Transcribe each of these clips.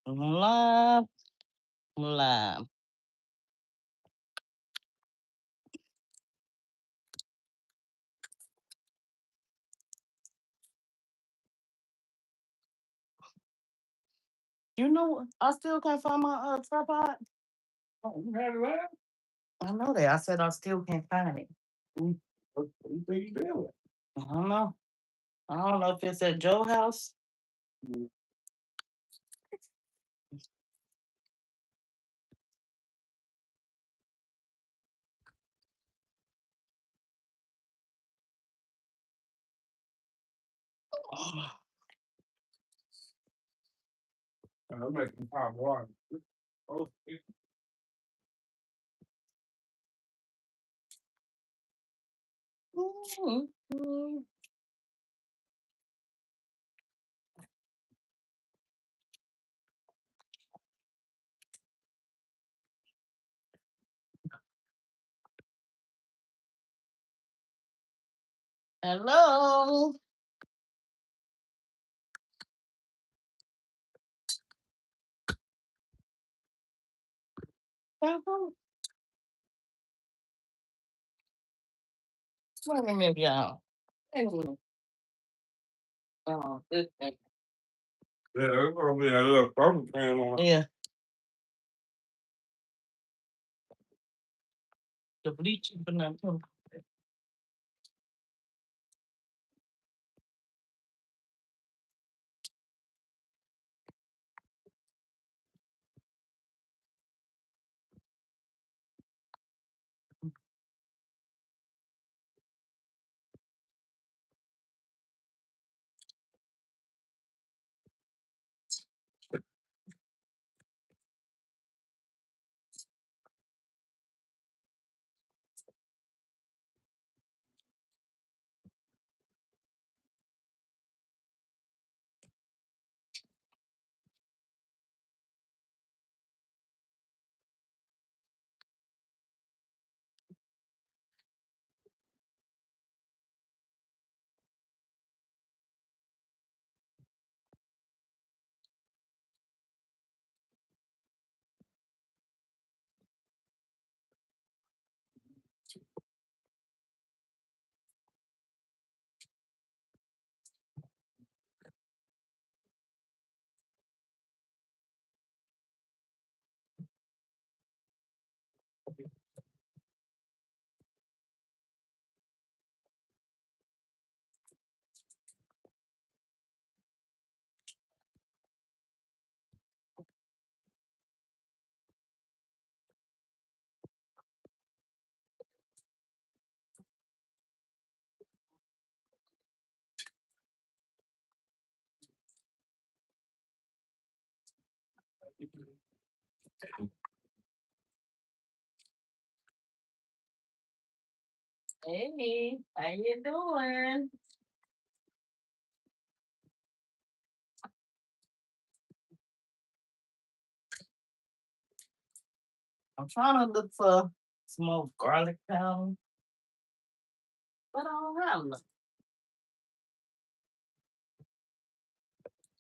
Live, live. You know, what? I still can't find my tripod. Oh, you had it last? I know that. I said I still can't find it. What you think you doing? I don't know. I don't know if it's at Joe's house. I'm making hot water. Oh, Hello. Wait a minute, y'all. Wait a minute. Oh, this thing. yeah, there's gonna be a little purple can on it. Yeah, the bleach is banana too. Hey, how you doing? I'm trying to look for some more garlic powder, but I don't have none.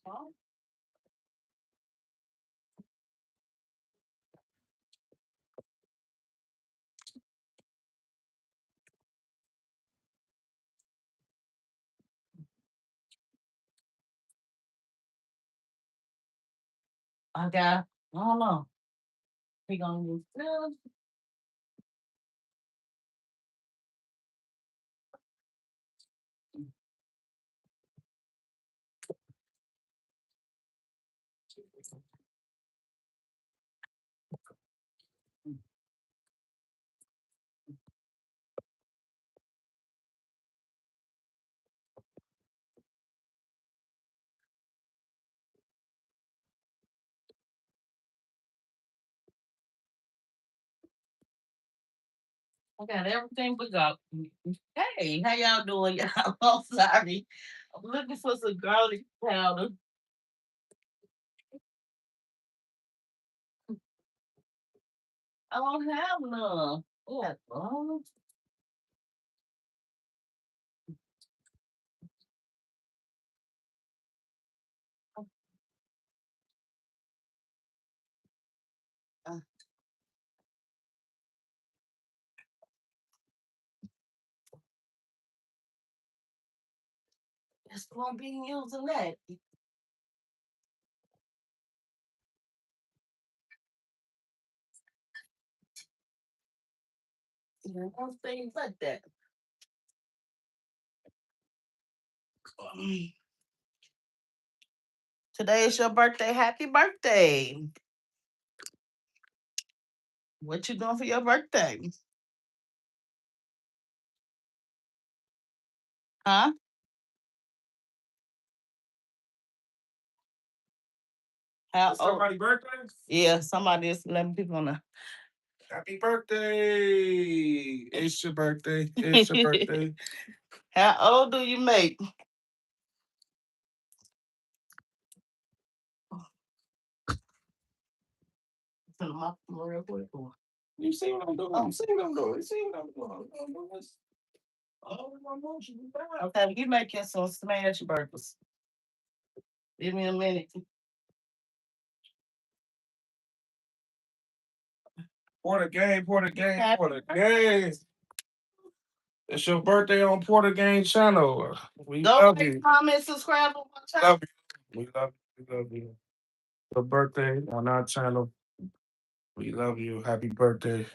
Oh, I don't know. We gonna use this. I got everything but garlic. Hey, how y'all doing, y'all? I'm sorry. I'm looking for some garlic powder. I don't have none. Yeah, It's gonna be using that. Those things like that. Today is your birthday. Happy birthday. What you doing for your birthday? Huh? How It's old? somebody's birthday? Yeah, somebody is letting people know. Happy birthday. It's your birthday. It's your birthday. How old do you make? Real quick. You see what I'm doing? You see what I'm doing? You see what I'm doing? I'm doing this. All of my emotions is bad. Okay, you making some smash burgers. Give me a minute. Pour the game, pour the game, Happy pour the game. It's your birthday on Porter Game channel. We Don't love forget you. comment, subscribe on my channel. Love you. We love you. We love you. Your birthday on our channel. We love you. Happy birthday.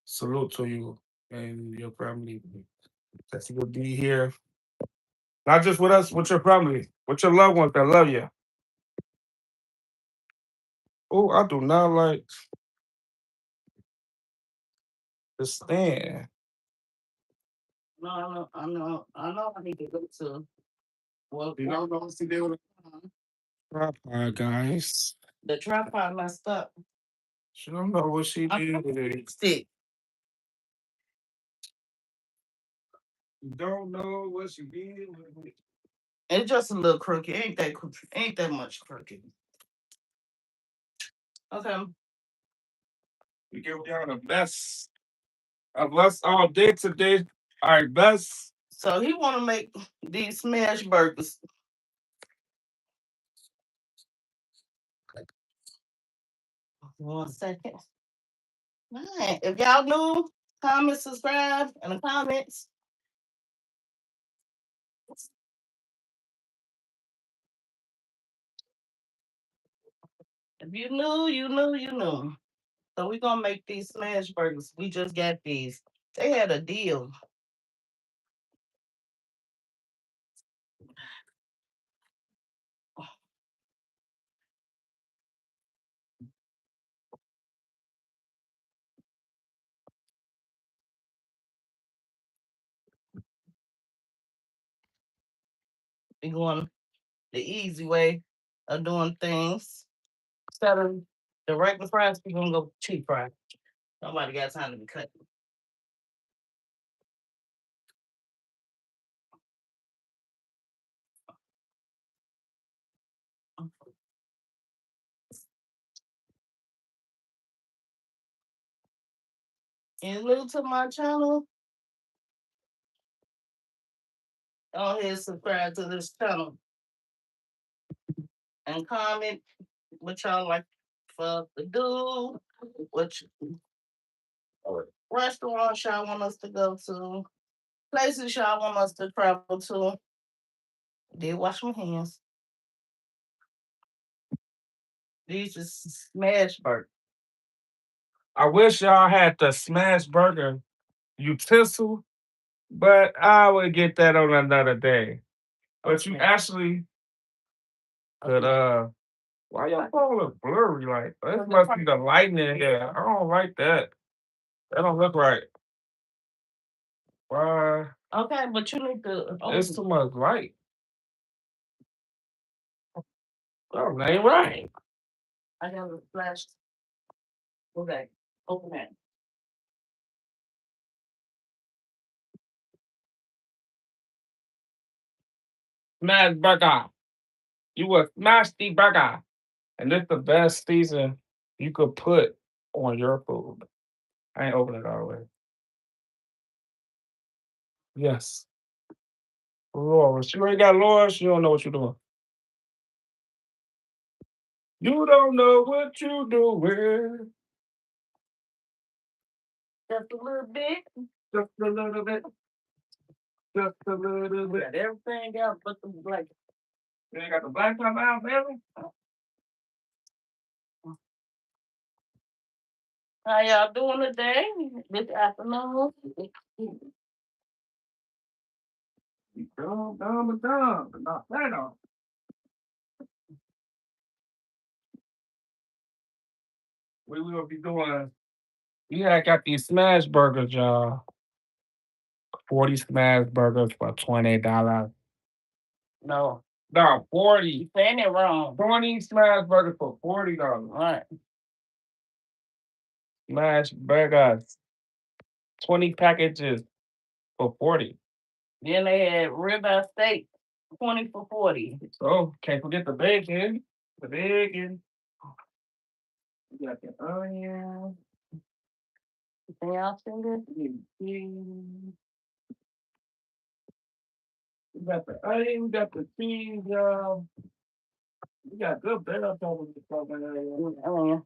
Salute to you and your family. That you will be here. Not just with us, with your family, with your loved ones that love you. Oh, I do not like the stand. No, I know I need to go to You know what I'm saying? Tripod, guys. the tripod messed up. She don't know what she did with it. Stick. You don't know what she did with it. It's just a little crooked. Ain't that much crooked. Okay. We give y'all the best of us all day today. Our best. So he wanna make these smash burgers. One second. All right. If y'all new, comment, subscribe in the comments. If you knew, you knew, you knew. So we gonna make these smash burgers. We just got these. They had a deal. We going the easy way of doing things. Instead of the regular fries, we gonna go cheap fries. Nobody got time to be cutting. And new to my channel, go ahead subscribe to this channel and comment what y'all like for us to do, which restaurants y'all want us to go to, places y'all want us to travel to. Did wash my hands. These is smash burgers. I wish y'all had the smash burger utensil, but I would get that on another day. But you Okay. actually could why y'all phone look blurry like that? Must be the lighting in here. I don't like that. That don't look right. Why? Okay, but you need to It's too much light. Oh, that ain't right. I got a flash. Okay, open that. Smash burger. You would smash the burger. And this the best season you could put on your food. I ain't opening it all the way. Yes. Laura. She already got Laura. She don't know what you're doing. You don't know what you're doing. Just a little bit. Just a little bit. just a little We bit. got everything out but the black. You ain't got the black top out, baby? How y'all doing today? This afternoon? Dumb, but not that off. We will be doing. I got these smash burgers, y'all. 40 smash burgers for $20. No, No, 40. you saying it wrong. 20 smash burgers for $40. All right. Smash burgers. 20 packages for 40. Then they had ribeye steak, 20 for 40. So can't forget the bacon. The bacon. You got the onion. Anything else in there? We got the onion, we got the cheese, y'all. We got good bell peppers to talk about. Oh,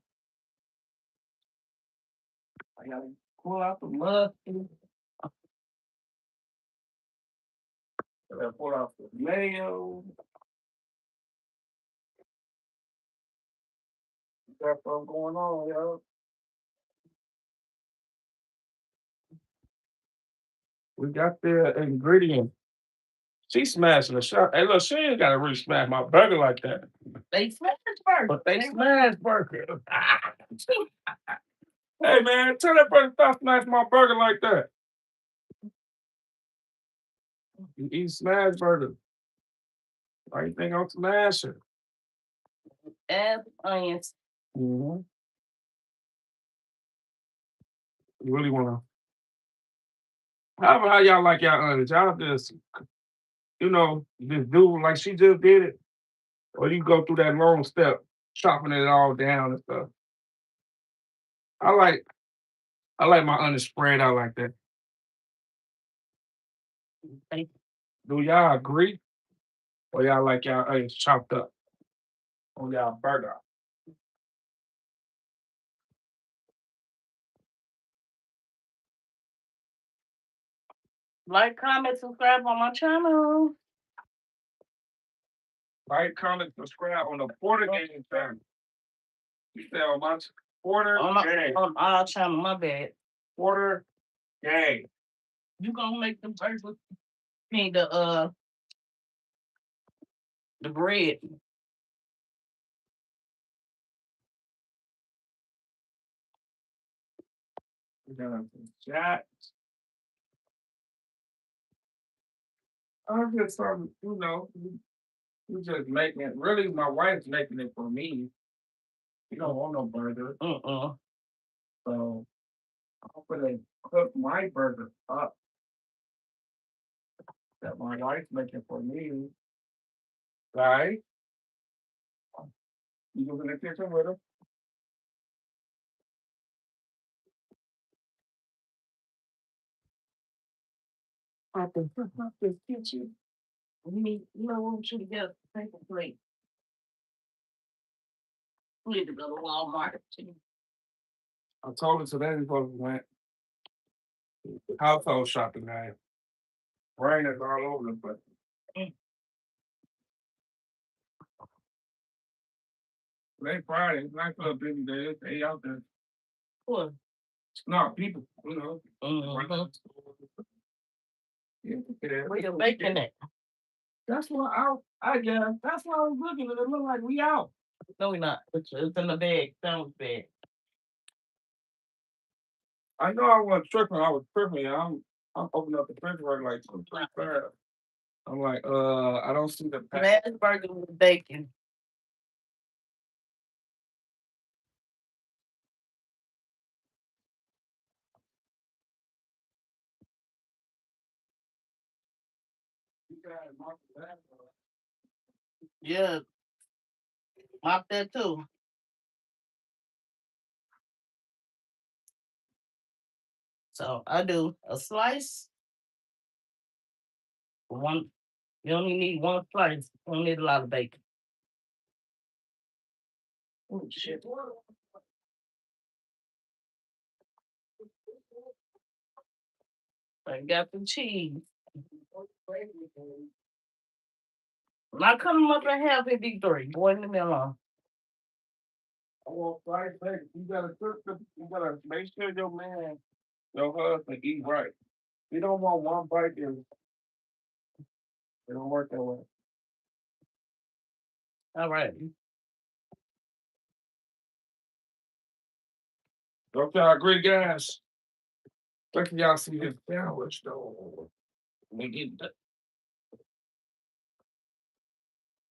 I gotta pull out the mustard. I gotta pull out the mayo. Got something going on, y'all. We got the ingredients. She smashing the shot. Hey, look, she ain't gotta really smash my burger like that. they smash burger. But they smash burger. Hey man, tell that brother stop smashing my burger like that. You eat smash burger. Why you think I'm smashing? Add onions. Mm-hmm. You really wanna. How y'all like y'all onions? Y'all just, just do like she just did it, or you go through that long step, chopping it all down and stuff. I like, I like my onions spread out like that. They Do y'all agree, or y'all like y'all onions chopped up on y'all burger? like, comment, subscribe on my channel. Like, comment, subscribe on the Porter Game channel. You say on my Porter Game. On our channel, my bad. Porter Game. You gonna make them burgers? Need the bread. We got some shots. I'm just some, we just making it. Really, my wife's making it for me. You don't want no burger. So I'm gonna cook my burger up that my wife's making for me. Right? You go in the kitchen with her? I can put up this kitchen. You know what we should get a paper plate. We need to go to Walmart too. I told her today before we went household shopping night. Rain is all over the place. Today Friday, it's not a busy day. They out there. What? No, people, Yeah, Where you making it? That's why I guess that's why I was looking at it. It looked like we out. No, we not. It's in the bag. Sandwich bag. I know I wasn't tripping. I was tripping. I'm opening up the refrigerator like 2, 3 times. I'm like, I don't see the pack. Smash burger with bacon. Yeah, mop that too. So I do a slice. One. You only need one slice. You don't need a lot of bacon. Oh shit. I got the cheese. Not coming up and have it be three. Boy, leave me alone. You gotta you gotta make sure your man, your husband eat right. You don't want one bite and it don't work that way. All right. Don't y'all agree, guys? Look at y'all see this sandwich though. We get that.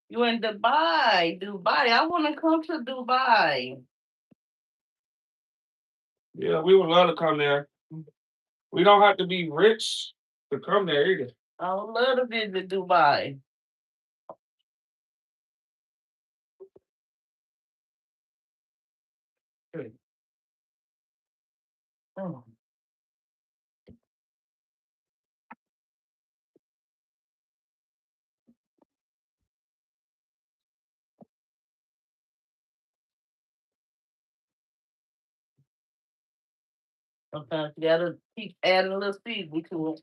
You in Dubai. Dubai. I want to come to Dubai. Yeah, we would love to come there. We don't have to be rich to come there either. I would love to visit Dubai. Oh. Sometimes you gotta keep adding a little seasoning to it.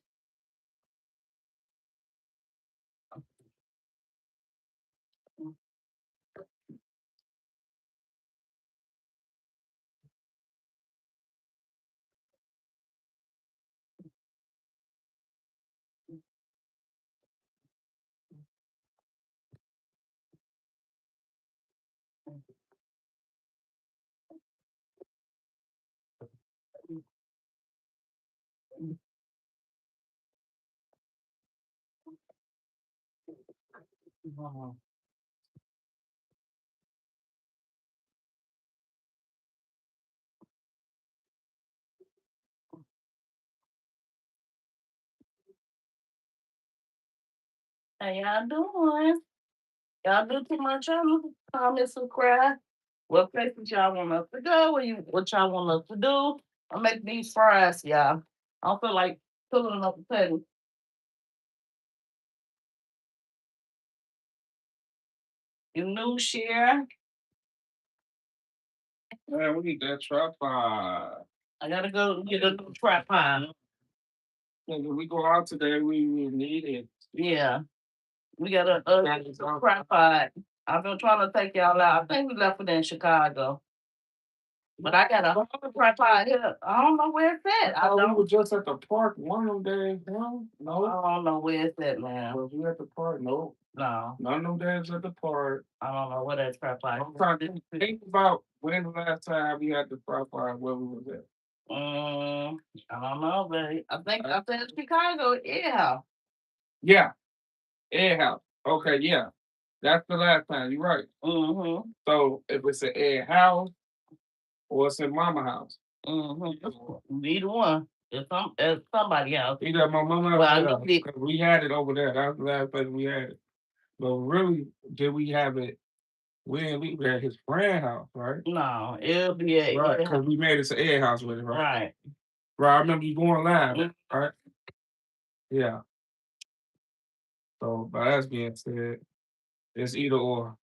Oh. How y'all doing? Y'all do too much channel? Comment, subscribe. What places y'all want us to go? What y'all want us to do? I make these fries, y'all. I don't feel like pulling up a petty. You new share? Man, we need that tripod. I gotta go get a new tripod. If we go out today, we need it. Yeah, we got a tripod. I've been trying to take y'all out. I think we left it in Chicago. But I got a whole tripod here. I don't know where it's at. I We don't. were just at the park one of them days. No, I don't know where it's at, man. was we at the park? No, No, none of them days at the park. I don't know where that tripod I'm trying to think about when the last time we had the tripod where we was at. I don't know, but I said Chicago. Yeah. Yeah, Air House. Okay, yeah. That's the last time. You're right. Mm-hmm. So if it's an Air House or it's in Mama House. Mm-hmm. Neither one. It's somebody else. Either at my mama Well, I house. need it. 'Cause we had it over there. That's the last place we had it. But really, did we have it? We didn't leave it at his friend house, right? No, it'll be a Right, because we made it to Air House with it, right? right. Right, I remember you going live, Mm. right? Yeah. So by that being said, it's either or.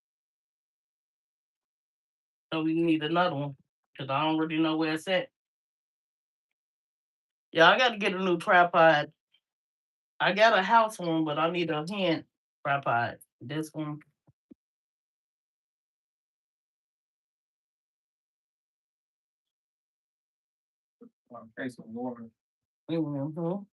So we need another one because I don't really know where it's at. Yeah, I got to get a new tripod. I got a house one, but I need a hand tripod. This one. Okay, some water. Mm-hmm.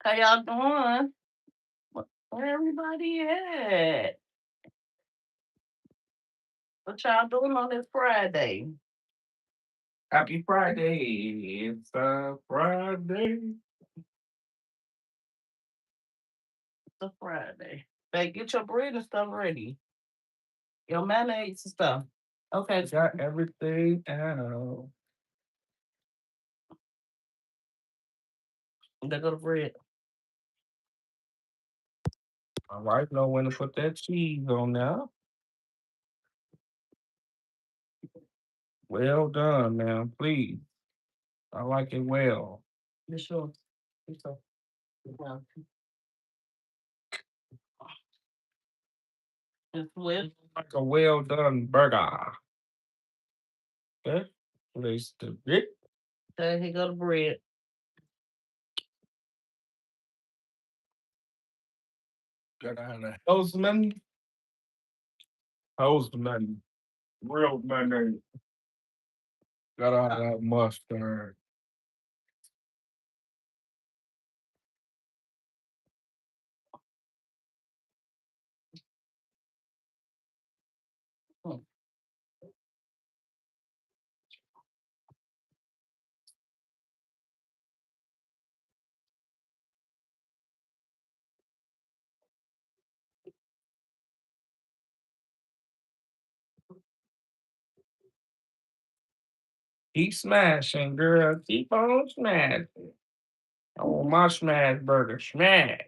How y'all doing? Where everybody at? What y'all doing on this Friday? Happy Friday. It's a Friday. It's a Friday. Hey, get your bread and stuff ready. Your mayonnaise and stuff. Okay. Got everything out. There go the bread. My wife know when to put that cheese on now. Well done, man. Please. I like it well. You sure? You sure? Well, it's with. Like a well done burger. Okay. Place the bit. There he go the bread. Gotta have a Houseman. Houseman. Real mayonnaise. Gotta have that mustard. Hmm. Keep smashing, girl. Keep on smashing. I want my smash burger smash.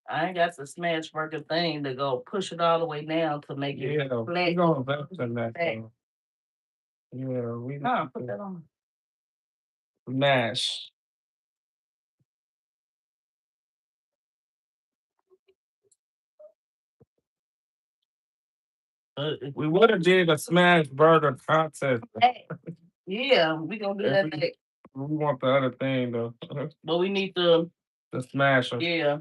I ain't got the smash burger thing to go push it all the way down to make it Yeah, flat. we gonna invest in that. Flat. Though. Yeah, we Huh, need put to that on. smash. We would have did a smash burger contest. Yeah, we gonna do If that we, next. we want the other thing though. But we need to, The smasher. yeah,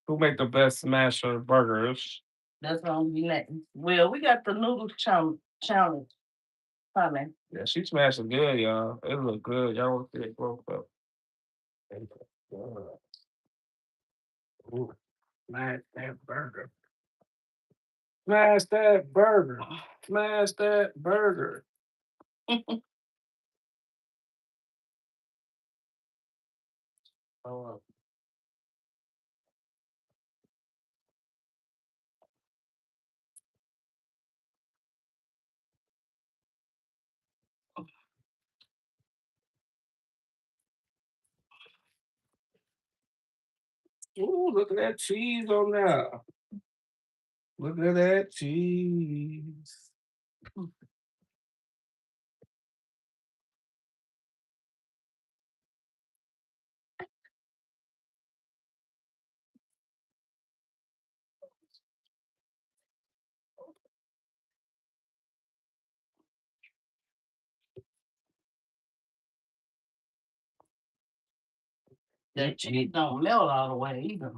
Who make the best smasher burgers? that's gonna be next. Well, we got the noodle challenge coming. Yeah, she smashing good, y'all. It look good. Y'all want to see it close up. Ooh, smash that burger. Smash that burger. Smash that burger. Oh, ooh, look at that cheese on there. Look at that cheese. That cheese don't melt all the way either.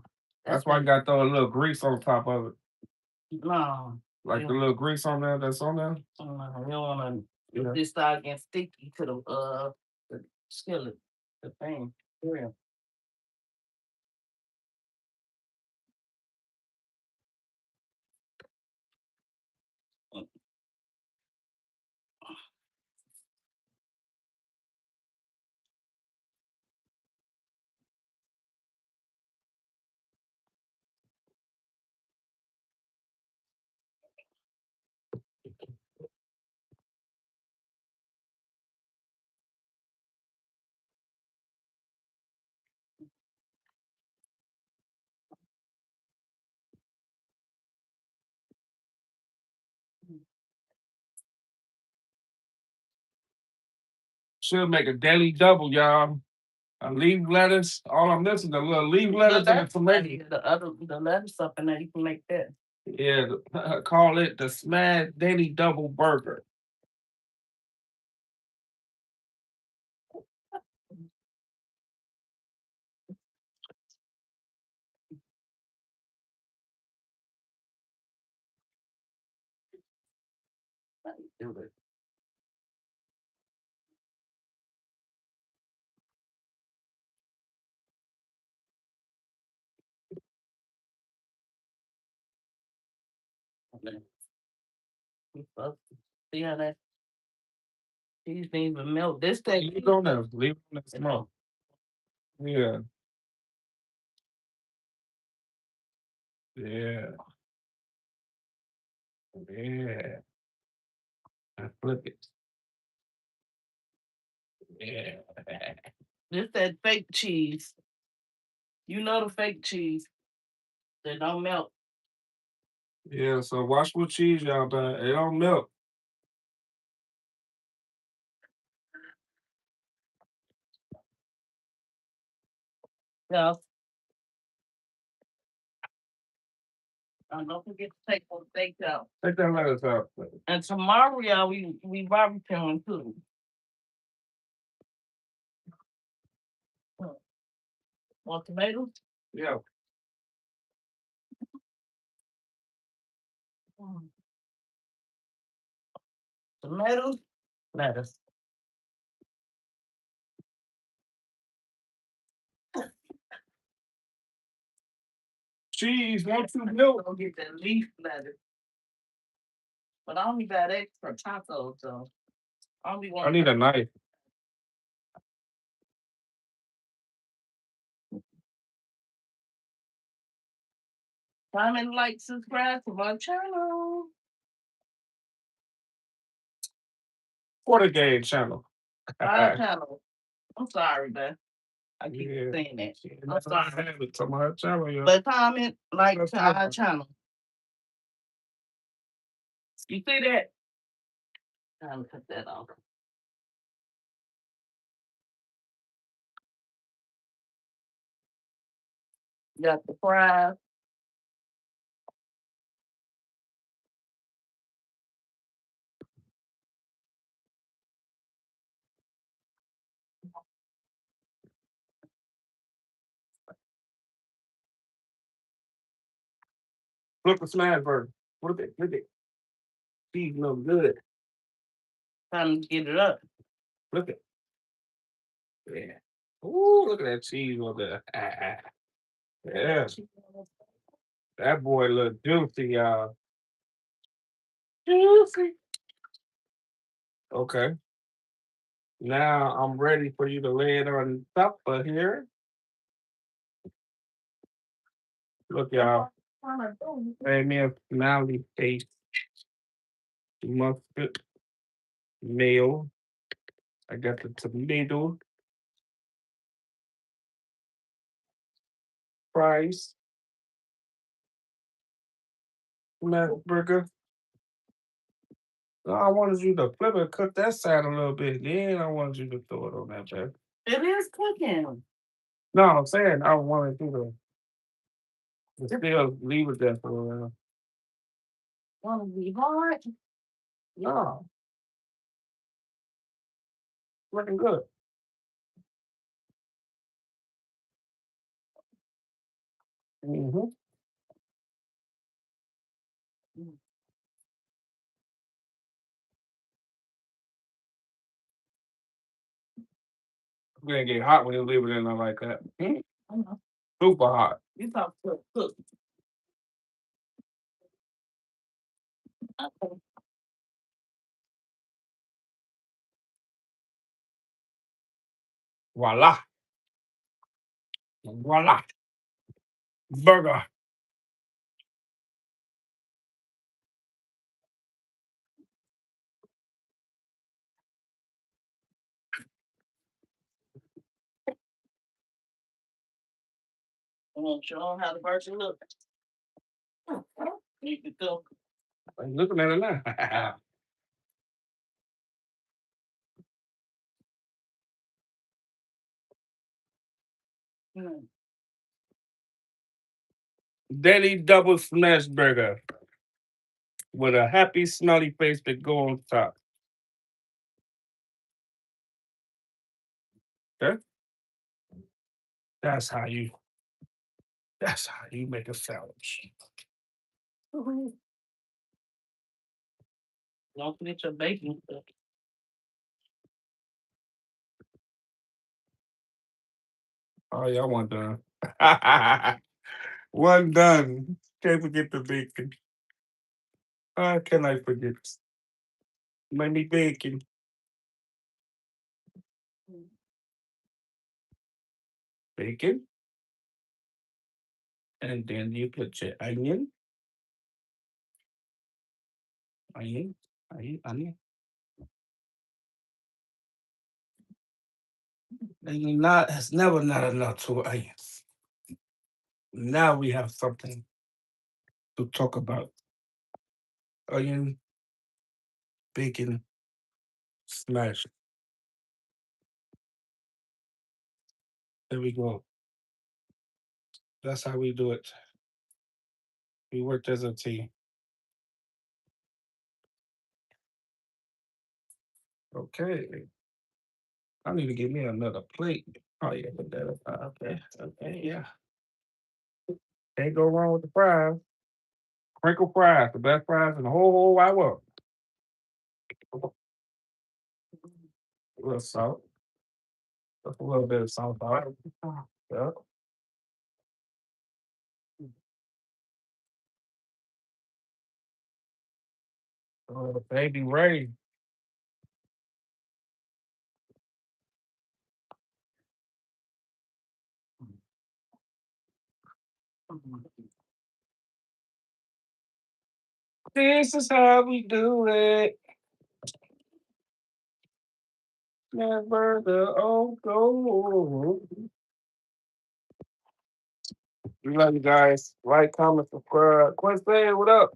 That's why I got throw a little grease on top of it. No. Like the little grease on there that's on there. You don't wanna Yeah. this start getting sticky to the skillet, the thing. Yeah. Should make a daily double, y'all. A leaf lettuce. All I'm missing, a little leaf lettuce and a tomato. The lettuce up in there, you can make that. Yeah, call it the Smash Daily Double Burger. Do it. Okay. You supposed to see how that cheese didn't even melt. This thing. Leave it on there. Leave it on there. Smoke. Yeah. Yeah. Yeah. I flip it. Yeah. This that fake cheese. You know the fake cheese that don't melt. Yeah, so watch what cheese y'all buy. It don't melt. Yeah. Don't forget to take those steaks out. Take that lettuce out. And tomorrow, y'all, we barbecuing too. Want tomatoes? Yeah. Tomatoes, lettuce. Cheese, want you milk? Go get that leaf lettuce. But I only got extra tacos, so I only want. I need a knife. Comment, like, subscribe to my channel. For the game channel. My channel. I'm sorry, man. I keep Yeah. saying that. I'm That's what I sorry. have it to my channel, yeah. But comment, like That's to our fine. channel. You see that? Time to cut that off. Got the fries. Look the smash burger. Look at it. Cheese look good. Time to get it up. Look at. Yeah. Ooh, look at that cheese on there. Yeah. That boy look juicy, y'all. Juicy. Okay. Now I'm ready for you to lay it on top of here. Look, y'all. Made me a finale paste. Mustard. Mayo. I got the tomato. Fries. Smash burger. No, I wanted you to flip it, cut that side a little bit. Then I wanted you to throw it on that back. It is cooking. No, I'm saying I wanted you to still leave it there for a while. Want to be hard? No, looking good. Mm-hmm. It's gonna get hot when you leave it in there like that. Super hot. You talk to cook. Voila. Voila. Burger. I want to show them how the version looks. You can go. I'm looking at it now. Daddy double smash burger with a happy smelly face that go on top. Okay? That's how you that's how you make a sandwich. Don't forget your bacon. Oh yeah, one done. One done. Can't forget the bacon. How can I forget? Maybe bacon. Bacon. And then you put your onion. And not it's never not enough to onions. Now we have something to talk about. Onion, bacon, smash. There we go. That's how we do it. We worked as a team. Okay. I need to get me another plate. Oh yeah, put that up. Okay. Okay, yeah. Can't go wrong with the fries. Crinkle fries, the best fries in the whole wide world. A little salt. Just a little bit of salt on it. Yep. Oh, baby Ray. This is how we do it. Never the old gold. We love you guys. Like, comment, subscribe. Quincy, what up?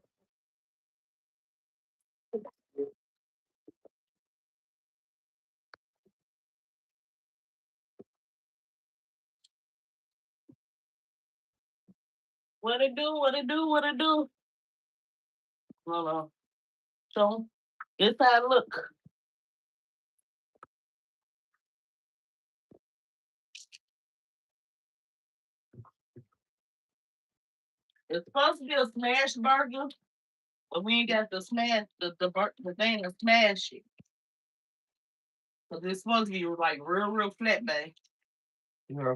What it do? What it do? What it do? Hold on. So this how it look. It's supposed to be a smash burger, but we ain't got the smash the thing to smash it. Cause it's supposed to be like real flat, babe. Yeah.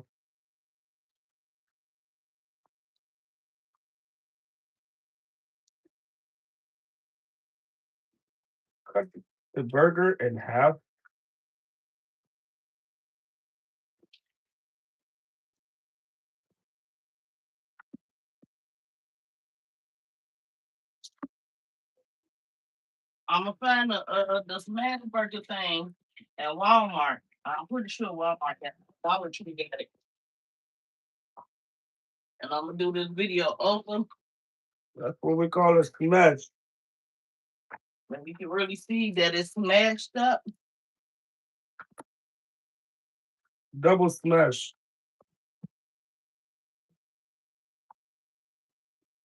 Cut the burger in half. I'm gonna find the smash burger thing at Walmart. I'm pretty sure Walmart got it. Dollar Tree got it. And I'm gonna do this video open, That's what we call a smash. and you can really see that it's smashed up. Double smash.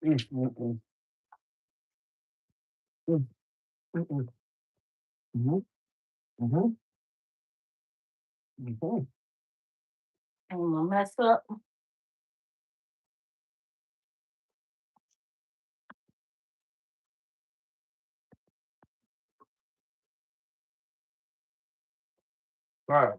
Mm, mm, mm. Mm, mm, mm. Mhm, mhm, mhm. I'm gonna mess up. Right.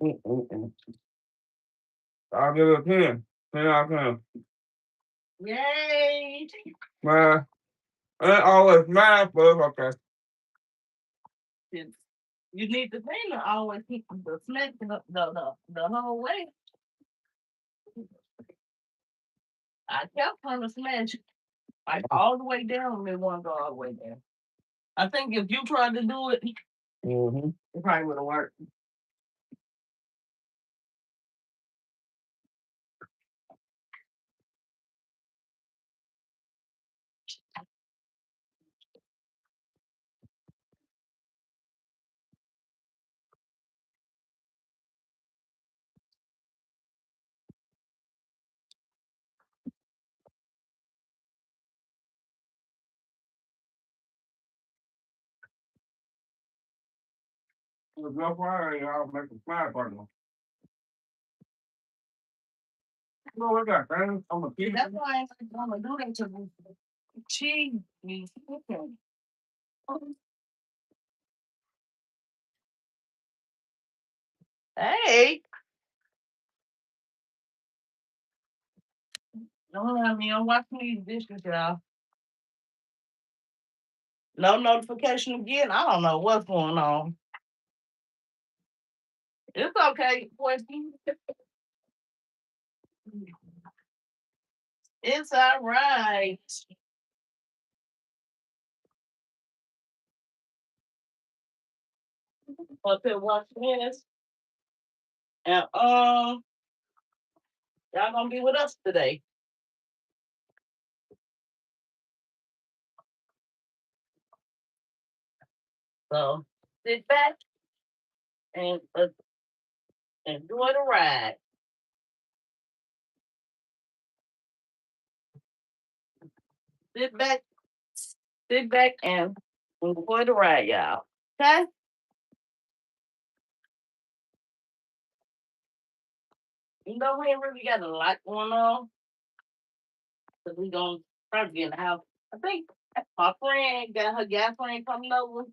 Mm, mm, mm. I'll give it a 10. 10 out of 10. Yay! Man, it ain't always mad, but it's okay. It's- You need the thing to always keep the smack the whole way. I kept trying to smash like all the way down, and it won't go all the way down. I think if you tried to do it, Mm-hmm. it probably would have worked. There's no fire, y'all make a fire burger. You know what I got, man? I'm a See, kid. that's why I ain't gonna do that to me. Cheese. Okay. Hey, don't let me on watch these dishes, y'all. No notification again. I don't know what's going on. It's okay, Quincy. It's all right. Up here watching this. And y'all gonna be with us today. So sit back and enjoy the ride. Sit back, sit back and enjoy the ride, y'all. Okay? You know we ain't really got a lot going on because we gonna probably be in the house. I think my friend got her gas friend coming over.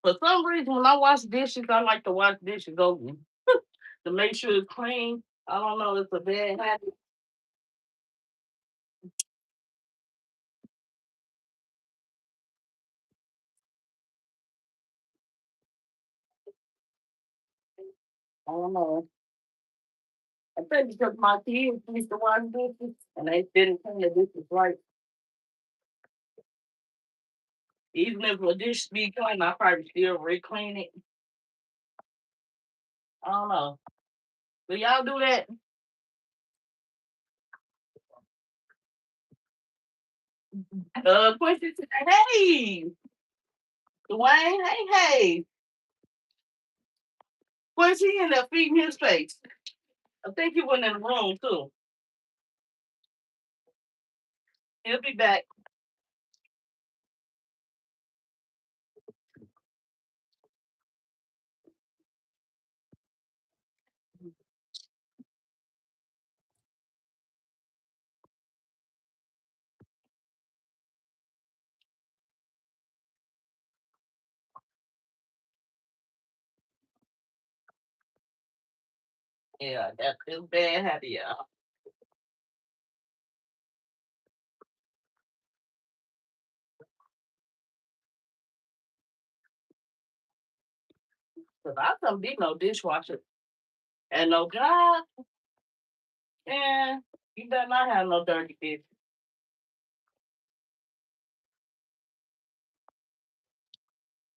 For some reason, when I wash dishes, I like to wash dishes over to make sure it's clean. I don't know, it's a bad habit. I don't know. I think because my kids used to wash dishes and they didn't clean the dishes right. Even if a dish be clean, I probably still re-clean it. I don't know. Do y'all do that? Quincy said, hey, Dwayne, hey. Quincy ended up feeding his face. I think he went in the room too. He'll be back. Yeah, that's his bad habit, y'all. Cause I couldn't be no dishwasher and no job. And you better not have no dirty dish.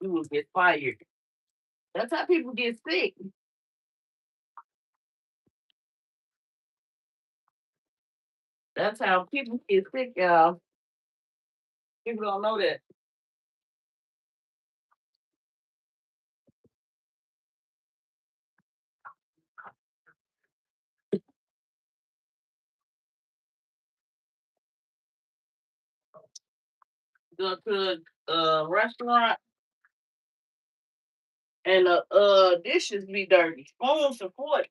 You will get fired. That's how people get sick. That's how people get sick, y'all. People don't know that. Go to a restaurant and the dishes be dirty. Spoons and forks.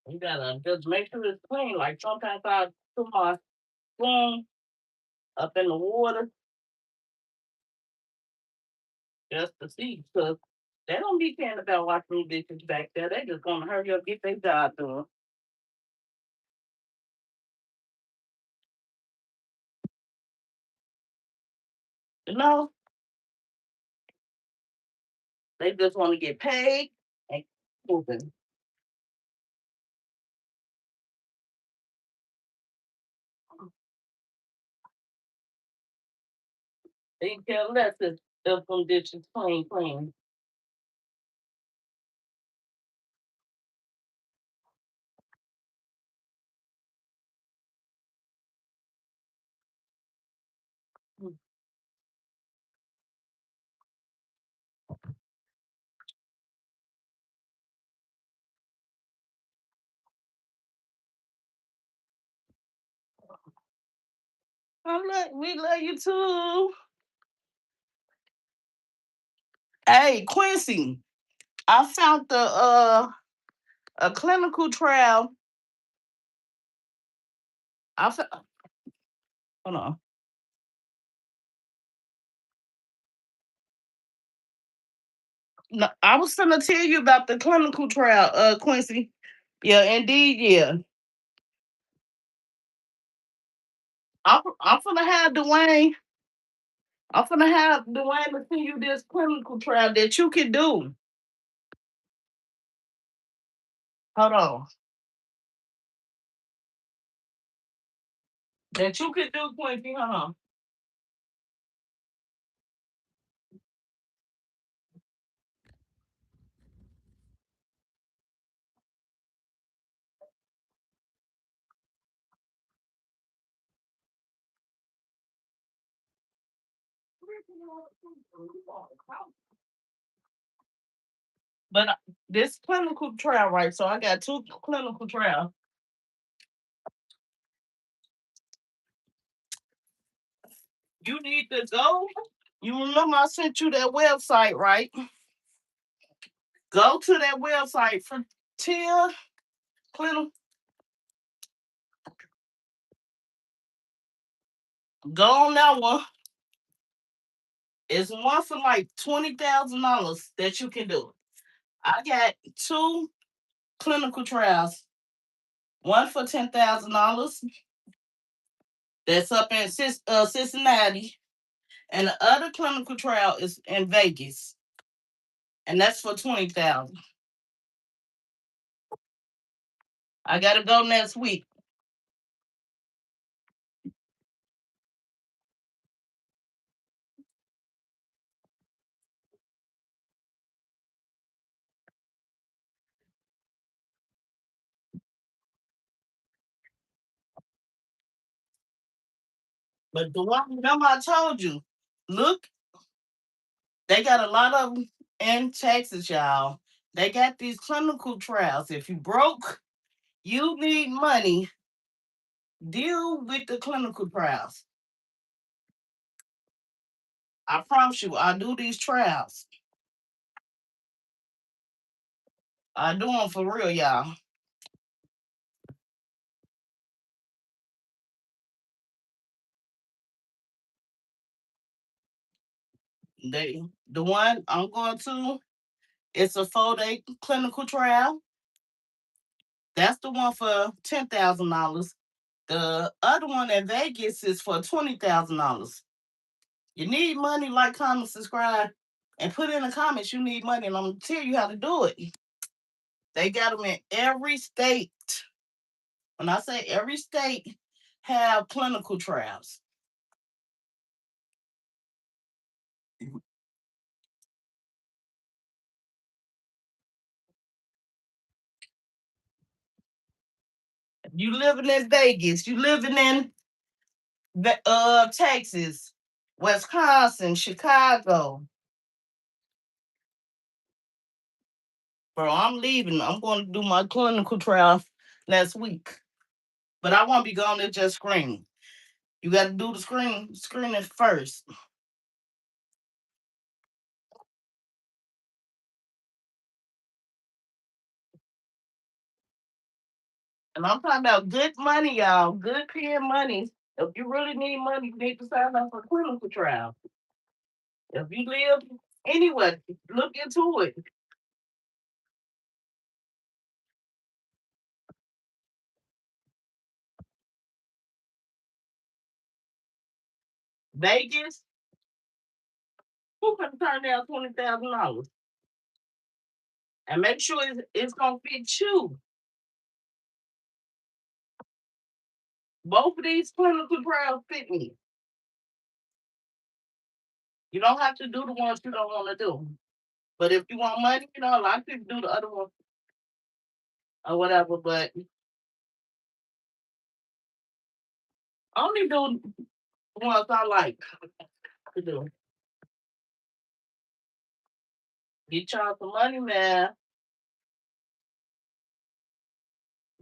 You gotta just make sure it's clean. Like sometimes I put my spoon up in the water just to see, because they don't be caring about washing dishes back there. They just gonna hurry up get their job done. You know, they just want to get paid and keep moving. They care less if them dishes clean. We love you too. Hey, Quincy, I found the a clinical trial. Hold on. No, I was gonna tell you about the clinical trial, Quincy. Yeah, indeed, yeah. I'm gonna have Dwayne. I'm gonna have Dwayne to send you this clinical trial that you can do. Hold on. That you could do, Quincy, huh? But this clinical trial, right? So I got two clinical trials. You need to go. You remember I sent you that website, right? Go to that website for Tia Clinical. Go on that one. It's one for like $20,000 that you can do. I got two clinical trials. One for $10,000. That's up in Cincinnati, and the other clinical trial is in Vegas, and that's for $20,000. I gotta go next week. But the one remember I told you, look, they got a lot of them in Texas, y'all. They got these clinical trials. If you broke, you need money, deal with the clinical trials. I promise you, I do these trials. I do them for real, y'all. The one I'm going to, it's a 4-day clinical trial. That's the one for $10,000. The other one in Vegas is for $20,000. You need money, like, comment, subscribe, and put in the comments you need money, and I'm gonna tell you how to do it. They got them in every state. When I say every state have clinical trials. You living in Vegas, you living in Texas, Wisconsin, Chicago. Bro, I'm leaving. I'm going to do my clinical trial next week. But I won't be going to just screen. You got to do the screening first. And I'm talking about good money, y'all. Good paying money. If you really need money, you need to sign up for clinical trial. If you live anywhere, look into it. Vegas, who can turn down $20,000? And make sure it's gonna fit you. Both of these clinical trials fit me. You don't have to do the ones you don't want to do. But if you want money, a lot of people do the other one or whatever. But I only do the ones I like to do. Get y'all some money, man.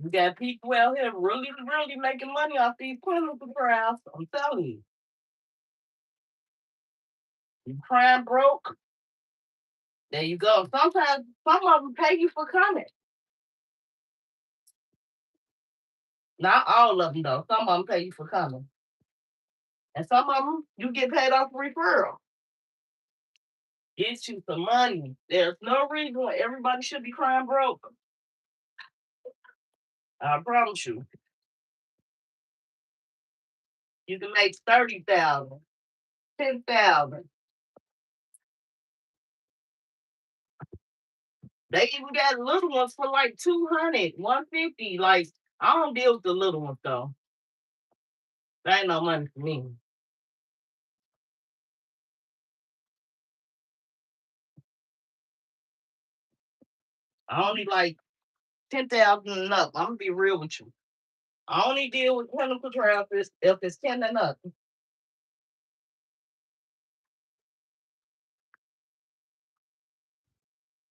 You got people out here really, really making money off these clinical trials. I'm telling you. You crying broke. There you go. Sometimes some of them pay you for coming. Not all of them though. Some of them pay you for coming. And some of them you get paid off referral. Get you some money. There's no reason why everybody should be crying broke. I promise you. You can make 30,000, 10,000. They even got little ones for like 200, 150. Like, I don't deal with the little ones though. That ain't no money for me. I only like 10,000 and up. I'm gonna be real with you. I only deal with clinical trials if it's 10 and up.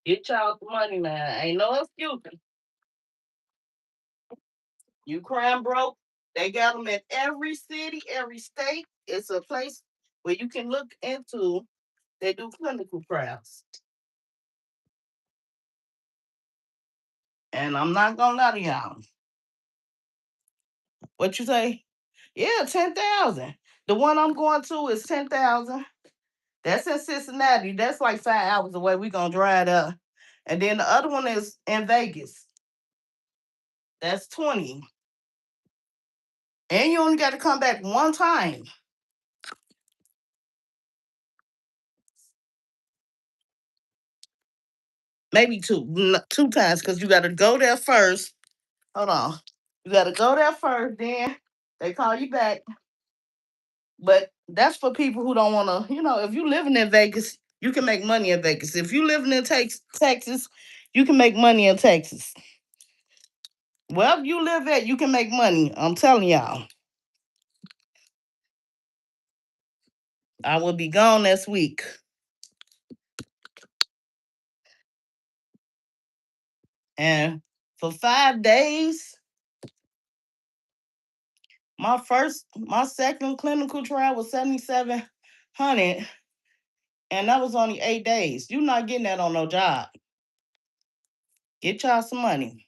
Get y'all the money, man. Ain't no excuse. You crime broke. They got them in every city, every state. It's a place where you can look into. They do clinical trials. And I'm not gonna lie to y'all. What you say? Yeah, 10,000. The one I'm going to is 10,000. That's in Cincinnati. That's like 5 hours away. We gonna drive up. And then the other one is in Vegas. That's 20. And you only got to come back one time. Maybe two times, because you got to go there first. Hold on. You got to go there first, then they call you back. But that's for people who don't want to, if you living in Vegas, you can make money in Vegas. If you living in Texas, you can make money in Texas. Wherever you live at, you can make money. I'm telling y'all. I will be gone next week. And for 5 days, my second clinical trial was 7,700, and that was only 8 days. You're not getting that on no job. Get y'all some money.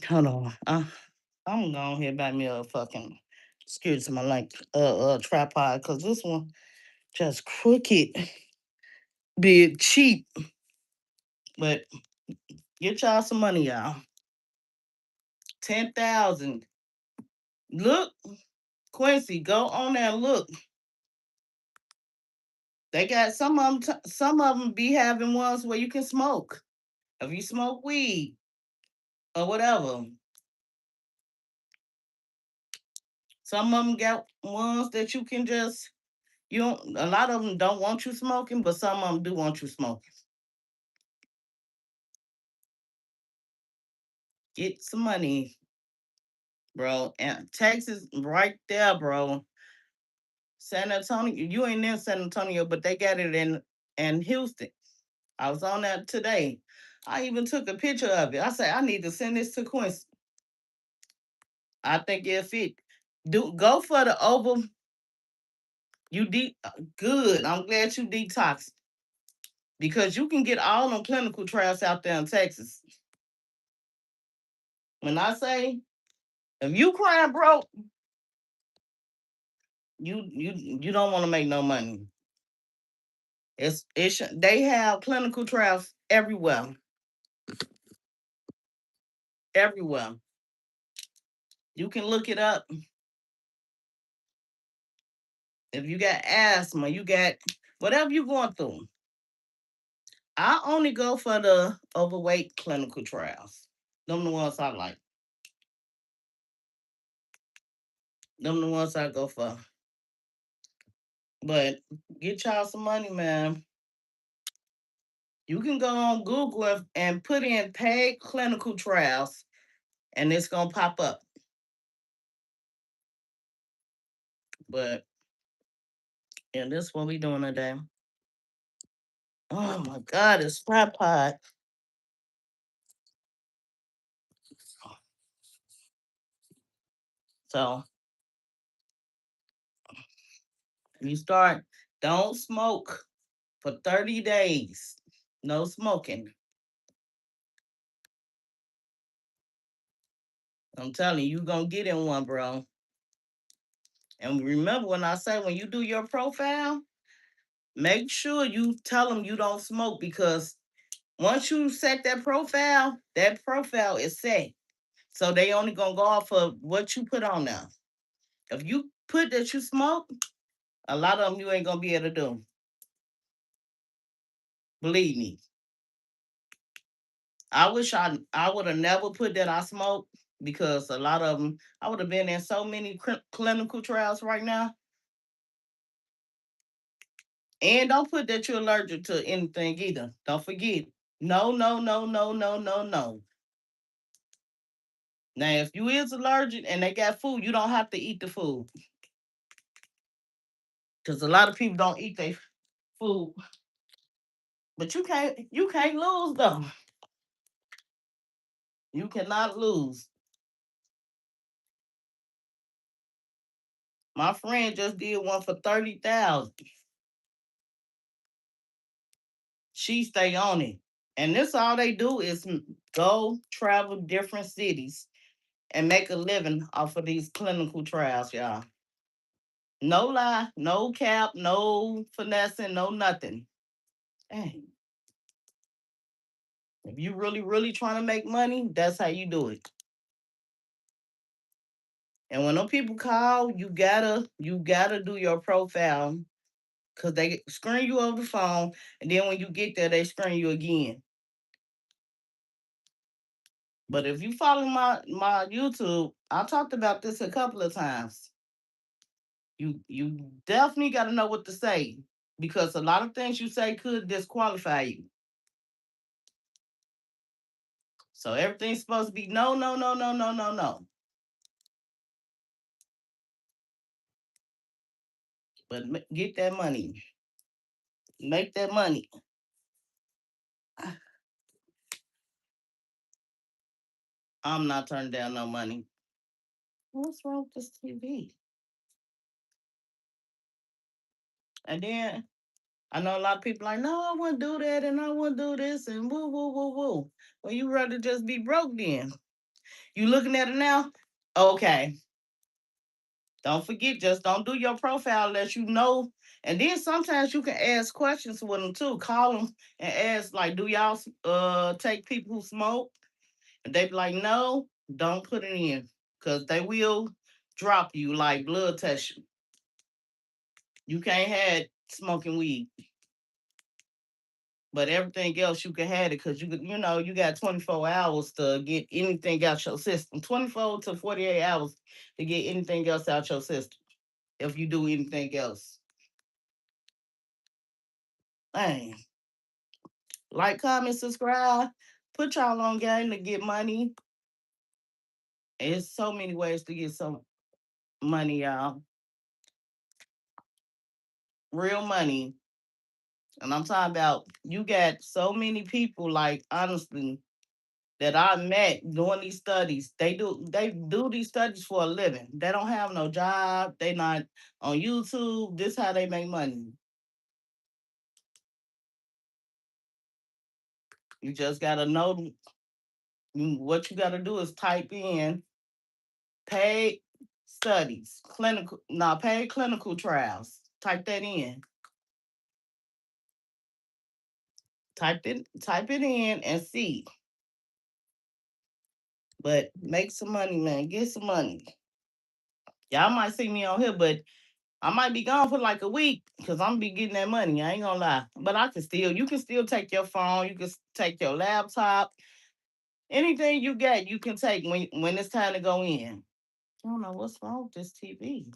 Hold on. I'm going here buy me a fucking excuse my like tripod, because this one just crooked, be cheap. But get y'all some money, y'all. 10,000. Look, Quincy, go on there and look. They got some of them. Some of them be having ones where you can smoke. If you smoke weed or whatever, some of them got ones that you can just. You don't. A lot of them don't want you smoking, but some of them do want you smoking. Get some money, bro. And Texas, right there, bro. San Antonio, you ain't in San Antonio, but they got it in Houston. I was on that today. I even took a picture of it. I said I need to send this to Quincy. I think it'll fit. Do go for the over. You good. I'm glad you detox, because you can get all them clinical trials out there in Texas. When I say if you crying broke, you don't want to make no money. They have clinical trials everywhere. Everywhere. You can look it up. If you got asthma, you got whatever you're going through. I only go for the overweight clinical trials. Them the ones I like. Them the ones I go for. But get y'all some money, man. You can go on Google and put in paid clinical trials, and it's gonna pop up. But yeah, this is what we doing today. Oh my God, it's fry pot. So you start. Don't smoke for 30 days. No smoking. I'm telling you, you're gonna get in one, bro. And remember when I say when you do your profile, make sure you tell them you don't smoke, because once you set that profile is set. So they only gonna go off of what you put on there. If you put that you smoke, a lot of them you ain't gonna be able to do. Believe me. I wish I would have never put that I smoke. because a lot of them, I would have been in so many clinical trials right now. And don't put that you're allergic to anything either. Don't forget. No, no, no, no, no, no, no. Now, if you is allergic and they got food, you don't have to eat the food. Because a lot of people don't eat their food. But you can't lose though. You cannot lose. My friend just did one for 30,000. She stay on it. And this all they do is go travel different cities and make a living off of these clinical trials, y'all. No lie, no cap, no finessing, no nothing. Dang. If you really, really trying to make money, that's how you do it. And when those people call, you gotta do your profile because they screen you over the phone, and then when you get there, they screen you again. But if you follow my YouTube, I talked about this a couple of times. You definitely got to know what to say because a lot of things you say could disqualify you. So everything's supposed to be no, no, no, no, no, no, no. But get that money, make that money. I'm not turning down no money. What's wrong with this TV? And then I know a lot of people like, no, I wouldn't do that and I wouldn't do this and woo, woo, woo, woo. Well, you rather just be broke then. You looking at it now? Okay. Don't forget, just don't do your profile unless you know. And then sometimes you can ask questions with them too. Call them and ask, like, do y'all take people who smoke? And they be like, no, don't put it in. Because they will drop you like blood test you. You can't have smoking weed. But everything else you can have it because you got 24 hours to get anything out your system. 24 to 48 hours to get anything else out your system. If you do anything else. Dang. Like, comment, subscribe. Put y'all on game to get money. There's so many ways to get some money, y'all. Real money. And I'm talking about you got so many people, like honestly, that I met doing these studies. They do these studies for a living. They don't have no job. They not on YouTube. This how they make money. You just gotta know what you gotta do is type in paid studies, paid clinical trials. Type that in. Type it in and see. But make some money, man. Get some money. Y'all might see me on here, but I might be gone for like a week because I'm gonna be getting that money. I ain't gonna lie. But you can still take your phone, you can take your laptop, anything you got, you can take when it's time to go in. I don't know what's wrong with this TV.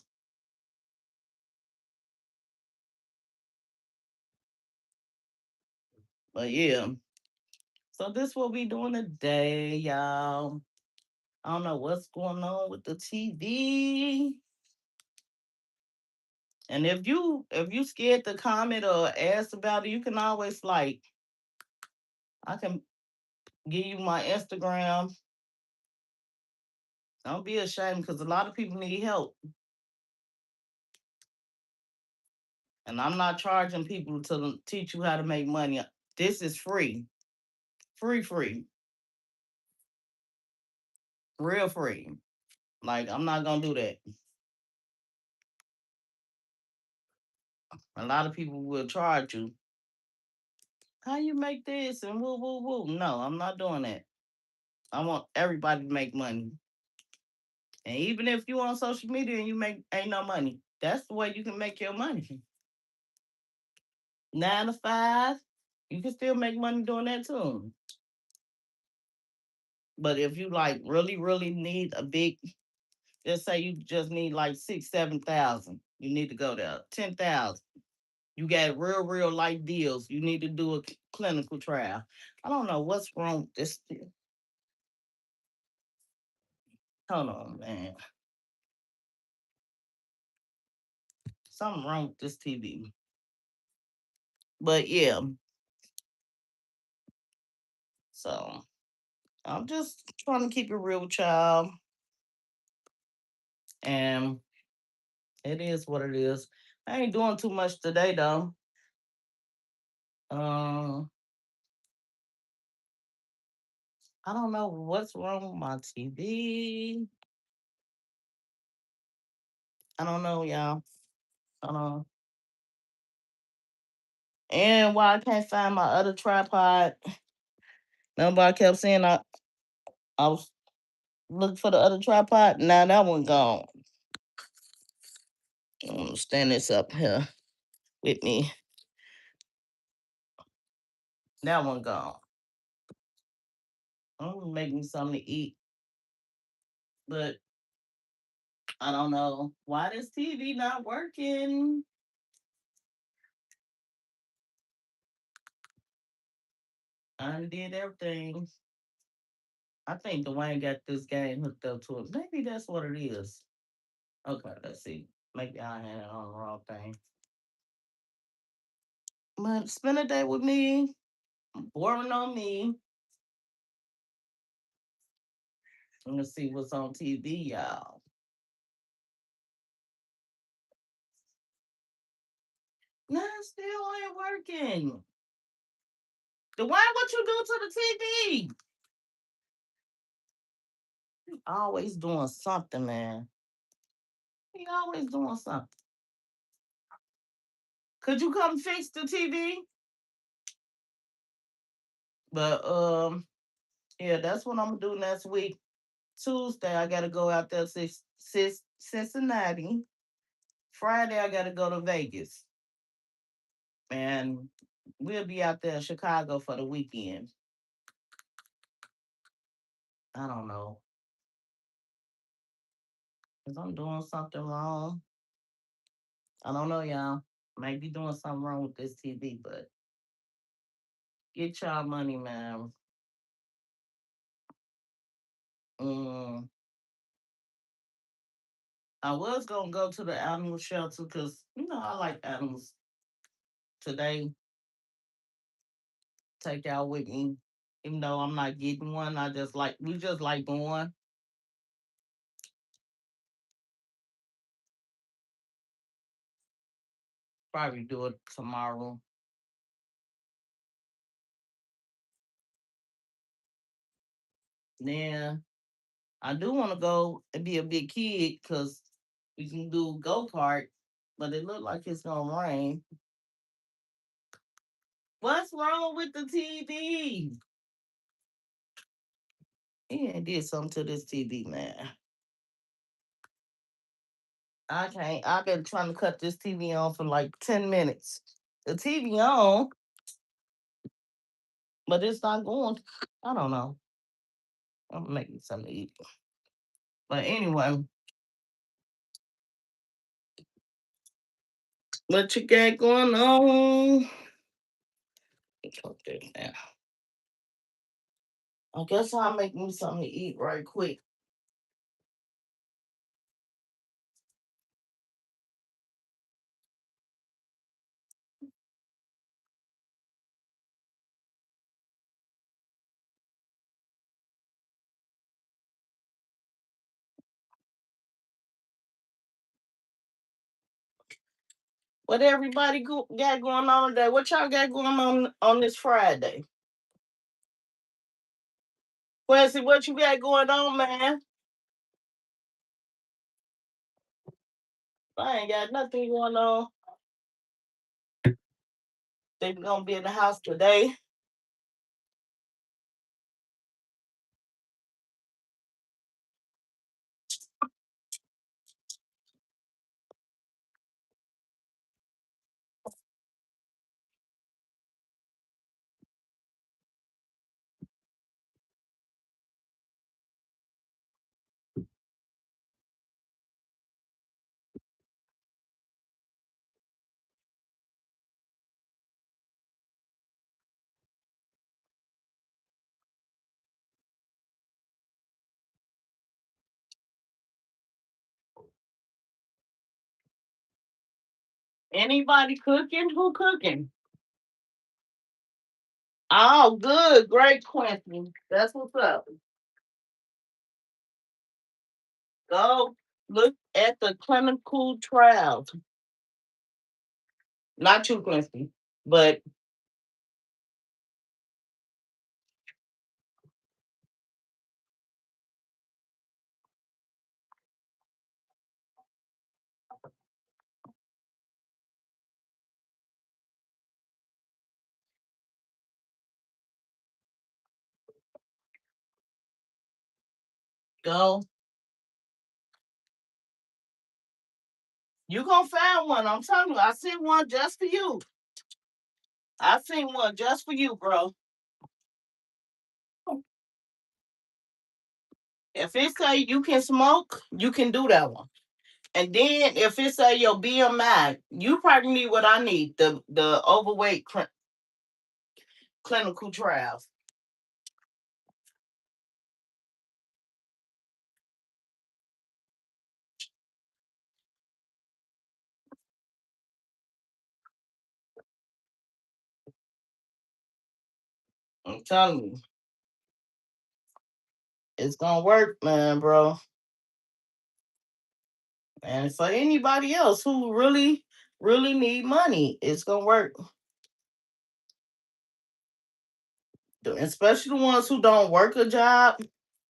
But yeah. So this what we doing today, y'all. I don't know what's going on with the TV. And if you scared to comment or ask about it, you can always I can give you my Instagram. Don't be ashamed because a lot of people need help. And I'm not charging people to teach you how to make money. This is free. Free, free. Real free. Like I'm not gonna do that. A lot of people will charge you. How you make this and woo woo woo. No, I'm not doing that. I want everybody to make money. And even if you on social media and you make ain't no money, that's the way you can make your money. 9 to 5, you can still make money doing that too. But if you like really need a big, just say you just need like 6, 7 thousand, you need to go there. 10,000. You got real light deals. You need to do a clinical trial. I don't know what's wrong with this. Hold on, man. Something wrong with this TV. But yeah, so I'm just trying to keep it real, child. And it is what it is. I ain't doing too much today though. Um, I don't know what's wrong with my TV. I don't know, y'all. I don't know. And why I can't find my other tripod. Nobody kept saying I was looking for the other tripod. Now that one gone. I'm gonna stand this up here with me. That one gone. I'm gonna make me something to eat. But I don't know why this TV not working. I did everything. I think Dwayne got this game hooked up to it. Maybe that's what it is. Okay, let's see. Maybe I had it on the wrong thing. But spend a day with me. Boring on me. I'm gonna see what's on TV, y'all. No, it still ain't working. Dwayne, what you do to the TV? Always doing something, man. He always doing something. Could you come fix the TV? But yeah, that's what I'm gonna do next week. Tuesday, I gotta go out there to Cincinnati. Friday, I gotta go to Vegas, and we'll be out there in Chicago for the weekend. I don't know, cause I'm doing something wrong. I don't know, y'all. Might be doing something wrong with this TV, but get y'all money, man. Mm, I was gonna go to the animal shelter because I like animals. Today, take y'all with me. Even though I'm not getting one, we just like going. Probably do it tomorrow. Then I do want to go and be a big kid because we can do go kart, but it look like it's gonna rain. What's wrong with the TV? He ain't did something to this TV, man. I can't. I've been trying to cut this TV on for like 10 minutes. The TV on, but it's not going. I don't know. I'm making something to eat. But anyway, what you got going on? Okay, now. I guess I'll make me something to eat right quick. What everybody got going on today? What y'all got going on this Friday? Quincy, what you got going on, man? I ain't got nothing going on. They gonna be in the house today. Anybody cooking? Who cooking? Oh, good. Great, Quincy. That's what's up. Go look at the clinical trials. Not you, Quincy, but go. You gonna find one. I'm telling you. I seen one just for you. I seen one just for you, bro. If it say you can smoke, you can do that one. And then if it say your BMI, you probably need what I need, the overweight clinical trials. I'm telling you, it's gonna work, man, bro. And for anybody else who really, really need money, it's gonna work. Especially the ones who don't work a job,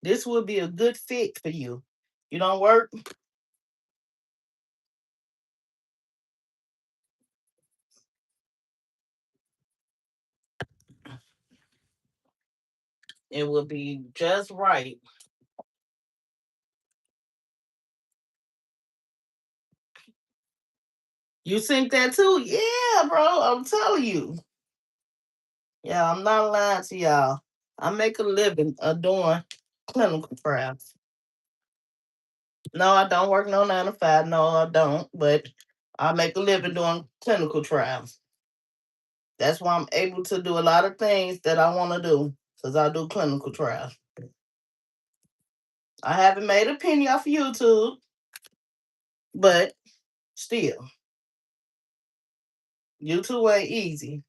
this would be a good fit for you. You don't work, it would be just right. You think that too? Yeah, bro. I'm telling you. Yeah, I'm not lying to y'all. I make a living doing clinical trials. No, I don't work no 9 to 5. No, I don't. But I make a living doing clinical trials. That's why I'm able to do a lot of things that I want to do because I do clinical trials. I haven't made a penny off of YouTube, but still, YouTube ain't easy.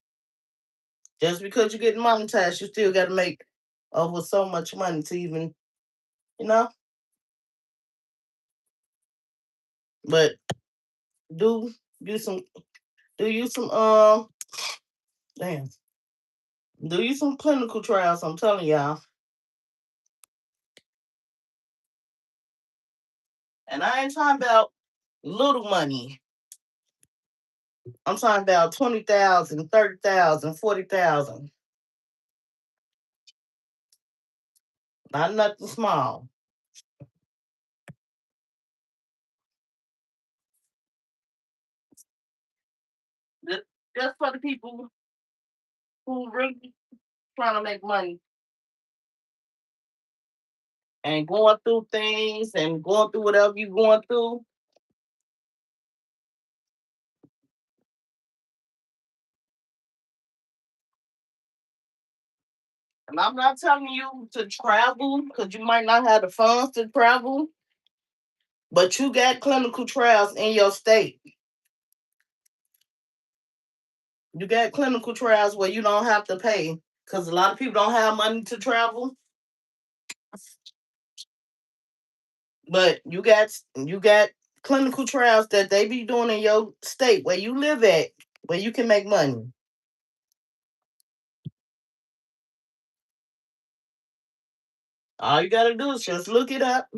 Just because you get monetized, you still got to make over so much money to even, you know. But do do some do you some damn do you some clinical trials. I'm telling y'all, and I ain't talking about little money. I'm talking about 20,000, 30,000, 40,000. Not nothing small. Just for the people who really trying to make money and going through things and going through whatever you're going through. And I'm not telling you to travel because you might not have the funds to travel, but you got clinical trials in your state. You got clinical trials where you don't have to pay because a lot of people don't have money to travel. But you got clinical trials that they be doing in your state where you live at, where you can make money. All you gotta do is just look it up,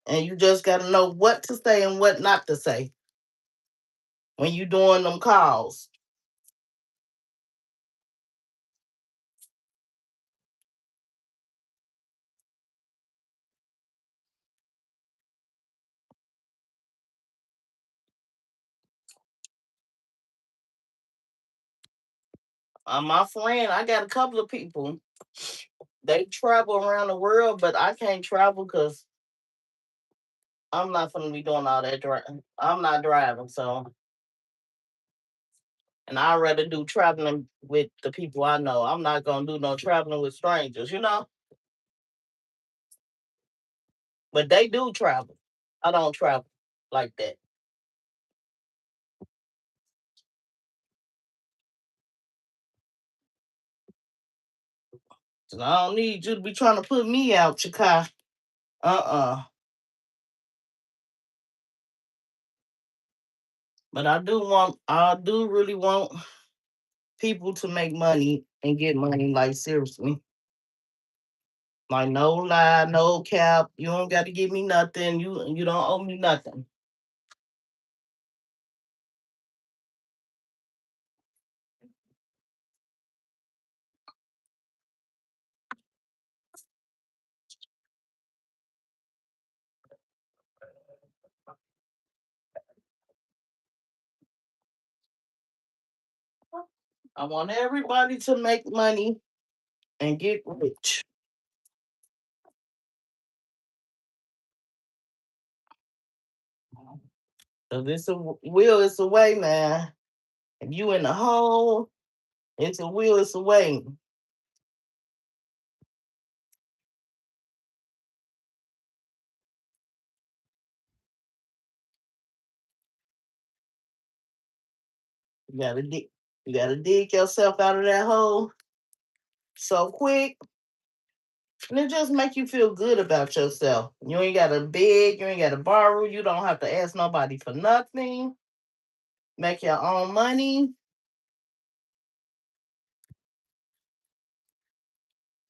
and you just gotta know what to say and what not to say when you doing them calls. My friend, I got a couple of people. They travel around the world, but I can't travel because I'm not gonna be doing all that driving. I'm not driving, so and I'd rather do traveling with the people I know. I'm not gonna do no traveling with strangers. But they do travel. I don't travel like that. I don't need you to be trying to put me out, Chikai. Uh-uh. But I do really want people to make money and get money, like seriously. Like no lie, no cap. You don't got to give me nothing. You don't owe me nothing. I want everybody to make money and get rich. Cause it's a will, it's a way, man. If you in the hole, it's a will, it's a way. You gotta dig, you gotta dig yourself out of that hole so quick. And it just make you feel good about yourself. You ain't gotta beg, you ain't gotta borrow, you don't have to ask nobody for nothing. Make your own money.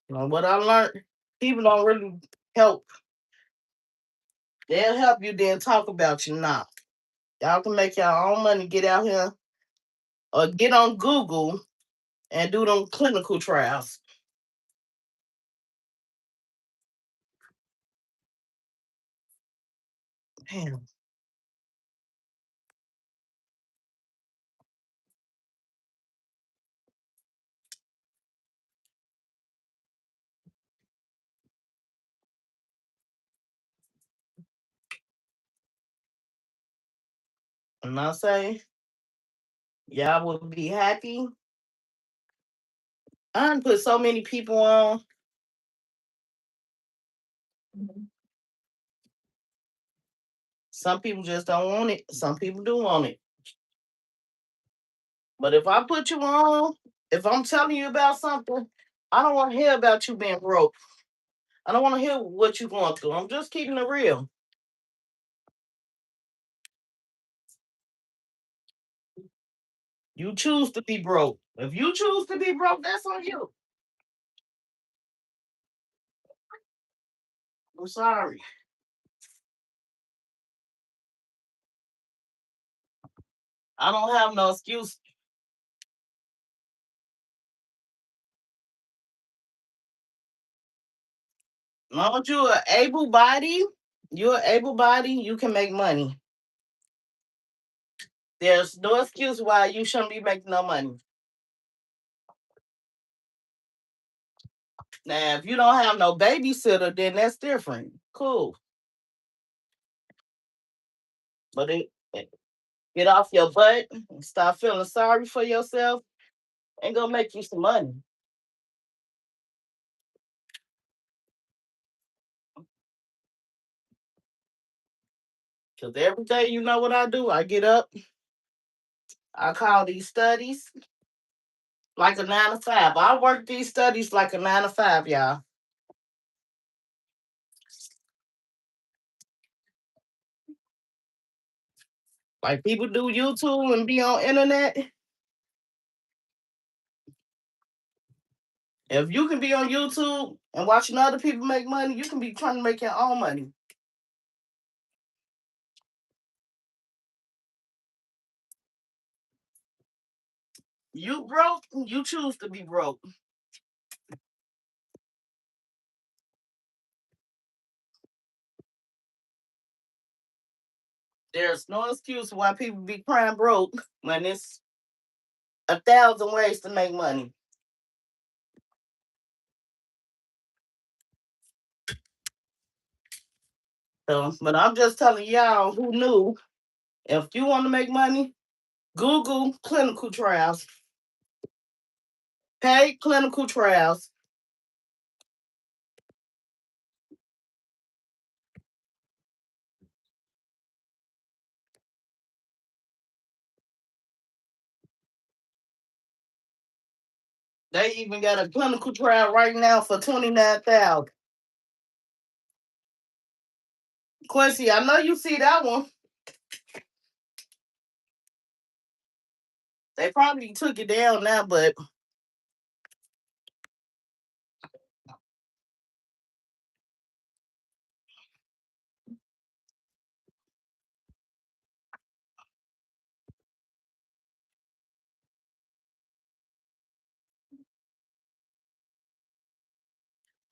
You know what I learned? People don't really help. They'll help you then talk about you now. Y'all can make your own money, get out here or get on Google and do them clinical trials. Damn. And I say, y'all will be happy. I done put so many people on. Some people just don't want it. Some people do want it. But if I put you on, if I'm telling you about something, I don't want to hear about you being broke. I don't want to hear what you're going through. I'm just keeping it real. You choose to be broke. If you choose to be broke, that's on you. I'm sorry. I don't have no excuse. Long as you're able body, you can make money. There's no excuse why you shouldn't be making no money. Now, if you don't have no babysitter, then that's different. Cool. But get off your butt and stop feeling sorry for yourself and go make you some money. Because every day, you know what I do? I get up, I call these studies like a 9 to 5. I work these studies like a 9 to 5, y'all. Like people do YouTube and be on internet. If you can be on YouTube and watching other people make money, you can be trying to make your own money. You broke, you choose to be broke. There's no excuse why people be crying broke when it's 1,000 ways to make money. So, but I'm just telling y'all who knew. If you want to make money, Google clinical trials, paid clinical trials. They even got a clinical trial right now for 29,000. Quincy, I know you see that one. They probably took it down now, but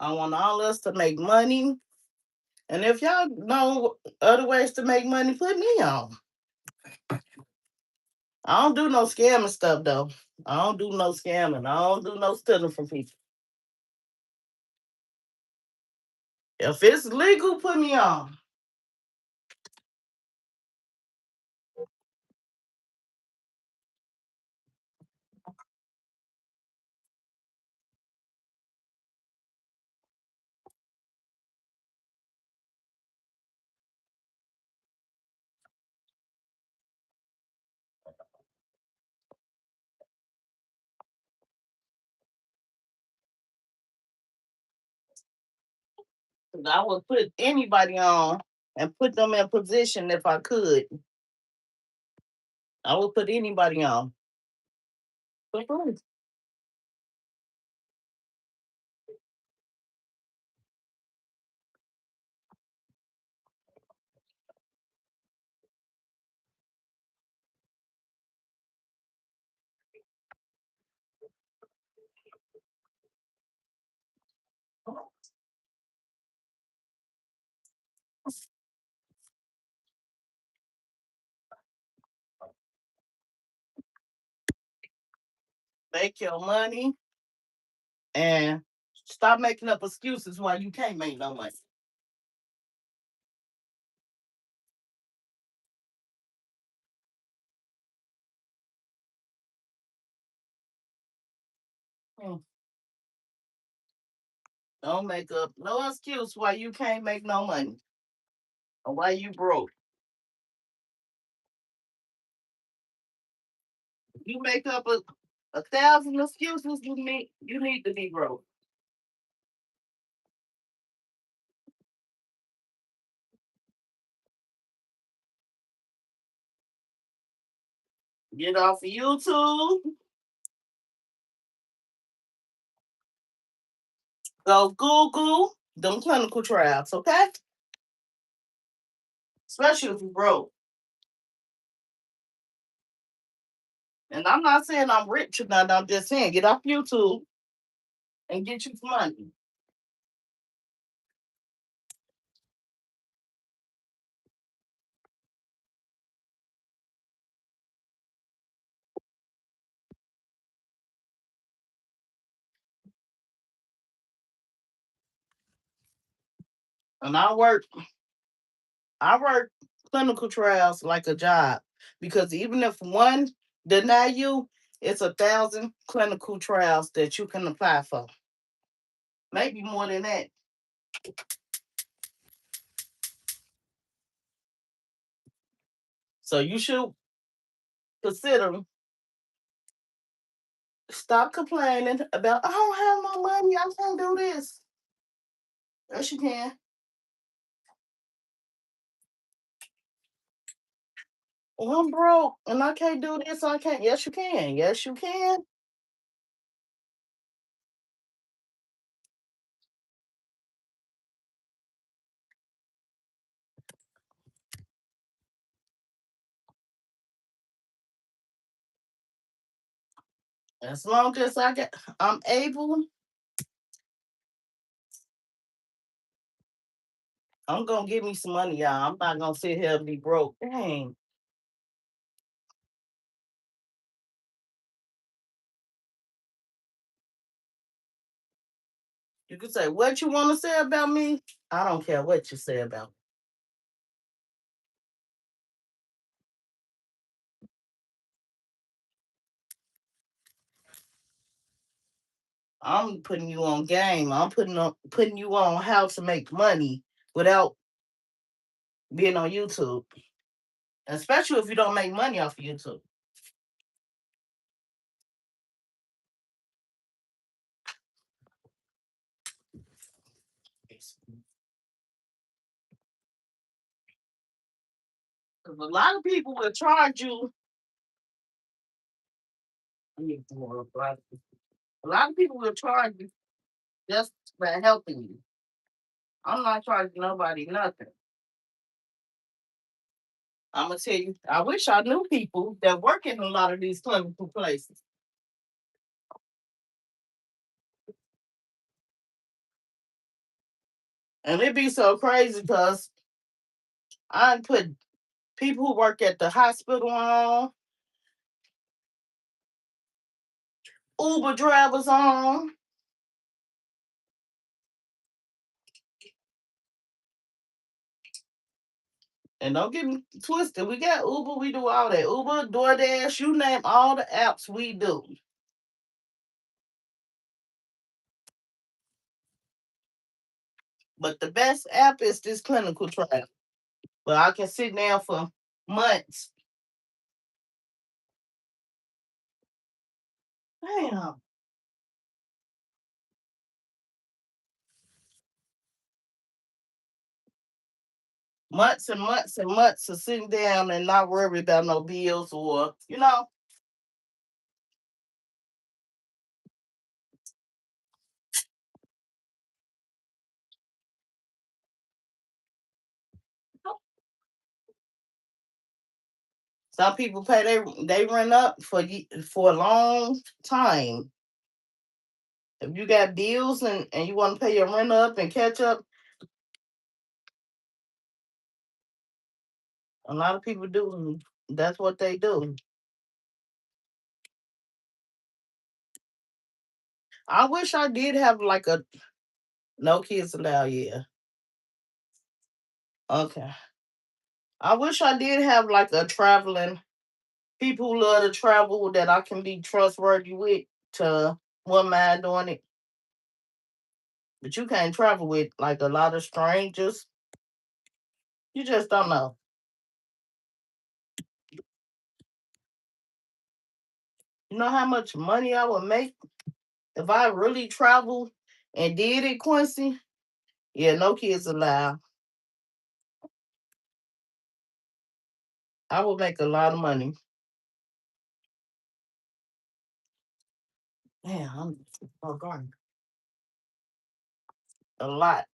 I want all us to make money. And if y'all know other ways to make money, put me on. I don't do no scamming stuff though. I don't do no scamming. I don't do no stealing from people. If it's legal, put me on. I would put anybody on and put them in position if I could. I would put anybody on. For free. Make your money and stop making up excuses why you can't make no money. Hmm. Don't make up no excuse why you can't make no money or why you broke. You make up a thousand excuses, you need to be broke. Get off of YouTube, go Google them clinical trials, okay? Especially if you broke. And I'm not saying I'm rich or nothing. I'm just saying get off YouTube and get you some money. And I work clinical trials like a job because even if one deny you, it's 1,000 clinical trials that you can apply for. Maybe more than that. So you should consider stop complaining about I don't have no money, I can't do this. Yes, you can. Well, I'm broke and I can't do this. I can't. Yes, you can. Yes, you can. As long as I'm able, I'm gonna give me some money, y'all. I'm not gonna sit here and be broke. Dang. You can say what you want to say about me. I don't care what you say about me. I'm putting you on game. I'm putting you on how to make money without being on YouTube. Especially if you don't make money off of YouTube. place. 'Cause a lot of people will charge you. I need some more glasses. A lot of people will charge you just for helping you. I'm not charging nobody nothing. I'm gonna tell you, I wish I knew people that work in a lot of these clinical places. And it be so crazy because I put people who work at the hospital on, Uber drivers on. And don't get me twisted. We got Uber, we do all that. Uber, DoorDash, you name all the apps we do. But the best app is this clinical trial. But I can sit down for months. Damn. Months and months and months of sitting down and not worry about no bills or, some people pay they rent up for a long time. If you got bills and you want to pay your rent up and catch up, a lot of people do. That's what they do. I wish I did have like a no kids allowed. Yeah. Okay. I wish I did have like a traveling people who love to travel that I can be trustworthy with to one mind doing it. But you can't travel with like a lot of strangers. You just don't know. You know how much money I would make if I really traveled and did it, Quincy? Yeah, no kids allowed. I would make a lot of money. Yeah, I'm going a lot.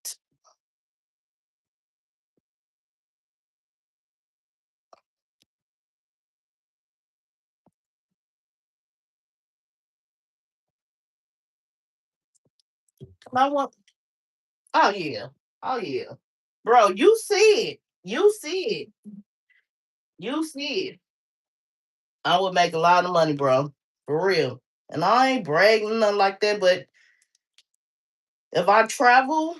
I want. Oh yeah. Oh yeah. Bro, you see it. You see it. You see it. I would make a lot of money, bro. For real. And I ain't bragging nothing like that, but if I travel,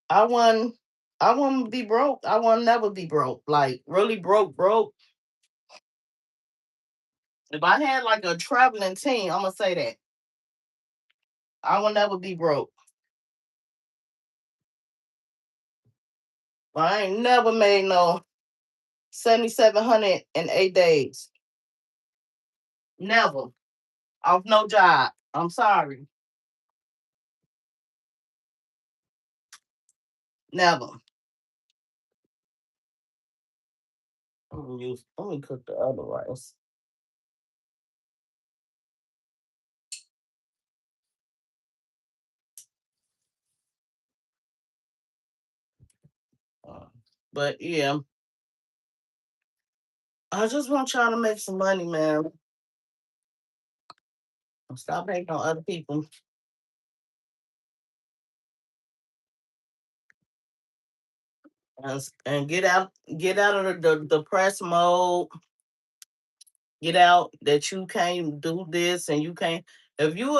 I want I want to be broke. I want to never be broke. Like really broke, broke. If I had like a traveling team, I'm gonna say that I will never be broke. I ain't never made no 7,700 in 8 days. Never. Off no job. I'm sorry. Never. Let me cook the other rice. Uh, but yeah, I just want y'all to make some money, man. Stop hating on other people and get out of the depressed mode. Get out that you can't do this and you can't. If you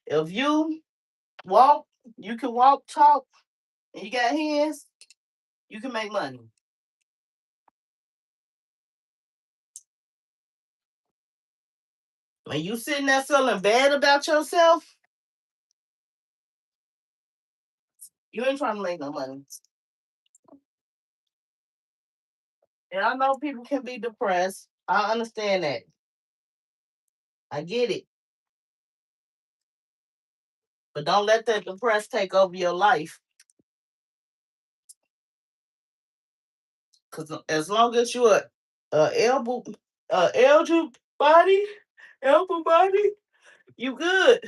if you walk, you can walk, talk, and you got hands, you can make money. When you sitting there feeling bad about yourself, you ain't trying to make no money. And I know people can be depressed. I understand that. I get it. But don't let that depress take over your life. Cause as long as you elbow elbow body, elbow body, you good.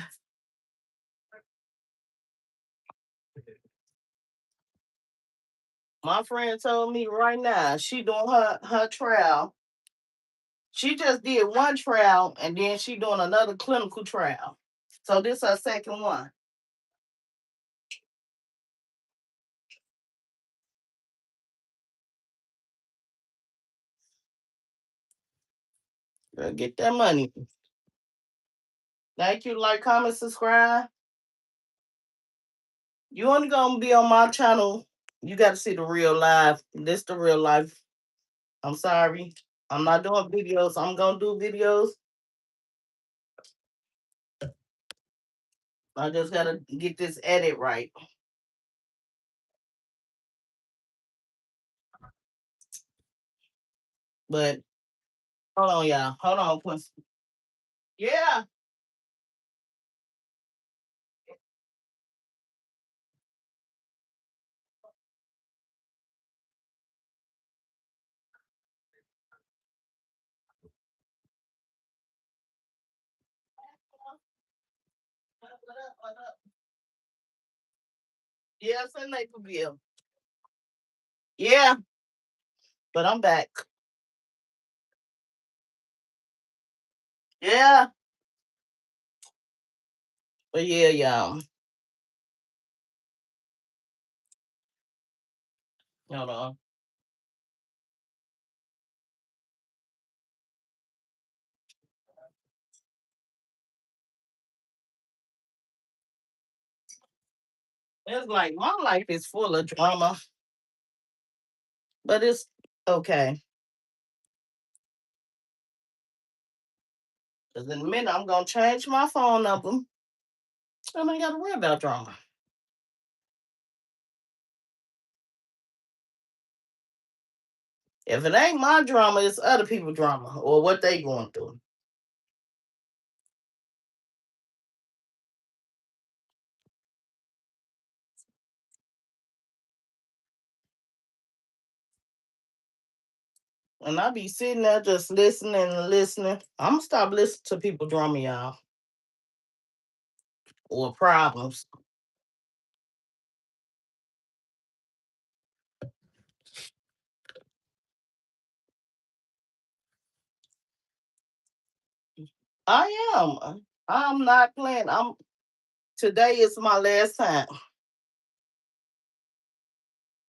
My friend told me right now she doing her trial. She just did one trial and then she doing another clinical trial. So this her second one. Girl, get that money. Thank you. Like, comment, subscribe. You only gonna be on my channel. You got to see the real life. This the real life. I'm sorry. I'm not doing videos. I'm gonna do videos. I just gotta get this edit right. But hold on, y'all. Hold on, Quincy. Yeah. What up? What up? Yes, in Naperville. Yeah, but I'm back. Yeah, but yeah, y'all. Hold on. It's like my life is full of drama, but it's okay. Cause in a minute I'm gonna change my phone number. I ain't gotta worry about drama. If it ain't my drama, it's other people's drama or what they going through. And I be sitting there just listening and listening. I'm gonna stop listening to people drama, y'all, or problems. I am. I'm not playing. I'm today is my last time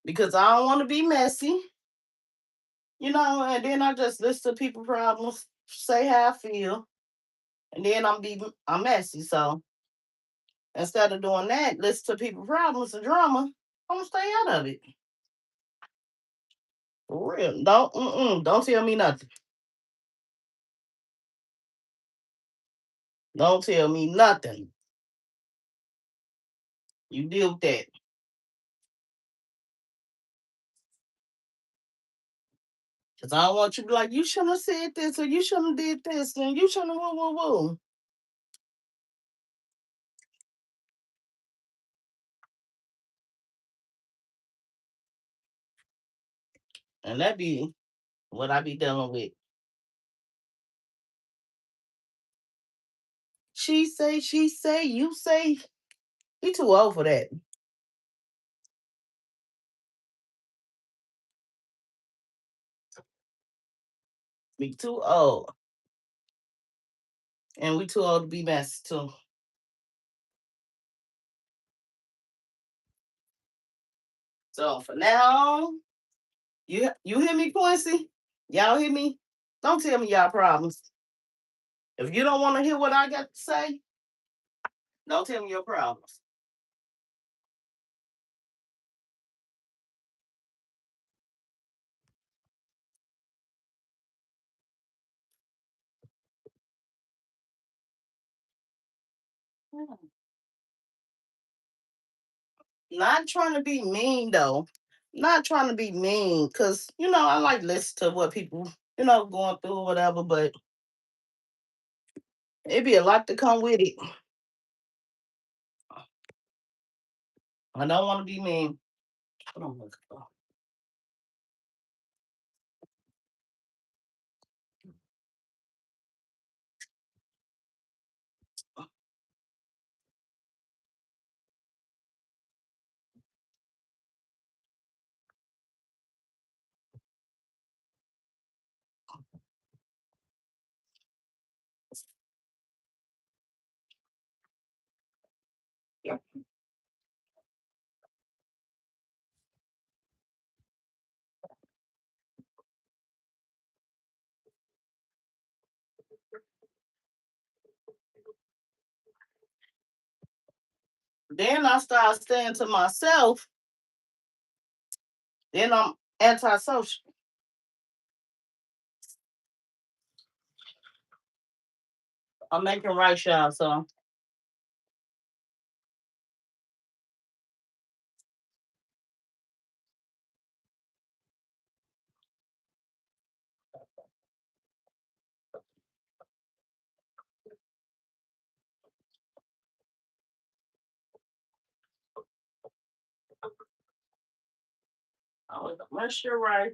because I don't want to be messy, and then I just listen to people problems, say how I feel, and then I'm messy. So instead of doing that, listen to people problems and drama, I'm gonna stay out of it. For real. Don't tell me nothing. Don't tell me nothing. You deal with that. Cause I don't want you to be like, you shouldn't have said this or you shouldn't have did this and you shouldn't have woo woo woo. And that be what I be dealing with. She say, you say. You too old for that. Be too old. And we too old to be messy too. So for now, you hear me, Quincy? Y'all hear me? Don't tell me y'all problems. If you don't want to hear what I got to say, don't tell me your problems. Not trying to be mean though. Not trying to be mean, cause I like listen to what people going through or whatever, but it be a lot to come with it. I don't want to be mean. Hold on, look. Then I start saying to myself, then I'm antisocial. I'm making rice, y'all. So I was much your rice.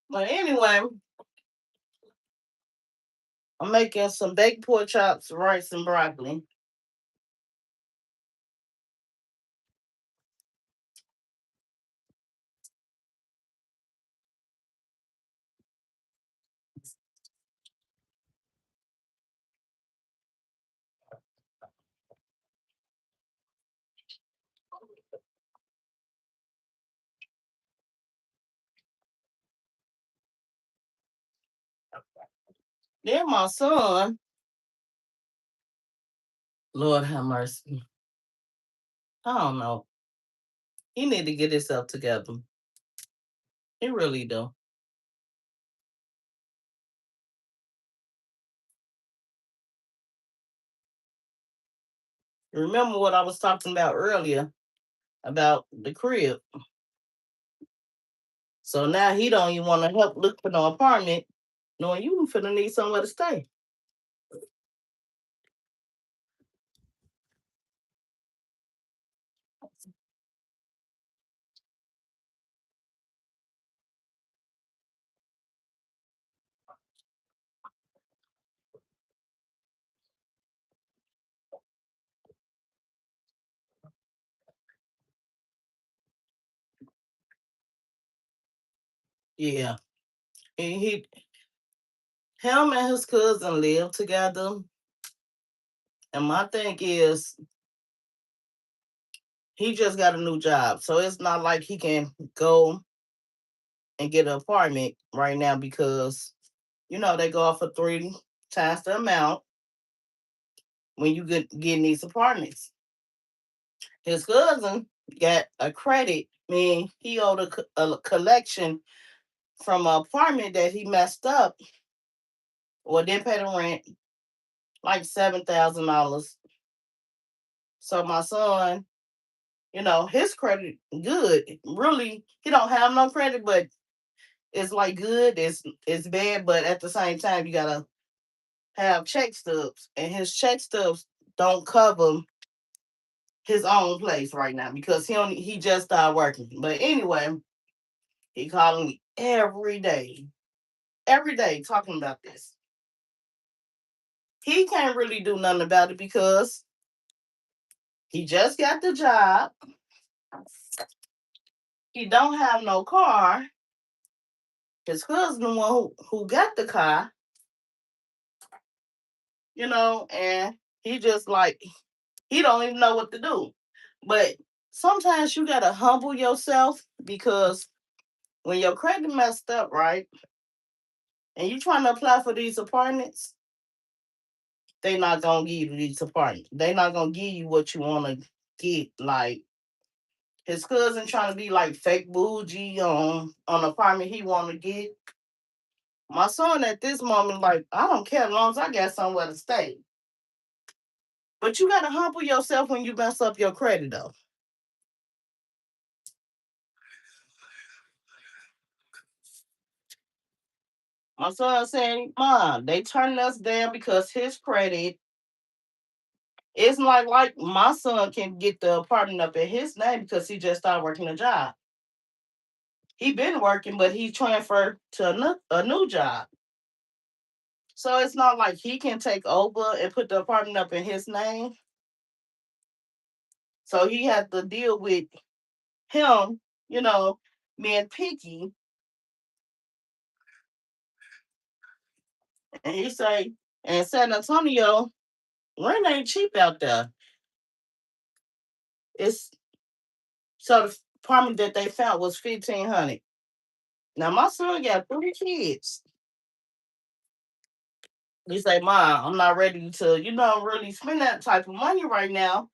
But anyway, I'm making some baked pork chops, rice, and broccoli. Then my son, Lord have mercy. I don't know. He need to get himself together. He really do. Remember what I was talking about earlier about the crib. So now he don't even want to help look for no apartment, knowing you finna need somewhere to stay. Yeah. And him and his cousin live together. And my thing is, he just got a new job. So it's not like he can go and get an apartment right now because, they go off for 3 times the amount when you getting these apartments. His cousin got a credit. I mean, he owed a collection from an apartment that he messed up or didn't pay the rent, like $7,000. So my son, his credit good. Really, he don't have no credit, but it's like good. It's bad, but at the same time, you gotta have check stubs, and his check stubs don't cover his own place right now because he just started working. But anyway, he calling me every day talking about this. He can't really do nothing about it because he just got the job. He don't have no car, his cousin the one who got the car, and he just like he don't even know what to do. But sometimes you gotta humble yourself because when your credit messed up, right, and you trying to apply for these apartments, they not gonna give you these apartments. They not gonna give you what you wanna get. Like his cousin trying to be like fake bougie on an apartment he wanna get. My son at this moment, like, I don't care as long as I got somewhere to stay. But you gotta humble yourself when you mess up your credit though. My son saying, Mom, they turning us down because his credit it's like my son can get the apartment up in his name because he just started working a job. He been working, but he transferred to a new job. So it's not like he can take over and put the apartment up in his name. So he had to deal with him, you know, being picky. And he say, in San Antonio, rent ain't cheap out there. It's so the apartment that they found was 1,500. Now my son got 3 kids. He say, "Mom, I'm not ready to, really spend that type of money right now,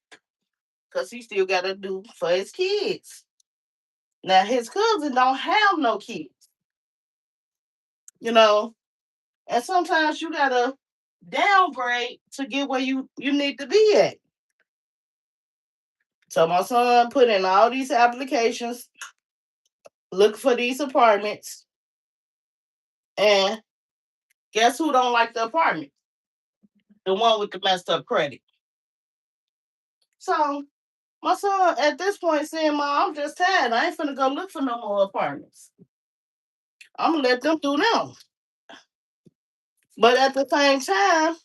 because he still got to do for his kids." Now his cousin don't have no kids, you know, and sometimes you gotta downgrade to get where you need to be at. So my son put in all these applications, look for these apartments, and guess who don't like the apartment? The one with the messed up credit. So my son at this point saying, "Mom, I'm just tired. I ain't finna go look for no more apartments. I'm gonna let them do them." But at the same time,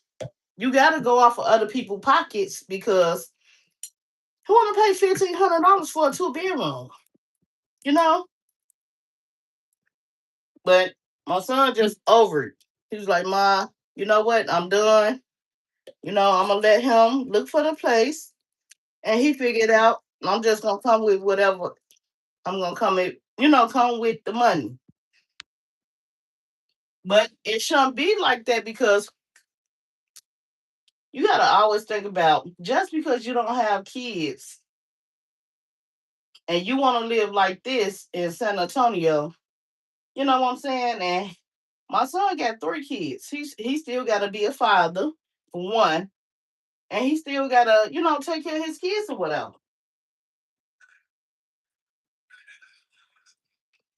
you gotta go off of other people's pockets because who wanna pay $1,500 for a two-bedroom? You know? But my son just over it. He was like, "Ma, you know what? I'm done. I'm gonna let him look for the place and he figured out. I'm just gonna come with whatever I'm gonna come with the money." But it shouldn't be like that because you gotta always think about just because you don't have kids and you want to live like this in San Antonio, you know what I'm saying? And my son got 3 kids. He still gotta be a father for one, and he still gotta, take care of his kids or whatever.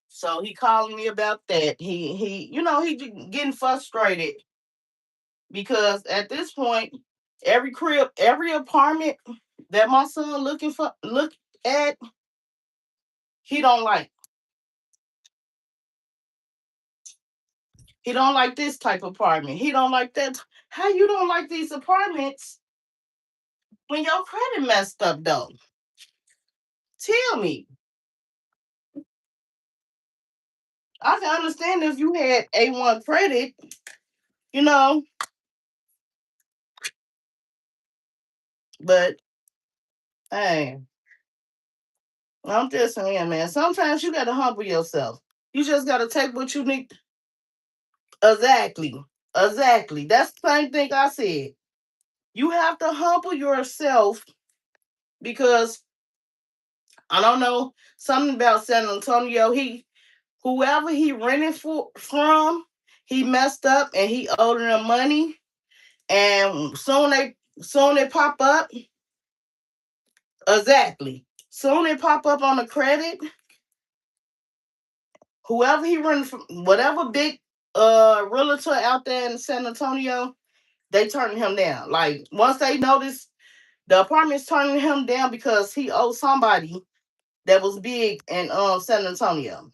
So he calling me about that. He getting frustrated because at this point, every crib, every apartment that my son look at, he don't like. He don't like this type of apartment. He don't like that. How you don't like these apartments when your credit messed up though? Tell me. I can understand if you had A1 credit, you know, but hey, I'm just saying, man, sometimes you gotta humble yourself. You just gotta take what you need. Exactly. Exactly. That's the same thing I said. You have to humble yourself because I don't know something about San Antonio. Whoever he rented from, he messed up and he owed them money. And soon they pop up. Exactly. Soon they pop up on the credit. Whoever he rented from, whatever big realtor out there in San Antonio, they turning him down. Like once they notice the apartment's turning him down because he owed somebody that was big in San Antonio.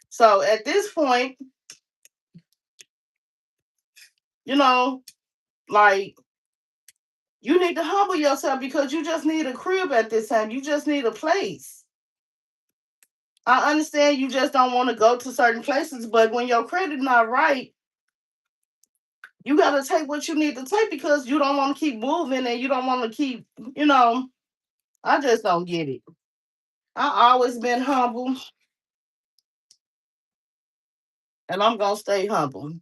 So at this point, you know, like you need to humble yourself because you just need a crib at this time. You just need a place. I understand you just don't want to go to certain places, but when your credit not right, you gotta take what you need to take because you don't want to keep moving and you don't want to keep, you know. I just don't get it. I always been humble and I'm gonna stay humble.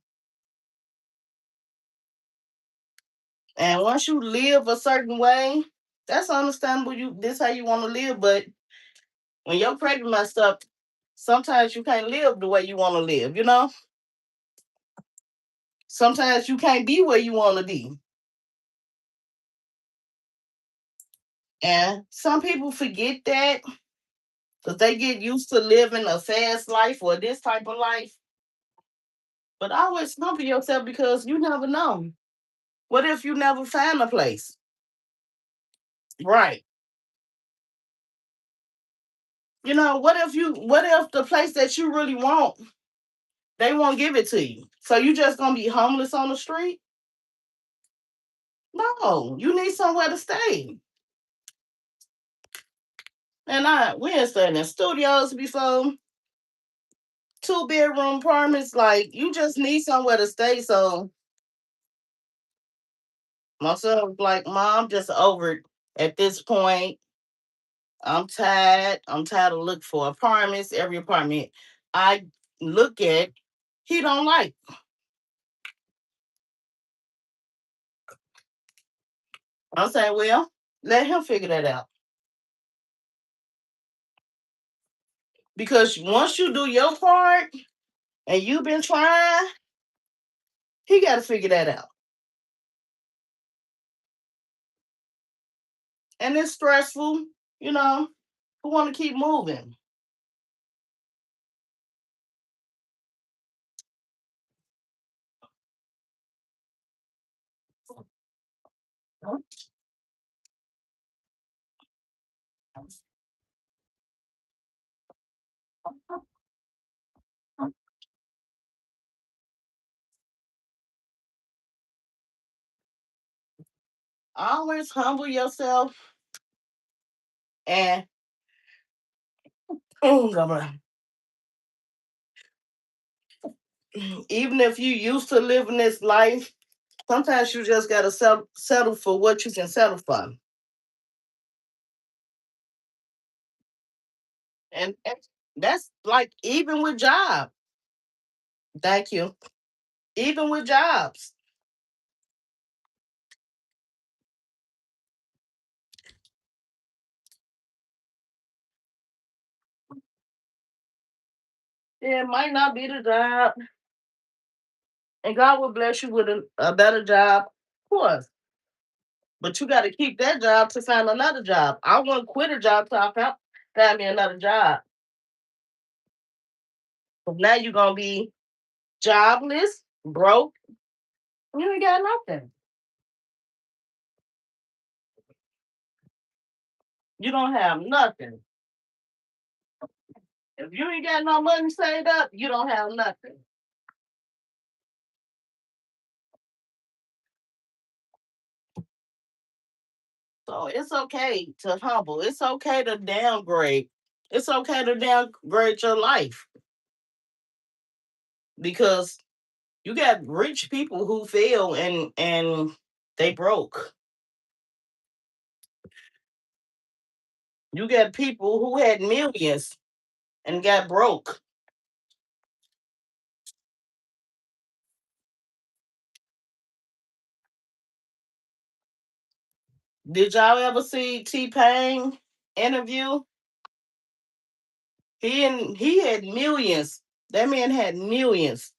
And once you live a certain way, that's understandable. You this how you want to live, but when your credit messed up, sometimes you can't live the way you want to live. You know, sometimes you can't be where you want to be, and some people forget that because they get used to living a fast life or this type of life. But always humble yourself because you never know. What if you never find a place? Right. You know, what if the place that you really want, they won't give it to you. So you just gonna be homeless on the street? No, you need somewhere to stay. And we ain't staying in studios before, 2 bedroom apartments. Like you just need somewhere to stay. So my son was like, Mom, just over it at this point. I'm tired. I'm tired of looking for apartments. Every apartment I look at, he don't like. I'm saying, well, let him figure that out. Because once you do your part and you've been trying, he got to figure that out. And it's stressful, you know, who want to keep moving. Always humble yourself and even if you used to living this life, sometimes you just gotta settle for what you can settle for. And that's like even with job. Thank you. Even with jobs. It might not be the job. And God will bless you with a better job, of course. But you got to keep that job to find another job. I won't quit a job till I find me another job. So now you're gonna be jobless, broke. You ain't got nothing. You don't have nothing. If you ain't got no money saved up, you don't have nothing. So it's okay to humble. It's okay to downgrade. It's okay to downgrade your life because you got rich people who fail and they broke. You got people who had millions and got broke. Did y'all ever see T Pain interview? He had millions. That man had millions,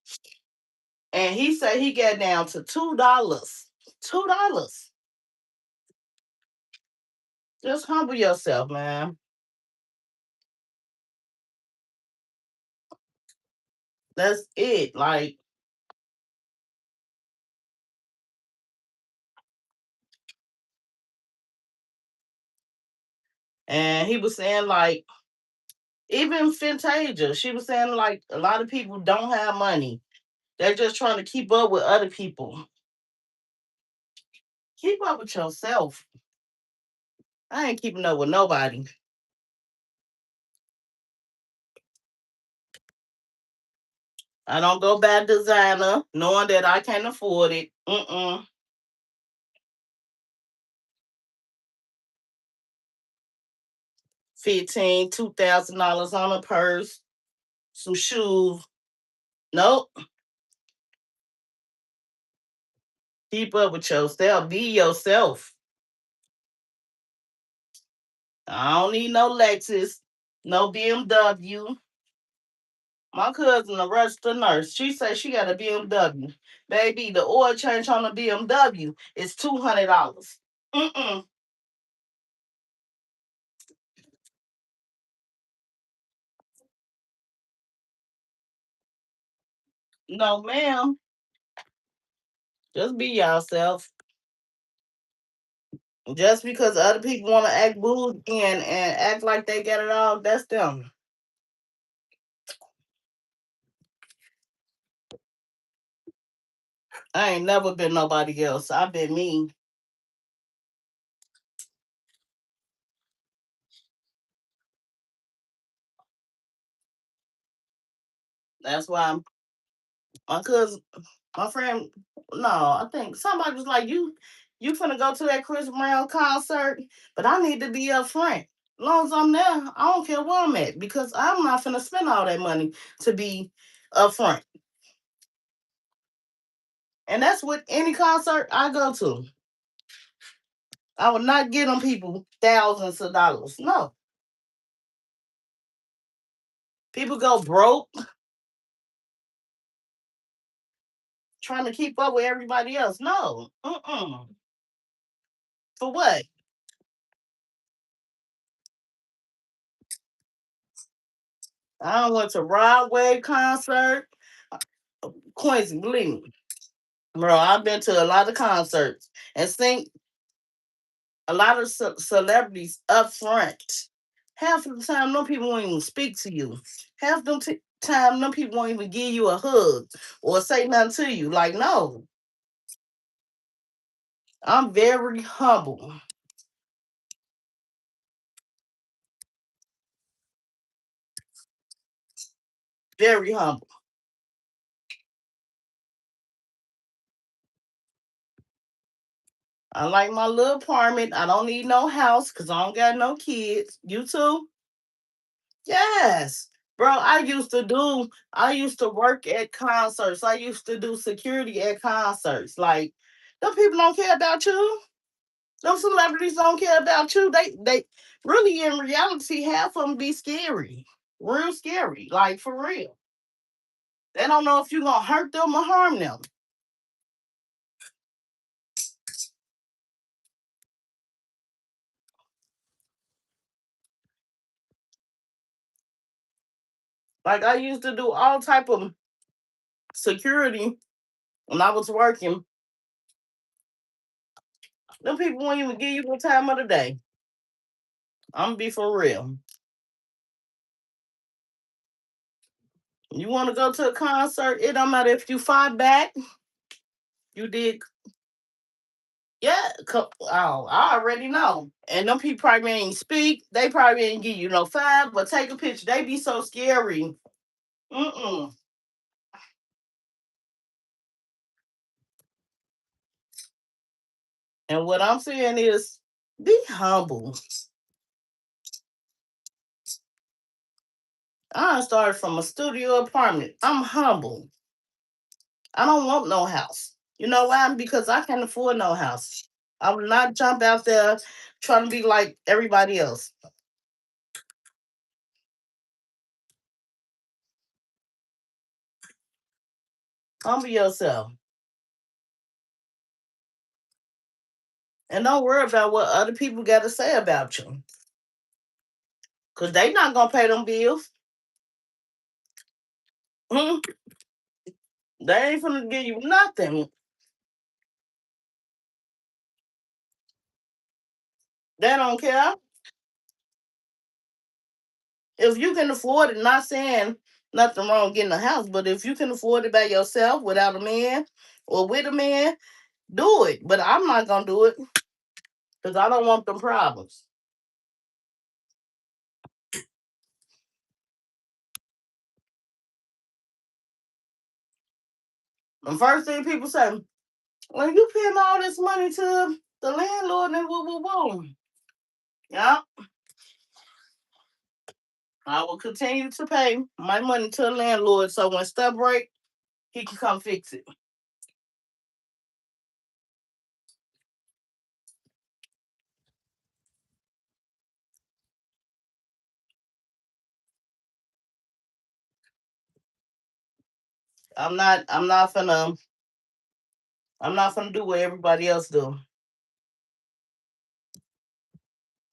and he said he got down to $2. $2. Just humble yourself, man. That's it. Like, and he was saying like, even Fantasia, she was saying like a lot of people don't have money. They're just trying to keep up with other people. Keep up with yourself. I ain't keeping up with nobody. I don't go buy designer knowing that I can't afford it. 15, $2,000 on a purse, some shoes. Nope. Keep up with yourself. Be yourself. I don't need no Lexus, no BMW. My cousin, a registered nurse, she said she got a BMW. Baby, the oil change on the BMW is $200. Mm-mm. No, ma'am. Just be yourself. Just because other people want to act bougie and act like they get it all, that's them. I ain't never been nobody else. I've been me. That's why my cousin, my friend, no, I think somebody was like, you finna go to that Chris Brown concert, but I need to be up front. As long as I'm there, I don't care where I'm at because I'm not finna spend all that money to be up front. And that's with any concert I go to. I would not give them people thousands of dollars. No. People go broke trying to keep up with everybody else. No. For what? I went to Rod Wave concert. Quincy, believe me. Bro, I've been to a lot of concerts and seen a lot of celebrities up front. Half of the time, no people won't even speak to you. Half the time, no people won't even give you a hug or say nothing to you. Like, no, I'm very humble. Very humble. I like my little apartment. I don't need no house because I don't got no kids. You too? Yes. Bro, I used to work at concerts. I used to do security at concerts. Like, them people don't care about you. Them celebrities don't care about you. They really in reality half of them be scary. Real scary. Like for real. They don't know if you're gonna hurt them or harm them. Like I used to do all type of security when I was working. Them people won't even give you the time of the day. I'm gonna be for real. You want to go to a concert? It don't matter if you fight back. You did, yeah. Oh, I already know. And them people probably ain't speak. They probably ain't give you no five, but take a picture. They be so scary. Mm-mm. And what I'm saying is, be humble. I started from a studio apartment. I'm humble. I don't want no house. You know why? Because I can't afford no house. I will not jump out there trying to be like everybody else. Humble yourself. And don't worry about what other people got to say about you. Because they not going to pay them bills. Hmm? They ain't going to give you nothing. They don't care. If you can afford it, not saying nothing wrong getting a house, but if you can afford it by yourself without a man or with a man, do it. But I'm not going to do it because I don't want them problems. The first thing people say, when you paying all this money to the landlord and woo woo woo. Yeah. I will continue to pay my money to the landlord so when stuff break, he can come fix it. I'm not finna do what everybody else do.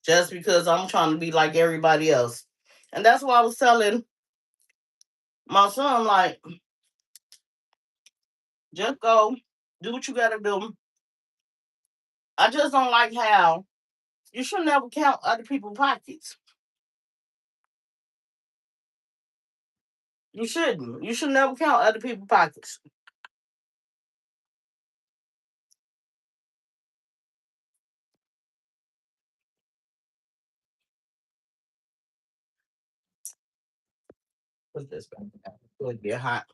Just because I'm trying to be like everybody else. And that's why I was telling my son, like, just go, do what you gotta do. I just don't like how you should never count other people's pockets. You shouldn't. You should never count other people's pockets. Put this back. It'll get hot.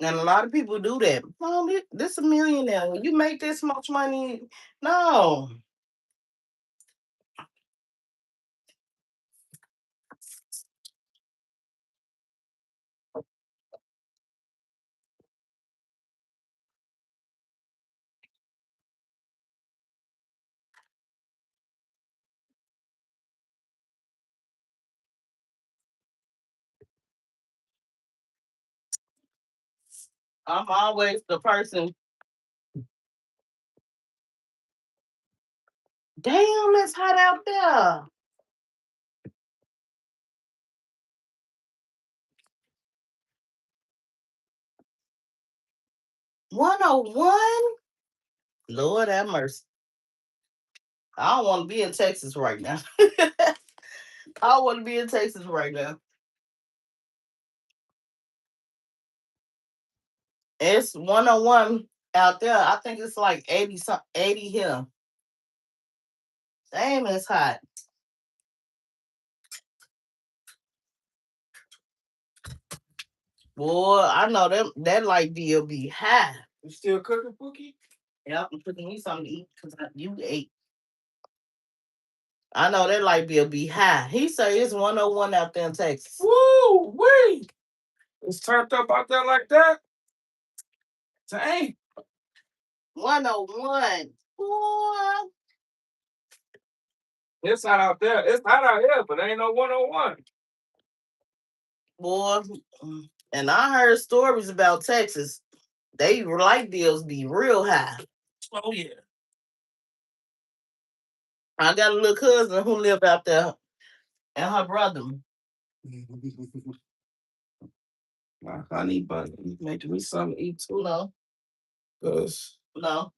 And a lot of people do that. Oh, this a millionaire. When you make this much money, no. I'm always the person. Damn, it's hot out there. 101? Lord have mercy. I don't want to be in Texas right now. I don't want to be in Texas right now. It's 101 out there. I think it's like 80 here. Damn, it's hot. Boy, I know that light bill be high. You still cooking, Pookie? Yep, I'm cooking me something to eat because you ate. I know that light bill be high. He say it's 101 out there in Texas. Woo, wait. It's turned up out there like that? Dang. 101. Boy. It's hot out there. It's hot out here, but ain't no 101. Boy. And I heard stories about Texas. They light bills be real high. Oh, yeah. I got a little cousin who live out there and her brother. My honey bunny, you making me something to eat too. No, Cause no,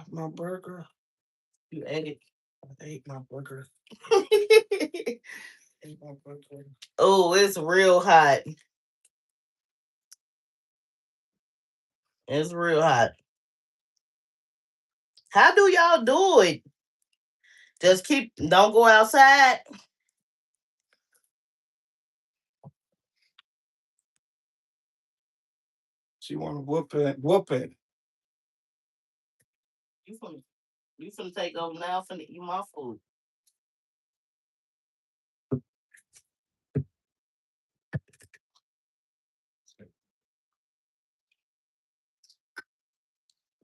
my burger. you ate it. I ate my burger. Ate my burger. Oh, it's real hot. It's real hot. How do y'all do it? Just don't go outside. She want to whoop it, whoop it. You finna take over now, finna eat my food.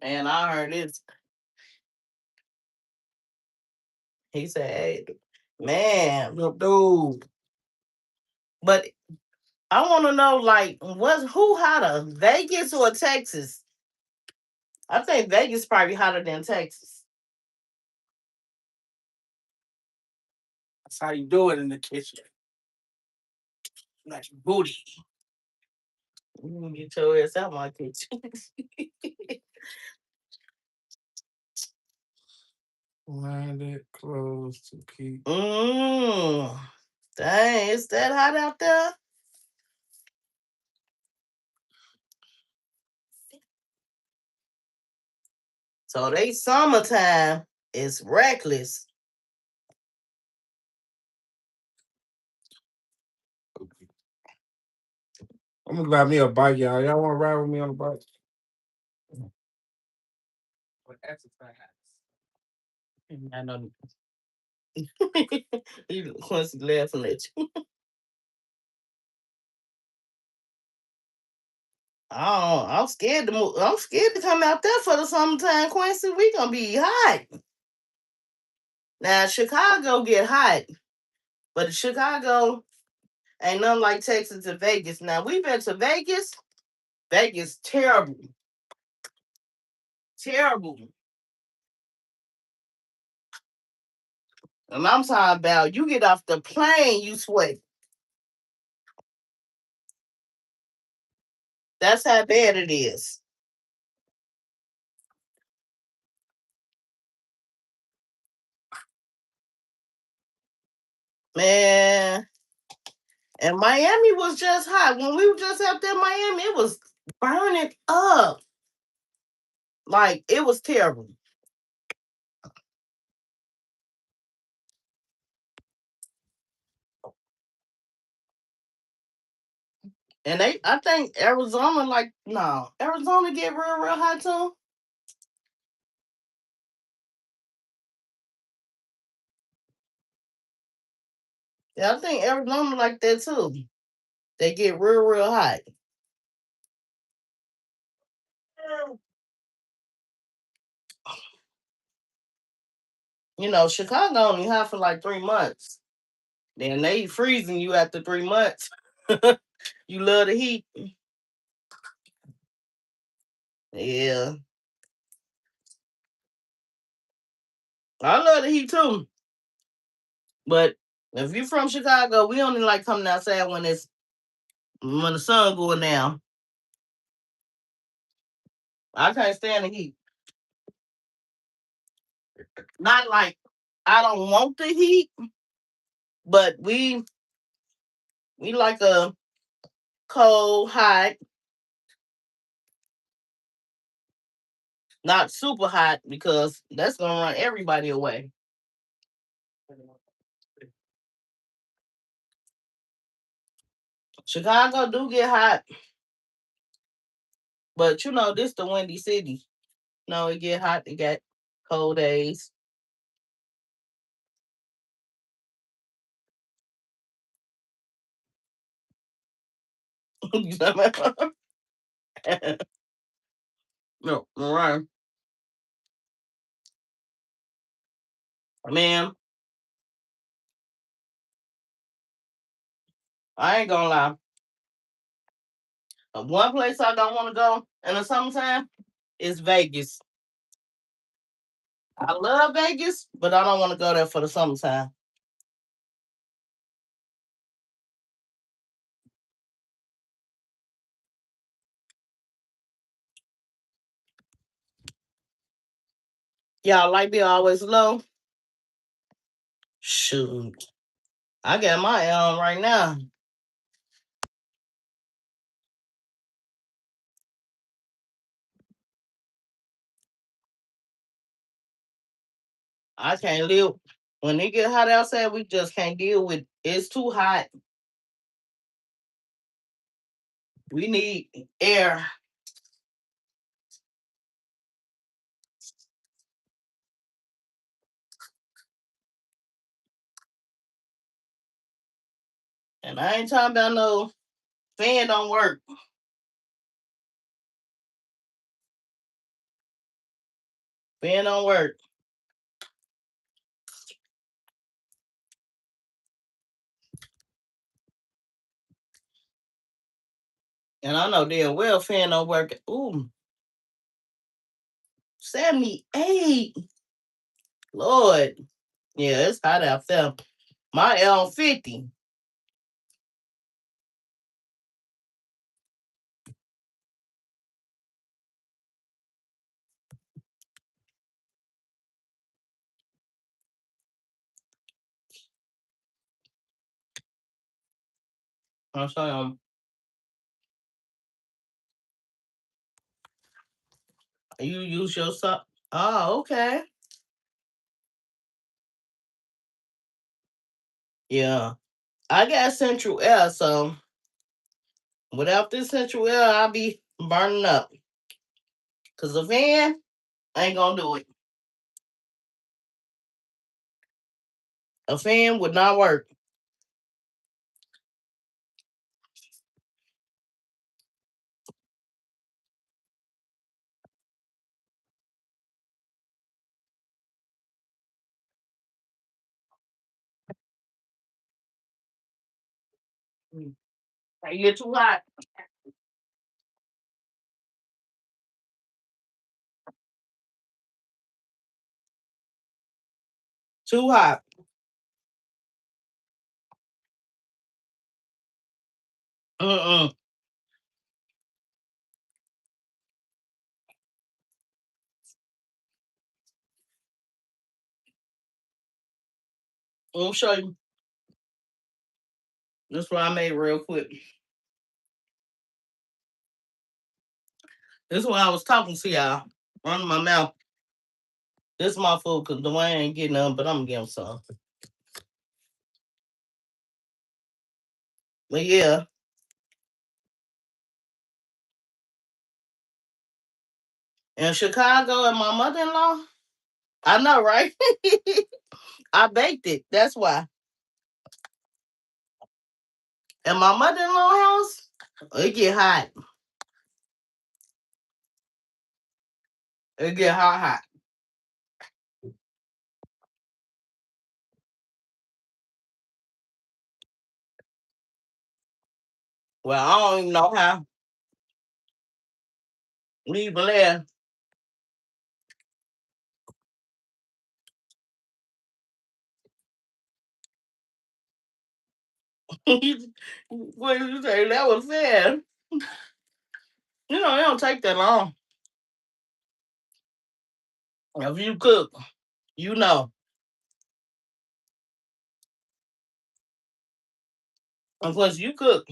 And I heard this. He said, hey, man. Dude. But I want to know, like, who hotter, Vegas or Texas? I think Vegas probably hotter than Texas. That's how you do it in the kitchen. Like booty. Get your ass out my kitchen. Landed close to keep. Dang, it's that hot out there? So they summertime is reckless. I'm gonna grab me a bike, y'all. Y'all want to ride with me on the bike? For exercise. I know. He Quincy laughing at you. Oh, I'm scared to move. I'm scared to come out there for the summertime, Quincy. We gonna be hot. Now Chicago get hot, but Chicago ain't nothing like Texas and Vegas. Now we been to Vegas. Vegas terrible, terrible. And I'm talking about you get off the plane, you sweat. That's how bad it is. Man, and Miami was just hot. When we were just out there in Miami, it was burning up. Like it was terrible. And I think Arizona, like, no, Arizona get real, real hot too. Yeah, I think Arizona like that too. They get real, real hot. You know, Chicago only hot for like 3 months. Then they freezing you after 3 months. You love the heat. Yeah. I love the heat too. But if you from Chicago, we only like coming outside when the sun going down. I can't stand the heat. Not like I don't want the heat, but we like a cold, hot, not super hot because that's gonna run everybody away. Chicago do get hot, but you know this the windy city. No, it get hot. It got cold days. No, right, man. I ain't gonna lie. One place I don't want to go in the summertime is Vegas. I love Vegas, but I don't want to go there for the summertime. Y'all light bill always low. Shoot, I got my on right now. I can't live when it get hot outside. We just can't deal with. It's too hot. We need air, and I ain't talking about no fan don't work. Fan don't work, and I know damn well fan don't work. Ooh, 78. Lord, yeah, it's hot out there. My L 50. I'm saying you use your stuff. Oh, okay. Yeah, I got Central Air, so Without this central air, I'll be burning up. Cause a fan ain't gonna do it. A fan would not work. I get too hot. Too hot. Mm-mm. I'll show you. This what I made real quick. This is what I was talking to y'all. Running my mouth. This is my food because Dwayne ain't getting none, but I'm gonna give him some. But yeah, in Chicago and my mother-in-law, I know, right? I baked it. That's why. At my mother-in-law house, it get hot. It get hot, hot. Well, I don't even know how. Leave it there. What did you say? That was fair. You know, it don't take that long. If you cook, you know. Of course, you cook.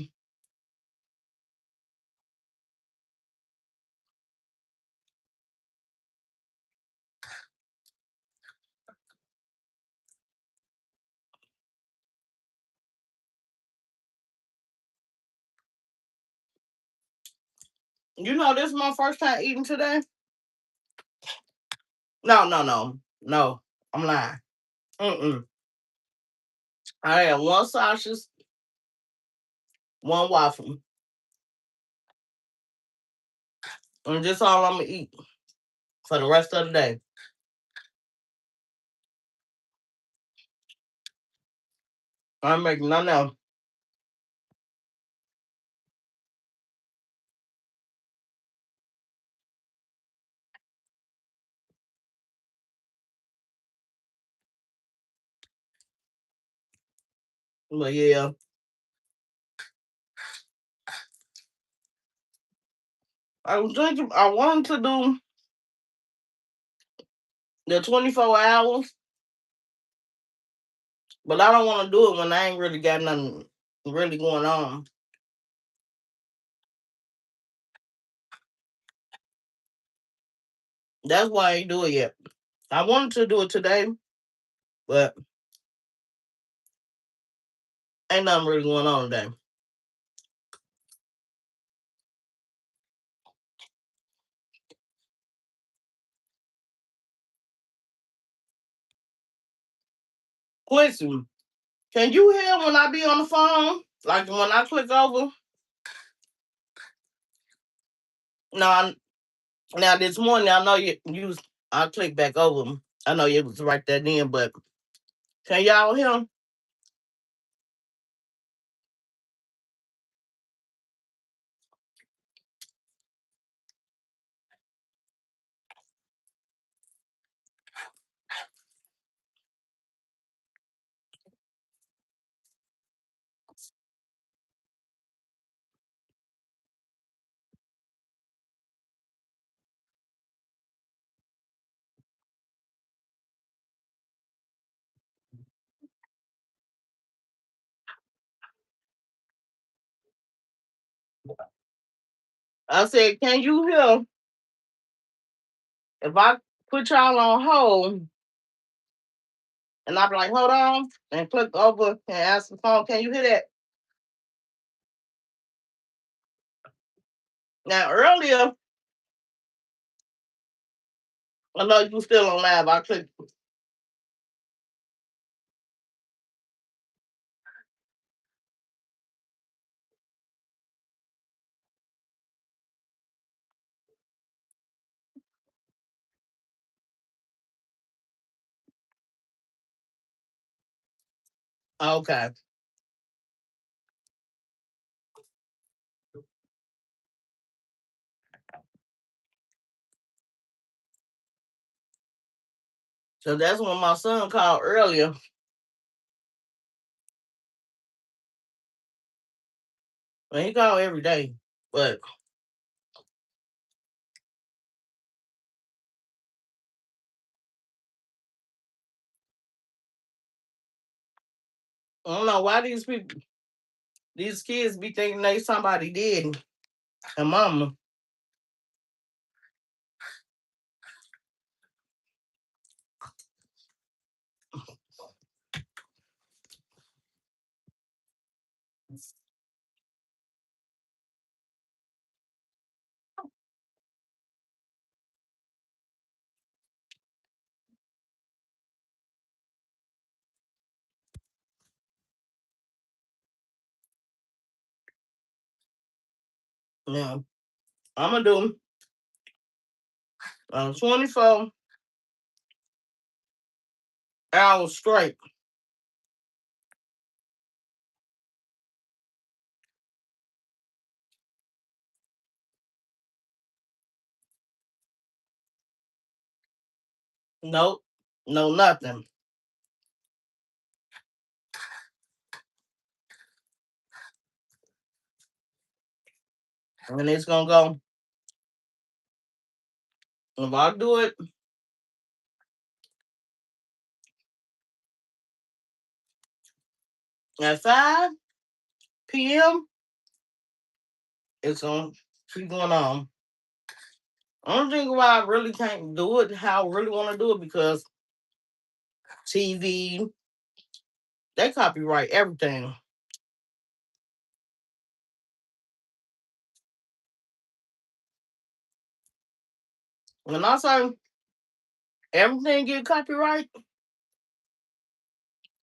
You know, this is my first time eating today. No, no, no, no. I'm lying. Mm-mm. I had one sausage, one waffle, and just all I'm gonna eat for the rest of the day. I'm making nothing else. But yeah, I was thinking I wanted to do the 24 hours, but I don't want to do it when I ain't really got nothing really going on. That's why I ain't do it yet. I wanted to do it today, but ain't nothing really going on today. Quincy, can you hear when I be on the phone? Like when I click over? No, now this morning I know you I clicked back over. I know you was right there then, but can y'all hear? I said, can you hear? If I put y'all on hold and I be like, hold on, and click over and ask the phone, can you hear that? Now earlier, I know you still on live. I clicked. Okay. So that's when my son called earlier. Well, he called every day. But I don't know why these kids be thinking they somebody dead and mama. Yeah. I'm gonna do 24 hours straight. Nope. No nothing. And it's gonna go. If I do it at 5 p.m., it's gonna keep going on. I don't think why I really can't do it how I really want to do it because TV, they copyright everything. When I say everything get copyright,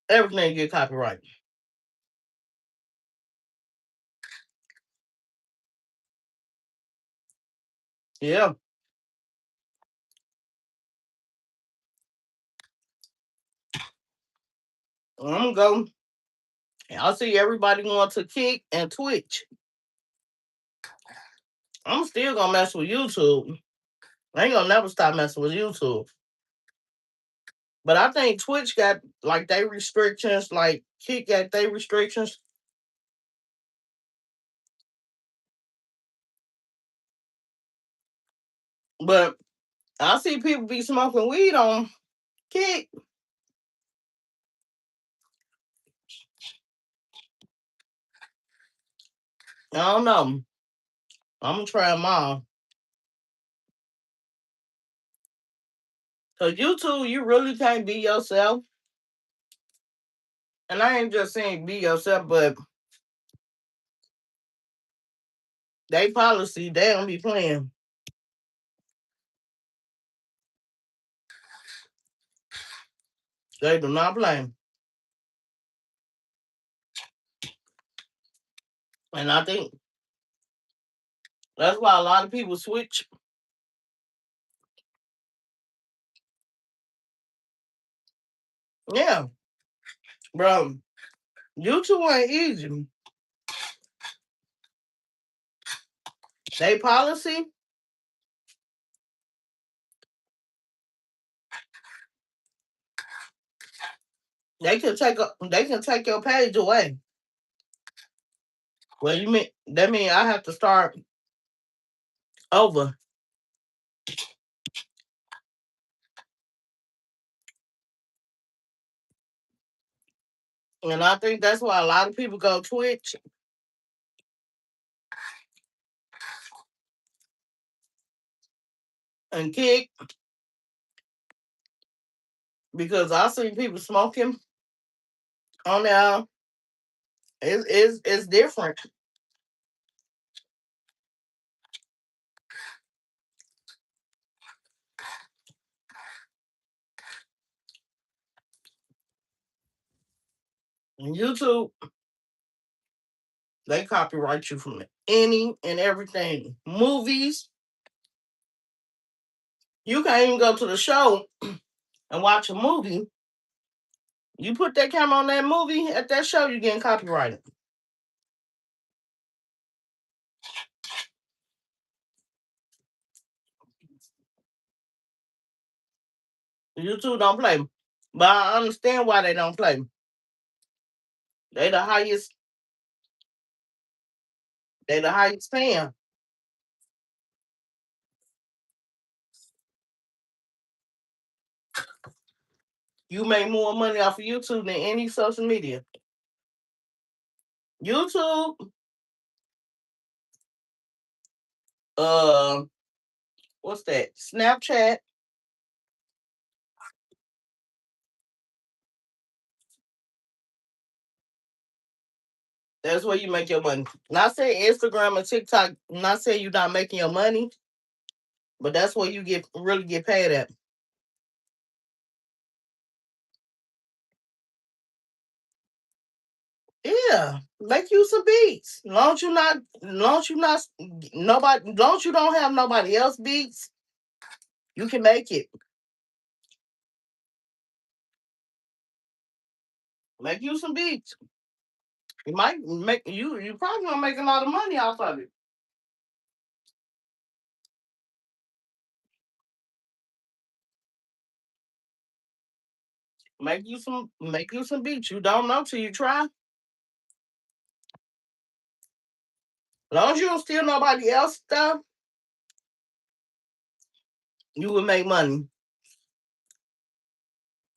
everything get copyright. Yeah. I'm gonna go. I see everybody going to Kick and Twitch. I'm still gonna mess with YouTube. I ain't gonna never stop messing with YouTube. But I think Twitch got like they restrictions, like Kick got they restrictions. But I see people be smoking weed on Kick. I don't know. I'm gonna try them all. Cause YouTube, you really can't be yourself. And I ain't just saying be yourself, but they policy, they don't be playing. They do not play. And I think that's why a lot of people switch. Yeah, bro. YouTube ain't easy. They policy, they can take your page away. Well, you mean that mean I have to start over. And I think that's why a lot of people go Twitch and Kick because I see people smoking on there. It's different. YouTube, they copyright you from any and everything. Movies, you can't even go to the show and watch a movie. You put that camera on that movie at that show, you're getting copyrighted. YouTube don't play. But I understand why they don't play. They the highest. They the highest fan. You make more money off of YouTube than any social media. YouTube, uh, what's that? Snapchat. That's where you make your money. Not saying Instagram and TikTok. Not saying you're not making your money, but that's where you really get paid at. Yeah, make you some beats. Long you not nobody. Long you don't have nobody else beats, you can make it. Make you some beats. You might make you. You probably gonna make a lot of money off of it. Make you some beats. You don't know till you try. As long as you don't steal nobody else stuff, you will make money.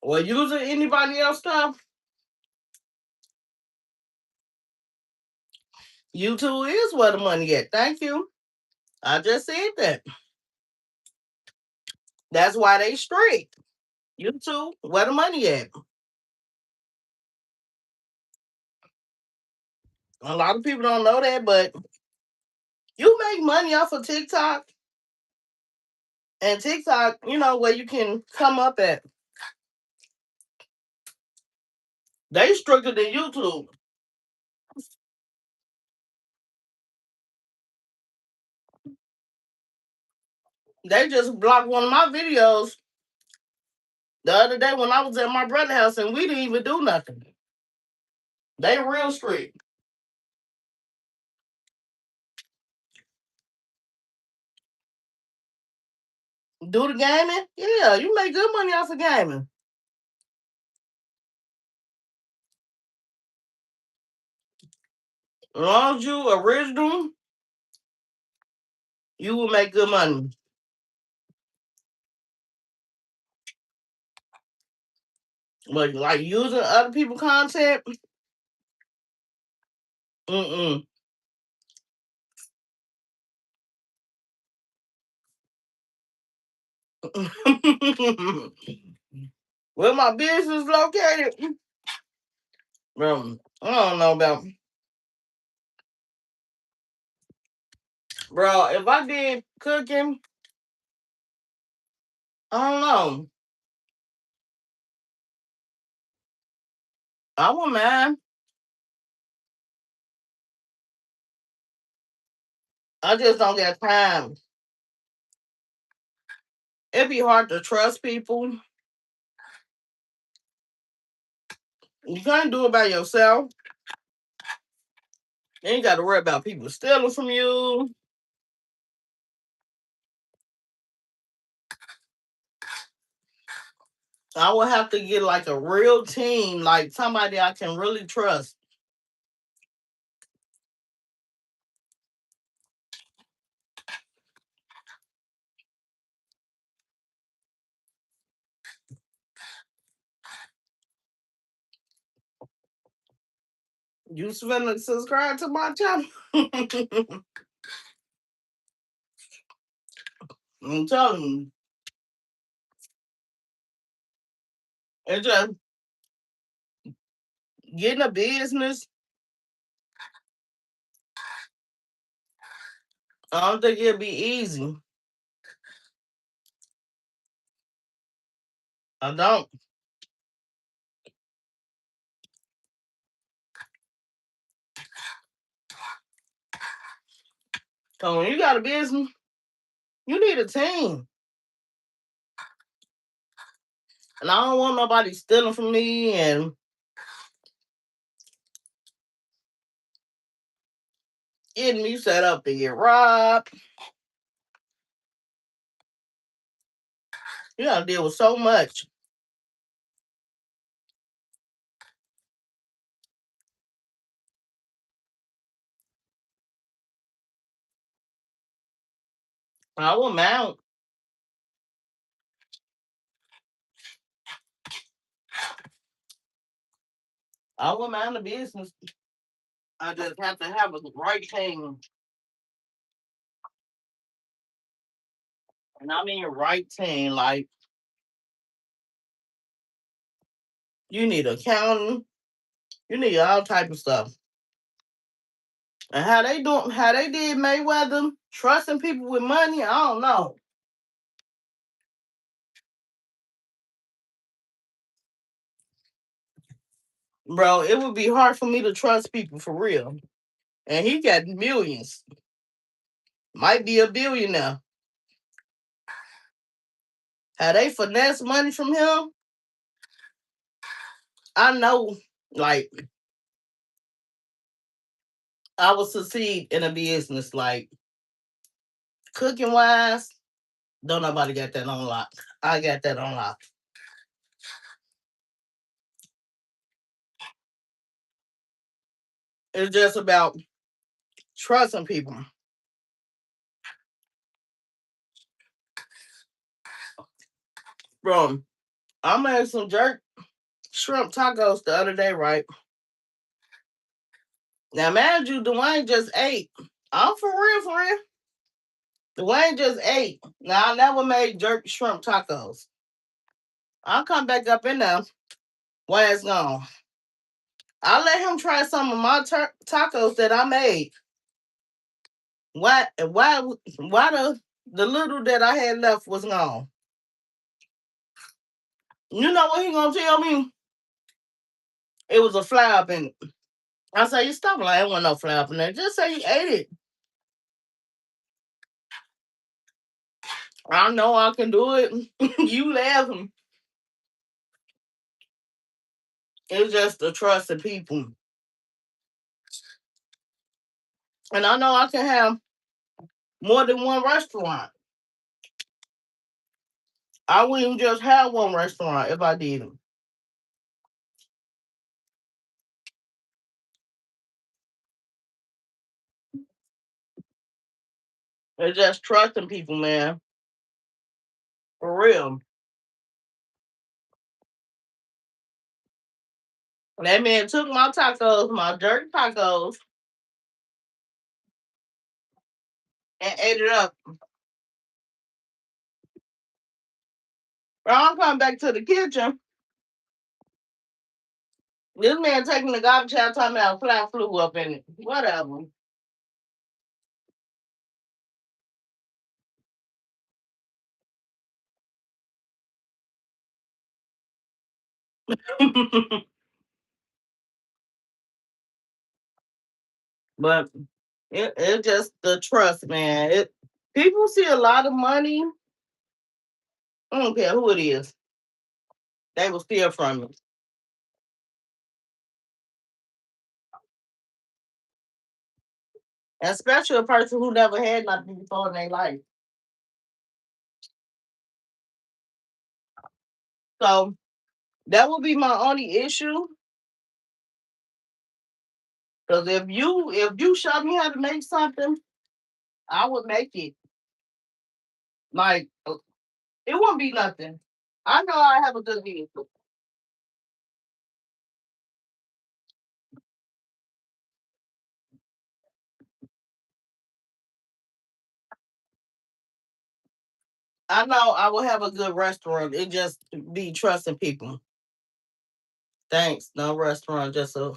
Or using anybody else stuff, YouTube is where the money at. Thank you. I just said that. That's why they strict. YouTube, where the money at? A lot of people don't know that, but you make money off of TikTok. And TikTok, where you can come up at. They stricter than YouTube. They just blocked one of my videos the other day when I was at my brother's house and we didn't even do nothing. They real strict. Do the gaming? Yeah, you make good money off of gaming. As long as you original, you will make good money. But like using other people content, mm-mm. Where my business located? Bro, I don't know about. Bro, if I did cooking, I don't know. I wouldn't mind. I just don't get time. It'd be hard to trust people. You can't do it by yourself. You ain't got to worry about people stealing from you. I would have to get like a real team, like somebody I can really trust. You finna subscribe to my channel? I'm telling you. It's just getting a business. I don't think it'll be easy. I don't. So when you got a business, you need a team. And I don't want nobody stealing from me and getting me set up to get robbed. You gotta deal with so much. I will mount. I will mount a business. I just have to have a right team. And I mean right team. Like you need accounting, you need all type of stuff. And how they did Mayweather, trusting people with money, I don't know. Bro, it would be hard for me to trust people for real. And he got millions. Might be a billionaire. How they finesse money from him, I know, like, I would succeed in a business. Like, cooking wise, don't nobody got that on lock. I got that on lock. It's just about trusting people. Bro, I made some jerk shrimp tacos the other day, right? Now, mind you, Dwayne just ate. I'm for real, for real. Dwayne just ate. Now, I never made jerk shrimp tacos. I'll come back up in there. Why it's gone. I let him try some of my tacos that I made. Why the little that I had left was gone? You know what he gonna tell me? It was a fly up in it. I say, you stop lying. There wasn't no fly up in there. Just say you ate it. I know I can do it. You laughing. It's just the trust of people. And I know I can have more than one restaurant. I wouldn't just have one restaurant if I didn't. It's just trusting people, man. For real. That man took my tacos, my jerk tacos, and ate it up. Bro, I'm coming back to the kitchen. This man taking the garbage out, talking about fly flew up in it. Whatever. But it just the trust, man. People see a lot of money. I don't care who it is. They will steal from you. Especially a person who never had nothing before in their life. So that would be my only issue. Because if you show me how to make something, I would make it. Like it won't be nothing. I know I have a good vehicle. I know I will have a good restaurant. It just be trusting people. Thanks. No restaurant, just a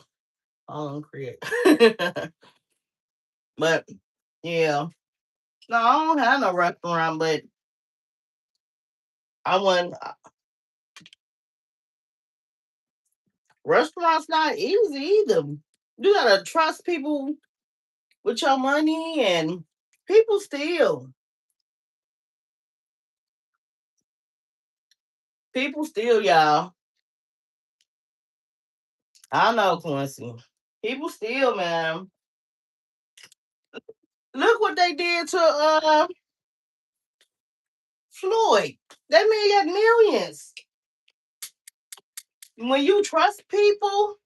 own create. But yeah. No, I don't have no restaurant, but I want restaurants not easy either. You gotta trust people with your money and People still, y'all. I know, Quincy. People still, man. Look what they did to Floyd. That man got millions. When you trust people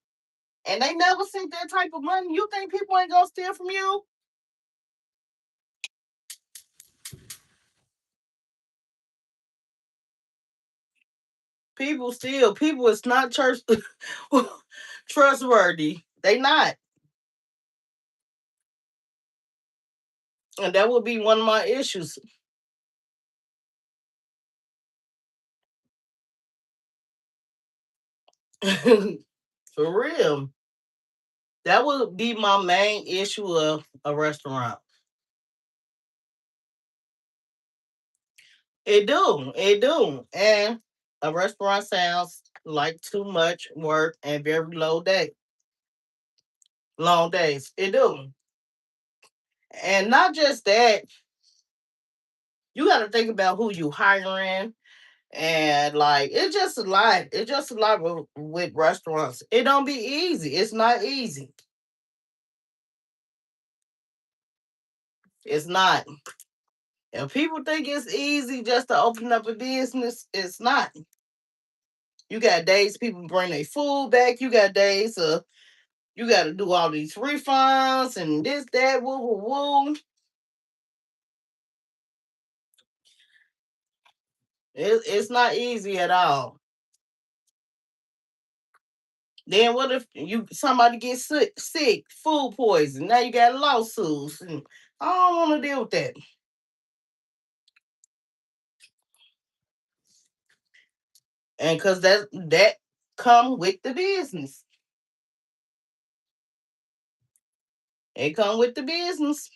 and they never sent that type of money, you think people ain't gonna steal from you? People is not church trustworthy. They not. And that would be one of my issues. For real. That would be my main issue of a restaurant. It do. And a restaurant sounds like too much work and very long days. It do. And not just that, you got to think about who you hiring, and like it's just a lot. It's just a lot with restaurants. It don't be easy. It's not easy. It's not. And people think it's easy just to open up a business. It's not. You got days people bring their food back. You got days you got to do all these refunds and this, that, woo, woo, woo. It's not easy at all. Then what if somebody gets sick, food poison? Now you got lawsuits, and I don't want to deal with that. And because that come with the business, it come with the business.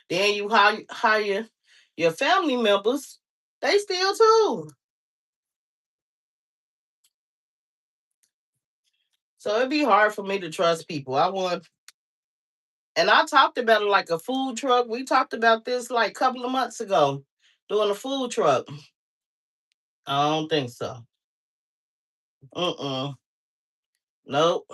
Then you hire your family members, they steal too. So it'd be hard for me to trust people. And I talked about it like a food truck. We talked about this like a couple of months ago, doing a food truck. I don't think so. Mm-mm. Nope.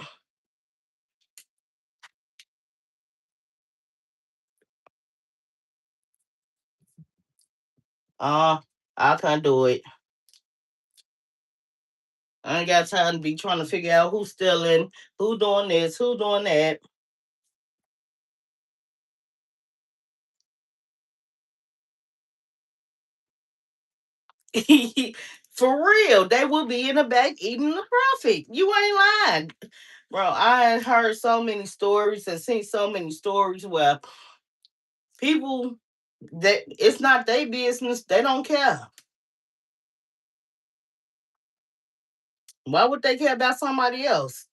Uh, I can't do it. I ain't got time to be trying to figure out who's stealing, who doing this, who doing that. For real, they will be in the back eating the profit. You ain't lying. Bro, I heard so many stories and seen so many stories where people that it's not their business, they don't care. Why would they care about somebody else?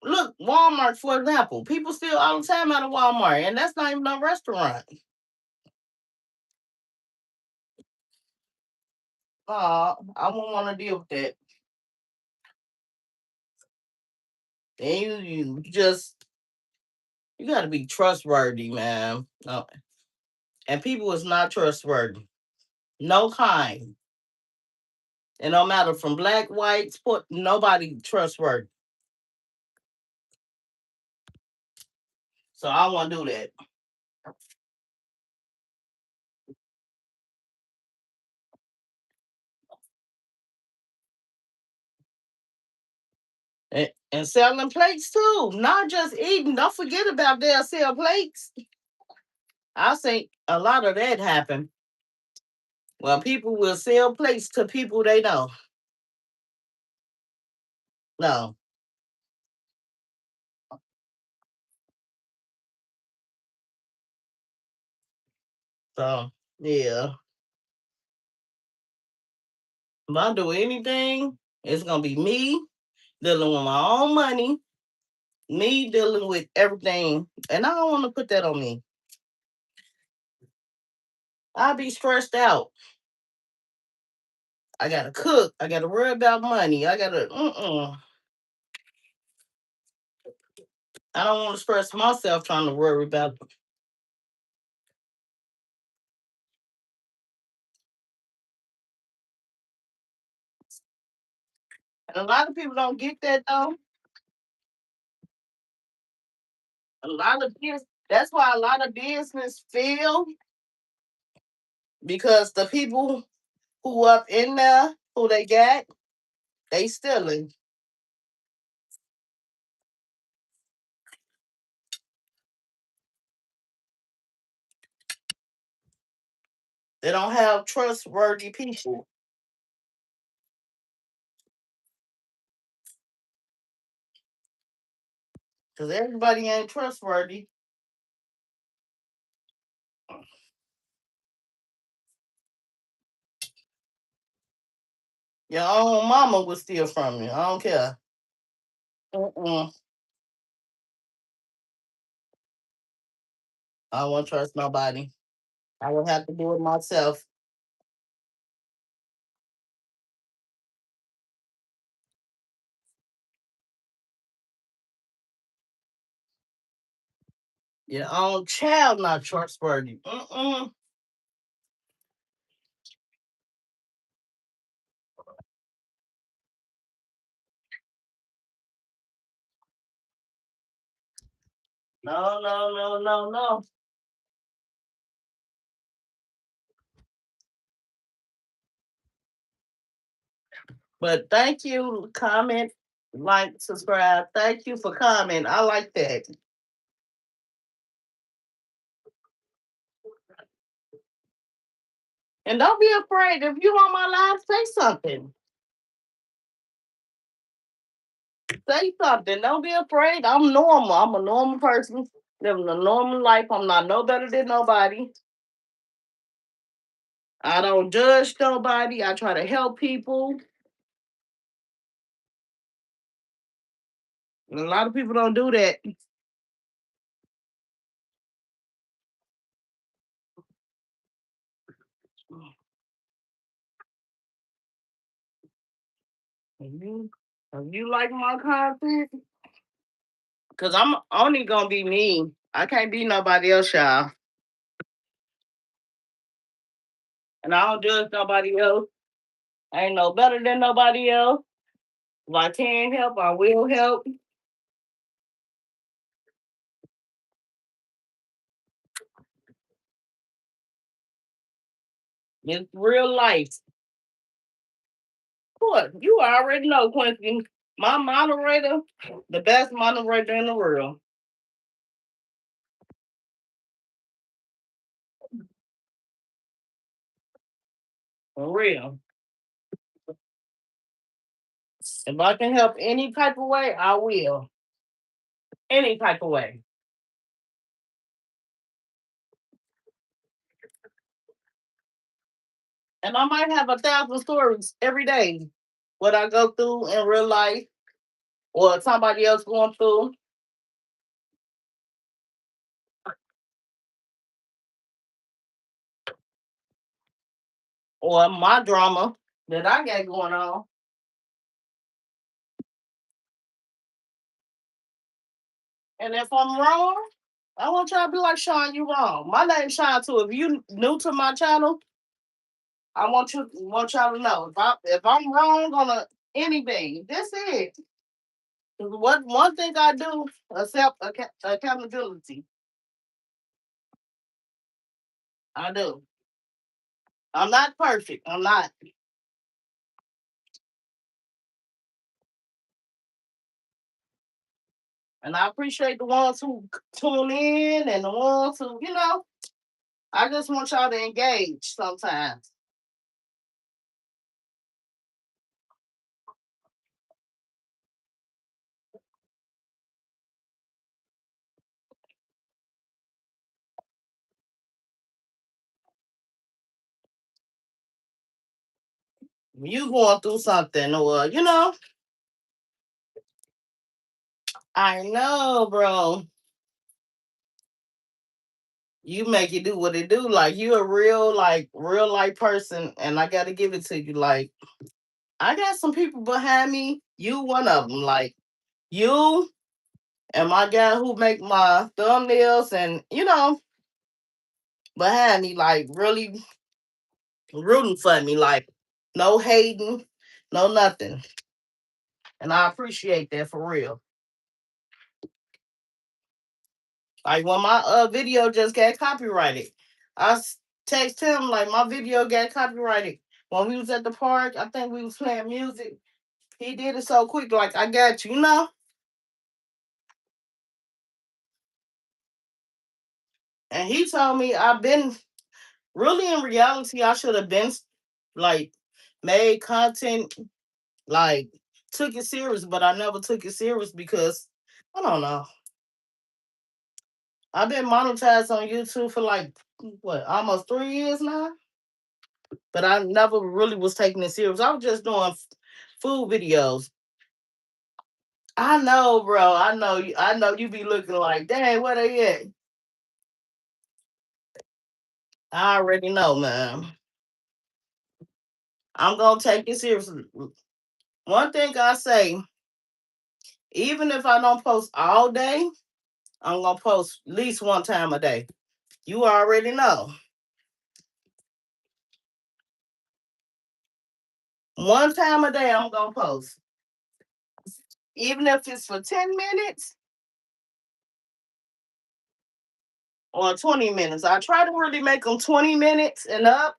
Look, Walmart, for example. People steal all the time out of Walmart, and that's not even a restaurant. I won't want to deal with that. And you just you gotta be trustworthy, man. No. And people is not trustworthy. No kind. And no matter from black, white, sport, nobody trustworthy. So I want to do that. And selling plates too. Not just eating. Don't forget about they'll sell plates. I think a lot of that happen. Well, people will sell plates to people they know. No. So yeah. If I do anything, it's gonna be me dealing with my own money, me dealing with everything. And I don't want to put that on me. I'll be stressed out. I gotta cook. I gotta worry about money. I gotta I don't want to stress myself trying to worry about it. And a lot of people don't get that though. A lot of business. That's why a lot of business fail because the people who up in there, who they got, they stealing. They don't have trustworthy people because everybody ain't trustworthy. Your own mama will steal from you. I don't care. Mm-mm. I won't trust nobody. I will have to do it myself. Your own child not trustworthy. Mm-mm. No, no, no, no, no. But thank you. Comment, like, subscribe. Thank you for comment. I like that. And don't be afraid. If you on my live, say something. Say something. Don't be afraid. I'm normal. I'm a normal person living a normal life. I'm not no better than nobody. I don't judge nobody. I try to help people. And a lot of people don't do that. If you like my content, because I'm only gonna be me. I can't be nobody else, y'all. And I don't judge nobody else. I ain't no better than nobody else. If I can help, I will help. It's real life. What? You already know, Quincy. My moderator, the best moderator in the world. For real. If I can help any type of way, I will. Any type of way. And I might have 1,000 stories every day. What I go through in real life or somebody else going through or my drama that I got going on. And if I'm wrong, I want y'all to be like, Sean, you wrong. My name's Sean too. If you new to my channel, I want y'all to know if I'm wrong on anything, this is 'cause what one thing I do accept accountability. I do. I'm not perfect. I'm not, and I appreciate the ones who tune in and the ones who I just want y'all to engage sometimes. When you going through something, or I know, bro. You make it do what it do. Like you a real, like real life person, and I gotta give it to you. Like I got some people behind me. You one of them. Like you And my guy who make my thumbnails and behind me, like really rooting for me, like no hating, no nothing. And I appreciate that for real. Like when my video just got copyrighted, text him like my video got copyrighted. When we was at the park, I think we was playing music. He did it so quick, like I got you, And he told me I've been really in reality, I should have been like made content, like took it serious, but I never took it serious because I don't know. I've been monetized on YouTube for like what, almost 3 years now, but I never really was taking it serious. I was just doing food videos. I know, bro. I know you. I know you be looking like, dang, where they at? I already know, man. I'm gonna take it seriously. One thing I say, even if I don't post all day, I'm gonna post at least one time a day. You already know. One time a day, I'm gonna post. Even if it's for 10 minutes or 20 minutes. I try to really make them 20 minutes and up,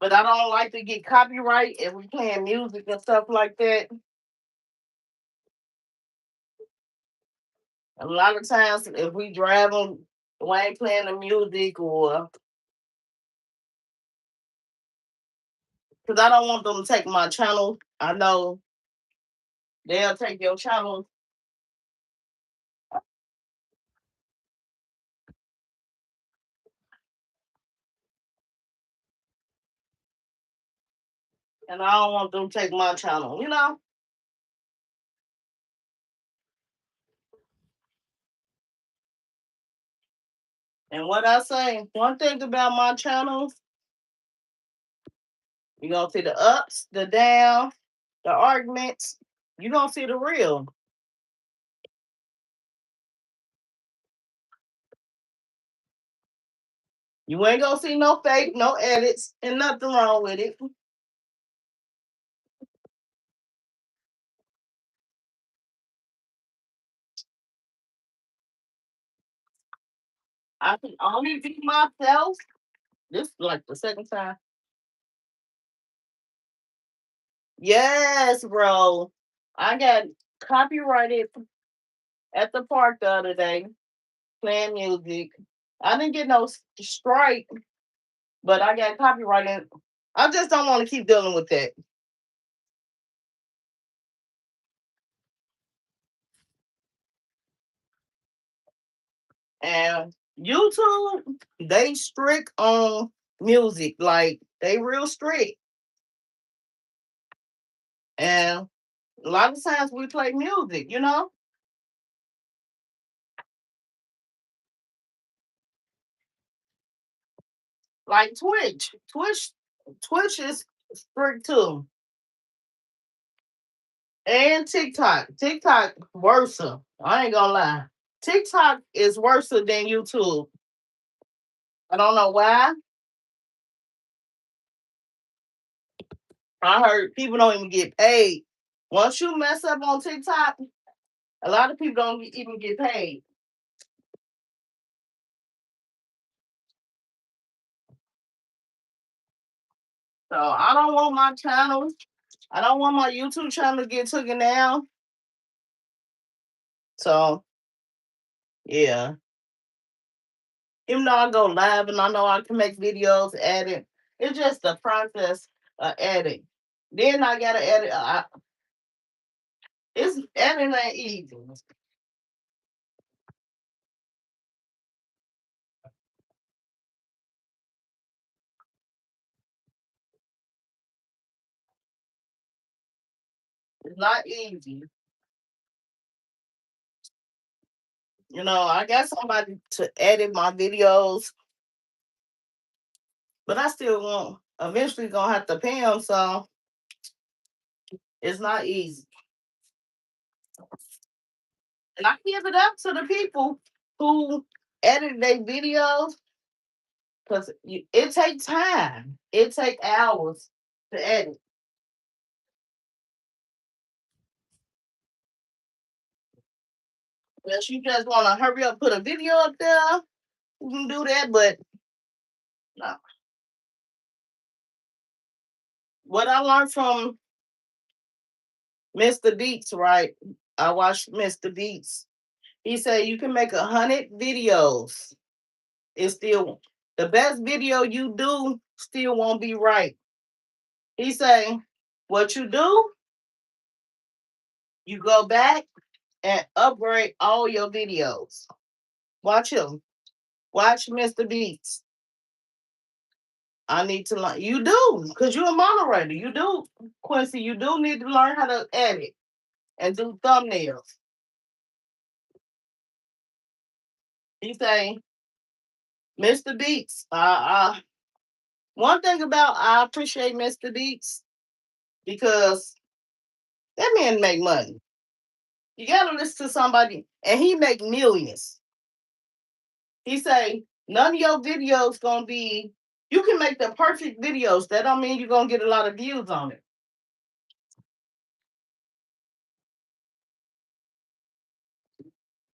but I don't like to get copyright if we playing music and stuff like that. A lot of times, if we driving, we ain't playing the music, or because I don't want them to take my channel. I know they'll take your channel, and I don't want them to take my channel. And what I say, one thing about my channel, you gonna see the ups, the down, the arguments. You gonna see the real. You ain't gonna see no fake, no edits, and nothing wrong with it. I can only be myself. This is like the second time. Yes, bro. I got copyrighted at the park the other day playing music. I didn't get no strike, but I got copyrighted. I just don't want to keep dealing with that. And YouTube, they strict on music. Like they real strict. And a lot of times we play music. Like Twitch. Twitch is strict too. And TikTok. TikTok worse. I ain't gonna lie. TikTok is worse than YouTube. I don't know why. I heard people don't even get paid. Once you mess up on TikTok, a lot of people don't even get paid. So I don't want my channel. I don't want my YouTube channel to get taken down. So yeah. Even though I go live and I know I can make videos, edit, it's just the process of editing. Then I gotta edit. It's editing ain't easy. It's not easy. I got somebody to edit my videos, but I still want eventually gonna have to pay them, so it's not easy. And I give it up to the people who edit their videos because it takes time. It takes hours to edit. Unless you just want to hurry up, put a video up there, you can do that. But no. What I learned from Mr. Beats, right? I watched Mr. Beats. He said you can make 100 videos. It's still the best video you do still won't be right. He say what you do, you go back and upgrade all your videos. Watch him. Watch Mr. Beats. I need to learn. You do, because you're a moderator. You do, Quincy. You do need to learn how to edit and do thumbnails. He say, Mr. Beats. One thing about I appreciate Mr. Beats because that man make money. You gotta listen to somebody, and he make millions. He say none of your videos gonna be. You can make the perfect videos. That don't mean you're gonna get a lot of views on it.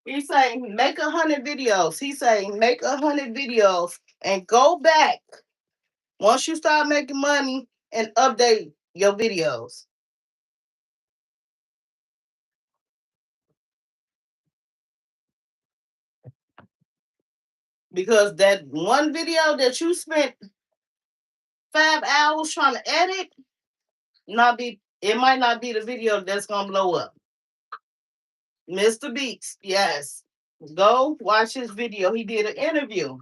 He say make 100 videos. He say make 100 videos and go back once you start making money and update your videos because that one video that you spent 5 hours trying to edit not be. It might not be the video that's gonna blow up. Mr. Beats, yes. Go watch his video. He did an interview.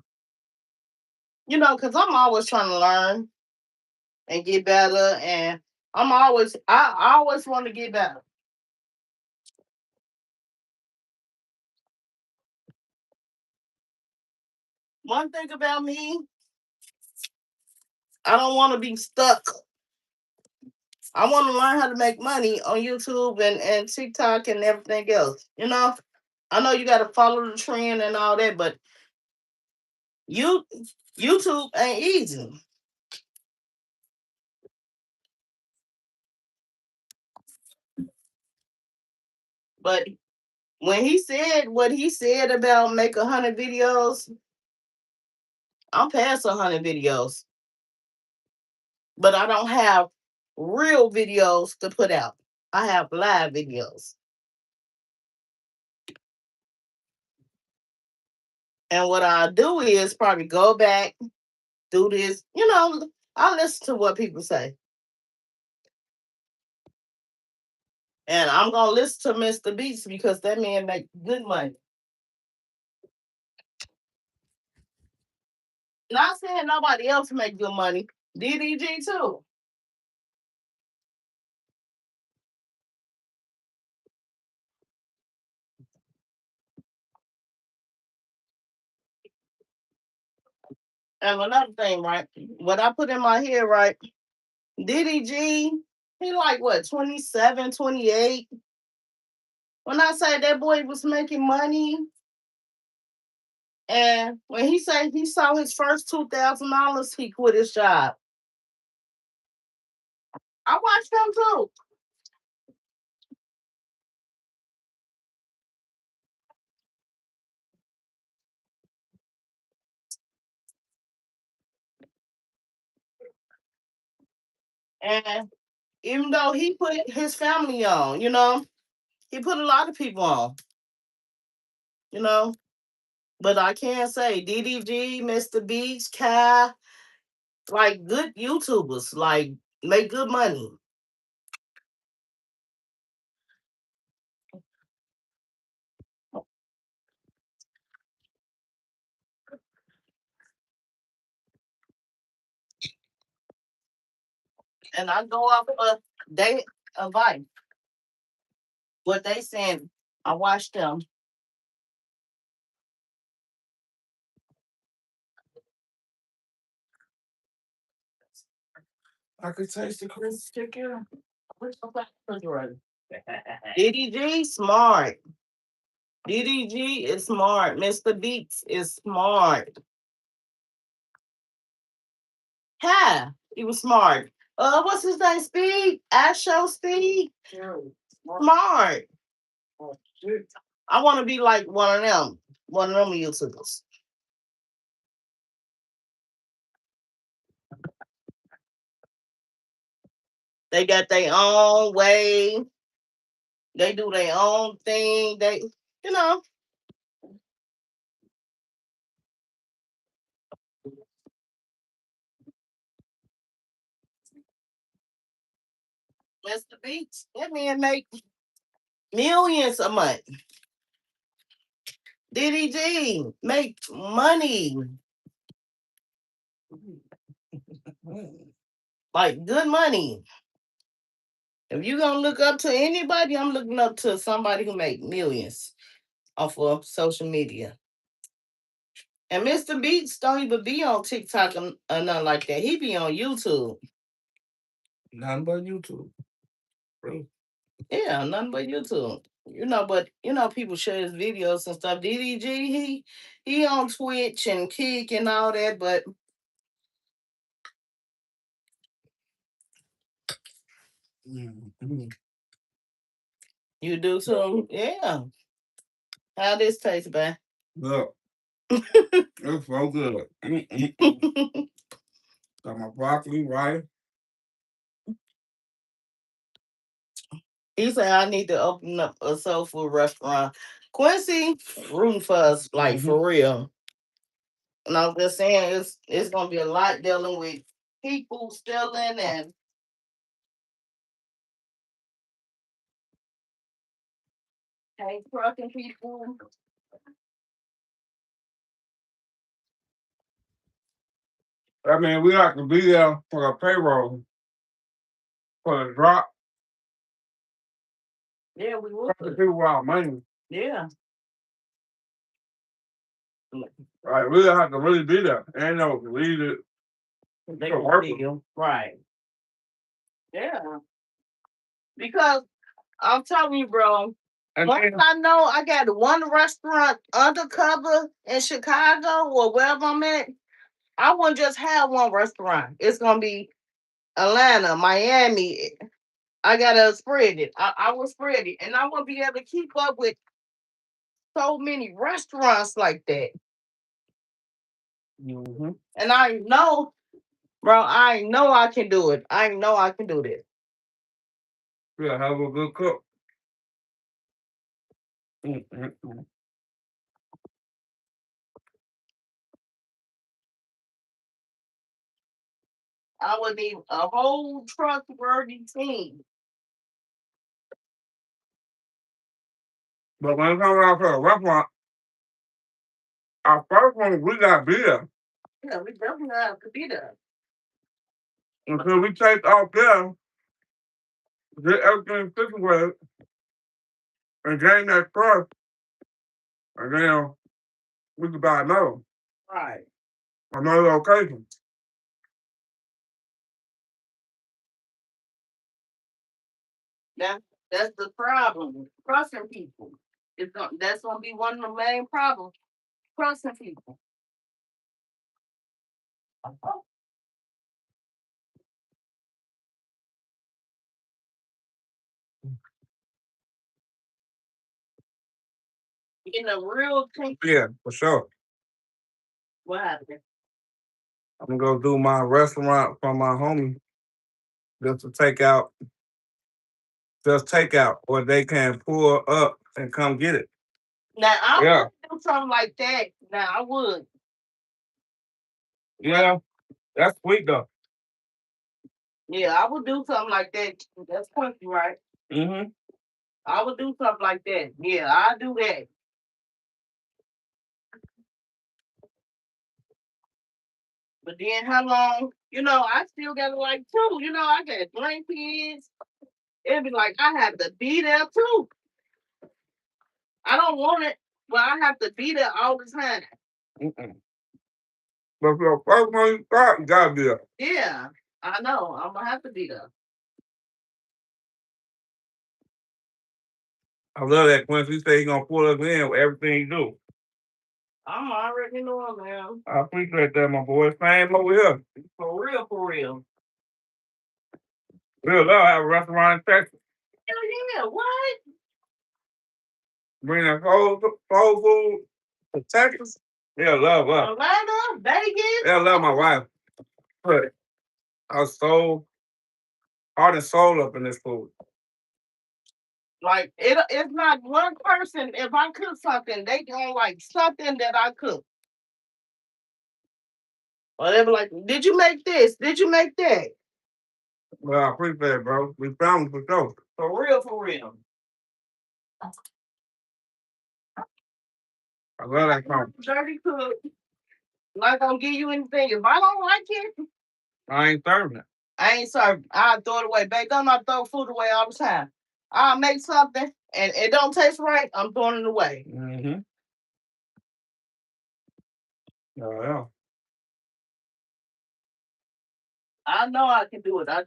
Because I'm always trying to learn and get better, and I always want to get better. One thing about me, I don't want to be stuck. I want to learn how to make money on YouTube and TikTok and everything else. I know you got to follow the trend and all that, but you YouTube ain't easy. But when he said what he said about make 100 videos, I'm past 100 videos, but I don't have real videos to put out. I have live videos. And what I do is probably go back, do this. I listen to what people say. And I'm gonna listen to Mr. Beats because that man make good money. Not saying nobody else make good money. DDG too. And another thing, right? What I put in my head, right? DDG, he like what, 27, 28. When I say that boy was making money, and when he said he saw his first $2,000, he quit his job. I watched him too. And even though he put his family on, he put a lot of people on, you know. But I can't say DDG, Mr. Beats, Kai, like good YouTubers, like make good money. And I go off of they advice. What they saying, I watch them. I could taste the crisp chicken. Where's the refrigerator? DDG smart. DDG is smart. Mr. Beats is smart. Yeah, he was smart. What's his name? Speed? Asho Speed? Smart. I want to be like one of them YouTubers. They got their own way. They do their own thing. They, you know, Mr. Beats. That man make millions a month. DDG make money, like good money. If you gonna look up to anybody, I'm looking up to somebody who make millions off of social media. And Mr. Beats don't even be on TikTok or nothing like that. He be on YouTube. Nothing but YouTube. Bro. Yeah, nothing but YouTube. But people share his videos and stuff. DDG, he on Twitch and Kick and all that, but Mhm. you do too. Yeah. How this taste, man? Look, it's so good. Got my broccoli, right? He said I need to open up a soul food restaurant. Quincy rooting for us, like for real. And I'm just saying it's gonna be a lot dealing with people stealing and hate trucking people. I mean, we have to be there for the payroll, for the drop, Yeah, we for the would. people without money. Yeah. Like, we have to really be there. Ain't no lead it They to gonna work. steal. Right. Yeah. Because I'm telling you, bro, And once then, I know I got one restaurant undercover in Chicago or wherever I'm at, I wouldn't just have one restaurant. It's gonna be Atlanta, Miami. I gotta spread it. I will spread it, and I won't be able to keep up with so many restaurants like that. And I know, bro, I know I can do it. I know I can do this. we have a good cook. Mm-mm-mm. I would need a whole trustworthy team. But when it comes out to a restaurant, our first one, we got to be there. Yeah, we definitely have to be there. Until we take off there, get everything situated, and gain that trust, and then we can buy Right. another location. That that's the problem. Trusting people. That's gonna be one of the main problems. Trusting people. In a real team. Yeah, for sure. What happened? I'm gonna go do my restaurant for my homie just to take out, or they can pull up and come get it. Now I Yeah, would do something like that. Now I would. yeah, that's sweet though. Yeah, I would do something like that. That's Quincy, right? Mm-hmm. I would do something like that. Yeah, I do that. But then how long? I still got like two. I got three kids. It'd be like I have to be there too. I don't want it, but I have to be there all the time. Mm-mm. But for the first one you start, you gotta be there. Yeah, I know. I'm gonna have to be there. I love that Quincy. He said he gonna pull us in with everything he do. I'm already knowing, man. I appreciate that, my boy. Same over here. For real, for real. Real love have a restaurant in Texas. Hell yeah, what? Bring that soul food to Texas. They'll love us. Atlanta, Vegas. They'll love my wife. But our soul, heart and soul up in this food. Like it's not one person. If I cook something, they don't like something that I cook. Or they be like, "Did you make this? Did you make that?" Well, I appreciate it, bro. We found for sure. For real, for real. I love that song. Dirty cook. Not gonna give you anything. If I don't like it, I ain't serving it. I ain't sorry. I'll throw it away. Babe, don't not throw food away all the time. I'll make something and it don't taste right, I'm throwing it away. Mm-hmm. Oh, yeah. I know I can do it. I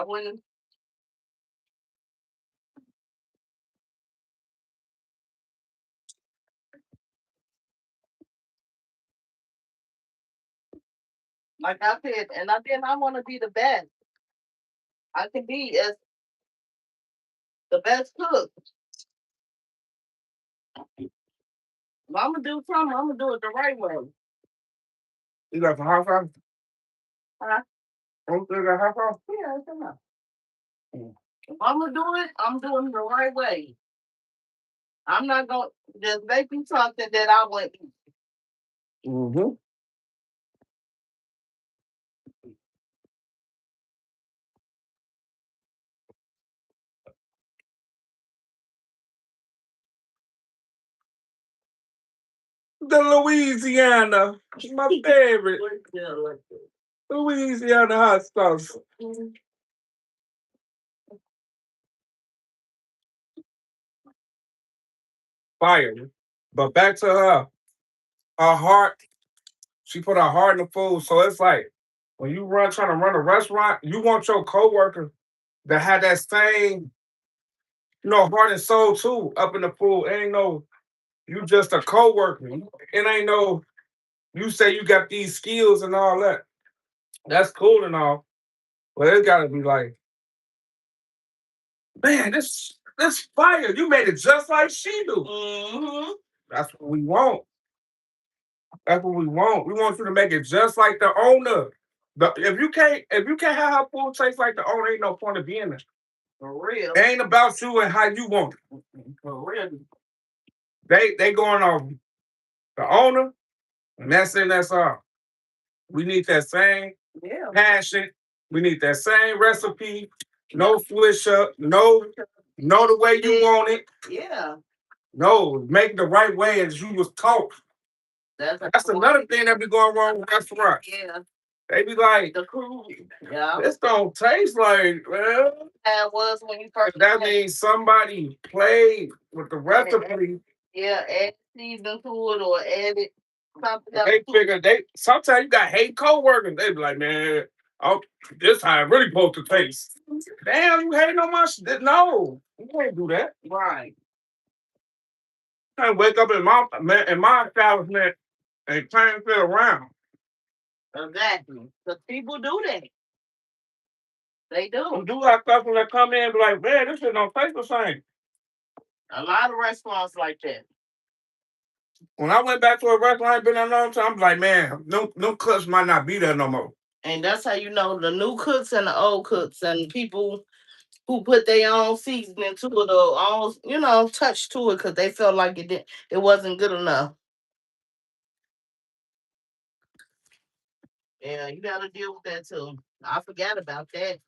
wouldn't. Like I said, and I want to be the best. I can be as the best cook. If I'm gonna do something, I'm gonna do it the right way. You got some hot sauce? Huh? You still got hot sauce? Yeah, it's enough. If I'm gonna do it, I'm doing it the right way. I'm not gonna just make me something that I want. Mm-hmm. The Louisiana, my favorite. Louisiana hot sauce. Fire. But back to her heart. She put her heart in the food. So it's like when you trying to run a restaurant, you want your coworker to have that same, heart and soul too up in the food. Ain't no, you just a coworker. It ain't no, you say you got these skills and all that. That's cool and all, but it's gotta be like, man, this fire. You made it just like she do. Mm-hmm. That's what we want. That's what we want. We want you to make it just like the owner. If you can't have her food taste like the owner, ain't no point of being there. For real. It ain't about you and how you want it. For real. They going off the owner, and that's all. We need that same passion. We need that same recipe. No switch up. No, know the way you want it. Yeah. No, make the right way as you was taught. That's another thing that be going wrong with restaurants. Yeah. They be like, The crew. Yeah. this don't taste like, well. That was when you first. That means somebody played with the recipe. Yeah, add season to it or add it something else. They figure sometimes you got hate coworkers. They be like, man, oh, this how it really supposed to taste. Damn, you hating on my shit? No, you can't do that. Right. You can't wake up in my establishment and turn it around. Exactly. Because people do that. They do. You do have customers that come in and be like, man, this shit don't taste the same. A lot of restaurants like that. When I went back to a restaurant I ain't been there a long time, I'm like, man, no cooks might not be there no more. And that's how you know the new cooks and the old cooks and people who put their own seasoning to it or own, touch to it because they felt like it wasn't good enough. Yeah, you gotta deal with that too. I forgot about that.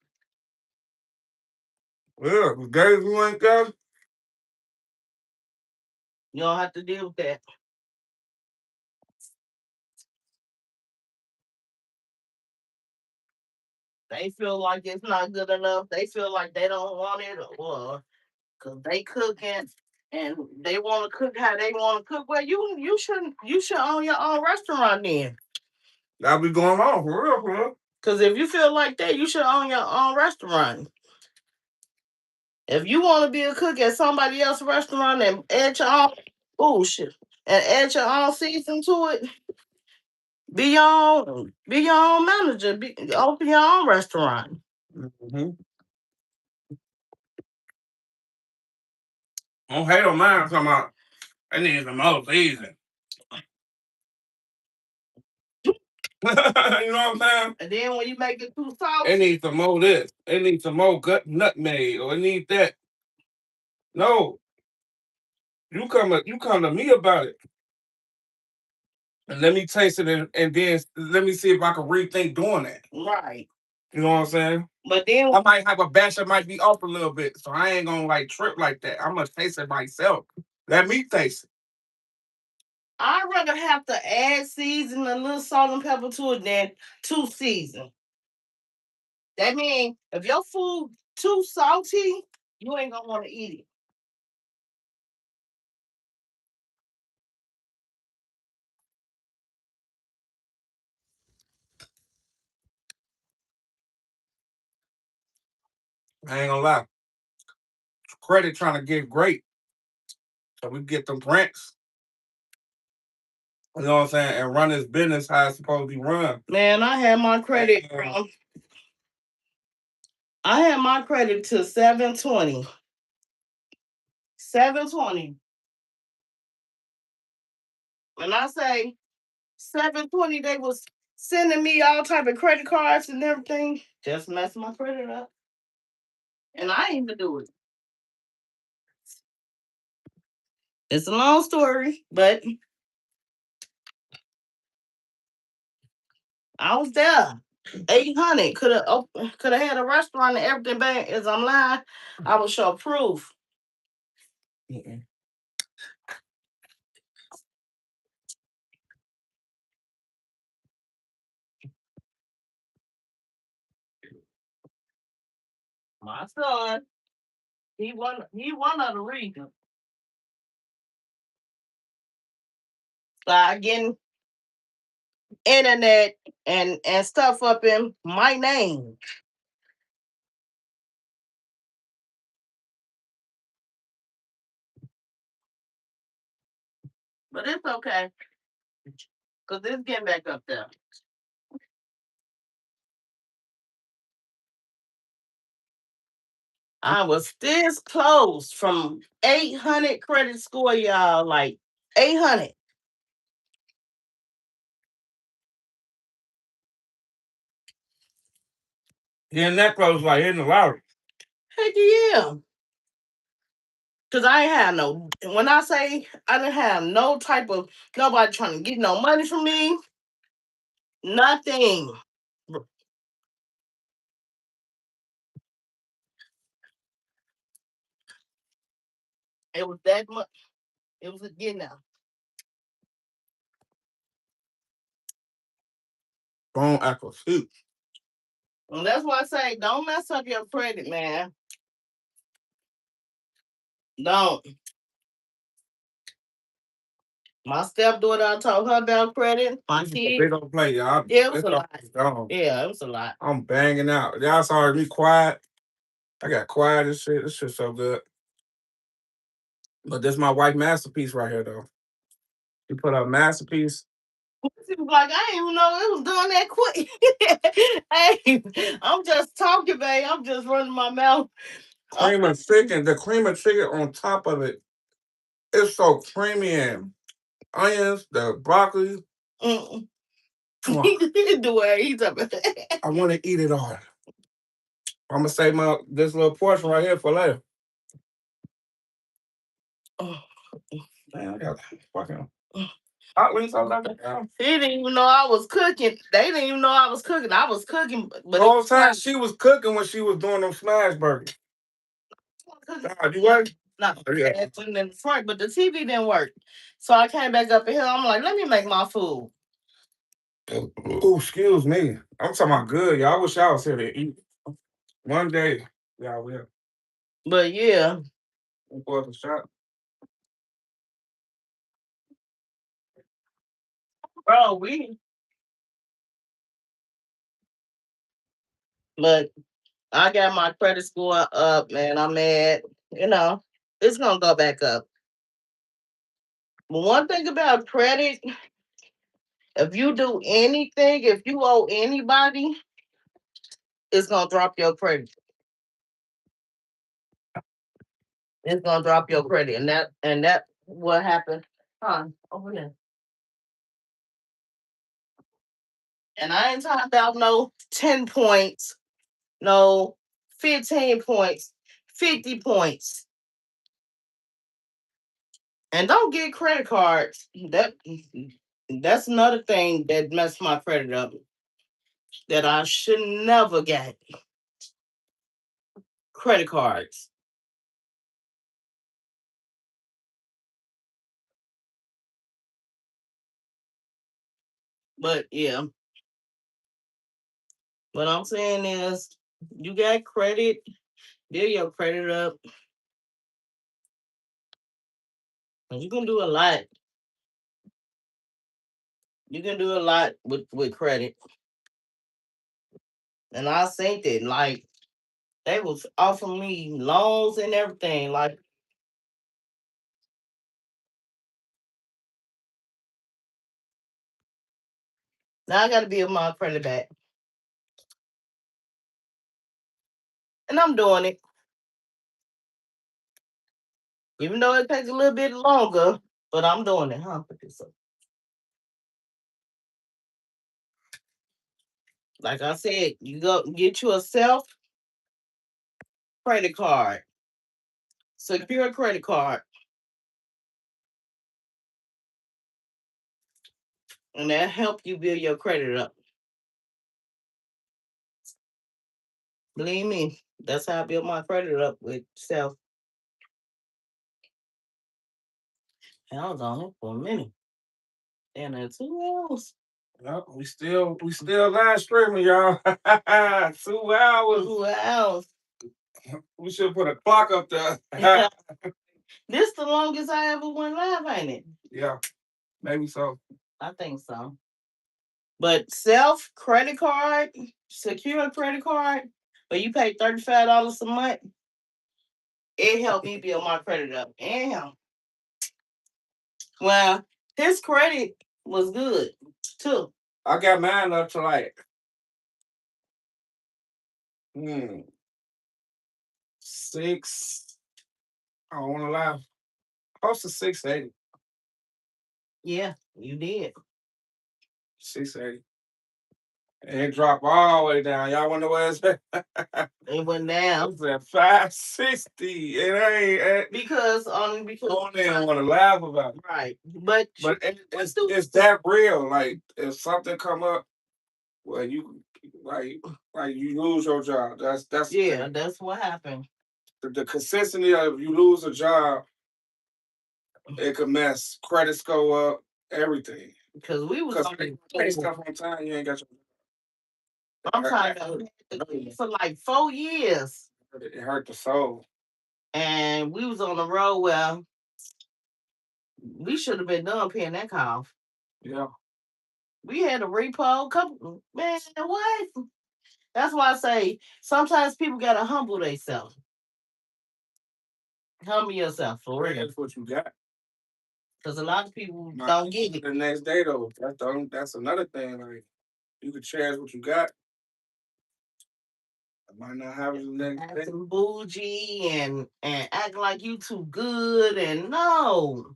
Yeah, the days we ain't there. You don't have to deal with that. They feel like it's not good enough. They feel like they don't want it or because they cooking and they want to cook how they want to cook. Well, you should own your own restaurant then. That be going on for real. Because if you feel like that, you should own your own restaurant. If you want to be a cook at somebody else's restaurant and add your own, oh shit, and add your own season to it, be your own manager, open your own restaurant. Mm-hmm. Don't hate on mine. I'm talking about I need some more season. You know what I'm saying? And then when you make it too salty, It needs some more this. It needs some more nutmeg, or it needs that. No, you come to me about it, and let me taste it, and then let me see if I can rethink doing that. Right. You know what I'm saying? But then I might have a batch that might be off a little bit, so I ain't gonna like trip like that. I'm gonna taste it myself. Let me taste it. I'd rather have to add season, a little salt and pepper to it than too seasoned. That means if your food too salty, you ain't gonna want to eat it. I ain't gonna lie. Credit trying to get great, so we get them grants. You know what I'm saying? And run this business how it's supposed to be run. Man, I had my credit. I had my credit to 720. 720. When I say 720, they was sending me all type of credit cards and everything. Just messed my credit up. And I ain't even do it. It's a long story, but I was there. 800 could have had a restaurant and everything back as I'm lying. I would show proof. Mm-mm. My son, he one of the reasons. By getting internet and stuff up in my name. But it's okay. Because it's getting back up there. I was this close from 800 credit score, y'all. Like 800. Getting that close like hitting the lottery. Heck yeah. Because I ain't had no, when I say I didn't have no type of, nobody trying to get no money from me, nothing. It was that much. It was again now. Phone echo soup. And that's why I say don't mess up your credit, man. Don't. My stepdaughter, I told her about credit. My kid. Big old play, y'all. Yeah, it was a lot. Yeah, it was a lot. I'm banging out. Y'all saw me quiet. I got quiet and shit. This shit's so good. But this my white masterpiece right here, though. You put a masterpiece. She was like, I didn't even know it was done that quick. Hey, I'm just talking, babe. I'm just running my mouth. Cream of chicken. The cream of chicken on top of it. It's so creamy and onions, the broccoli. Mm. The way he's up. I want to eat it all. I'm gonna save this little portion right here for later. Oh, man, I got fucking hot wings all over. He didn't even know I was cooking. They didn't even know I was cooking. I was cooking, but the whole time she was cooking when she was doing them smash burgers. You what? No, yeah. In the front, but the TV didn't work. So I came back up in here. I'm like, let me make my food. Oh, excuse me. I'm talking about good, y'all. I wish y'all was here to eat. One day, y'all will. But yeah. For the shot. Bro, but I got my credit score up, man. I'm mad. It's gonna go back up. But one thing about credit, if you do anything, if you owe anybody, it's gonna drop your credit. It's gonna drop your credit, and that what happened. Over there. And I ain't talking about no 10 points, no 15 points, 50 points. And don't get credit cards. That's another thing that messed my credit up. That I should never get credit cards. But yeah, what I'm saying is, you got credit, build your credit up, and you can do a lot. You can do a lot with credit. And I think that like they was offering me loans and everything. Like now I gotta build my credit back. And I'm doing it. Even though it takes a little bit longer, but I'm doing it. Put this up. Like I said, you go get you a self credit card, secure credit card, and that help you build your credit up. Believe me, that's how I built my credit up with self. And I was on it for a minute. And then 2 hours. Yep, we still live streaming, y'all. 2 hours. 2 hours. We should put a clock up there. This the longest I ever went live, ain't it? Yeah, maybe so. I think so. But self credit card, secure credit card, where you pay $35 a month, it helped me build my credit up. And him. Well, his credit was good too. I got mine up to like 6. I don't want to lie. Close to 680. Yeah, you did. 680. And it dropped all the way down. Y'all wonder where it's at? It went down. It's at 560. It ain't because I don't even want to laugh about it. Right. But it's that real. Like if something come up where you like you lose your job. That's yeah, that's what happened. the consistency of you lose a job, it could mess credits go up, everything. Because we was Because pay stuff on time, you ain't got your. I'm trying to for like 4 years. It hurt the soul. And we was on the road where we should have been done paying that cost. Yeah. We had a repo couple man, what? That's why I say sometimes people gotta humble themselves. Humble yourself for real. That's what you got. Because a lot of people don't get it. The next day though, that's another thing. Like you could cherish what you got. I might not have it the next day. Acting bougie and acting like you too good and no.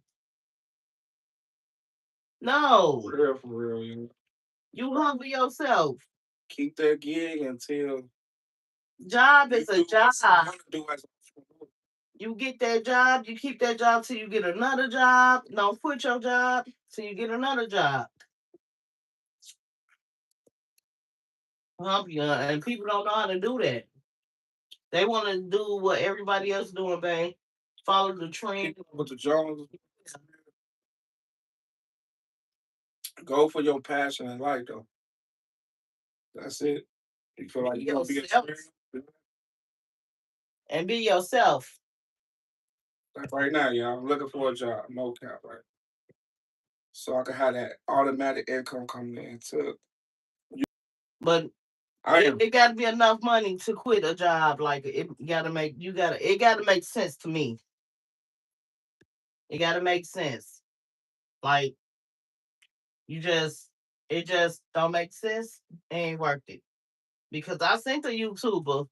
No. For real, you know. You humble yourself. Keep that gig until job is a job. Do as you get that job, you keep that job till you get another job. Don't quit your job till you get another job. Hump you, and people don't know how to do that. They want to do what everybody else doing, babe. Follow the trend. With the Jones. Go for your passion in life, though. That's it. You feel like you're gonna be and be yourself. Like right now, y'all, I'm looking for a job, no cap, right? So I can have that automatic income coming in too. But It got to be enough money to quit a job. Like it got to make it got to make sense to me. It got to make sense. Like you just it just don't make sense. It ain't worth it. Because I seen a YouTuber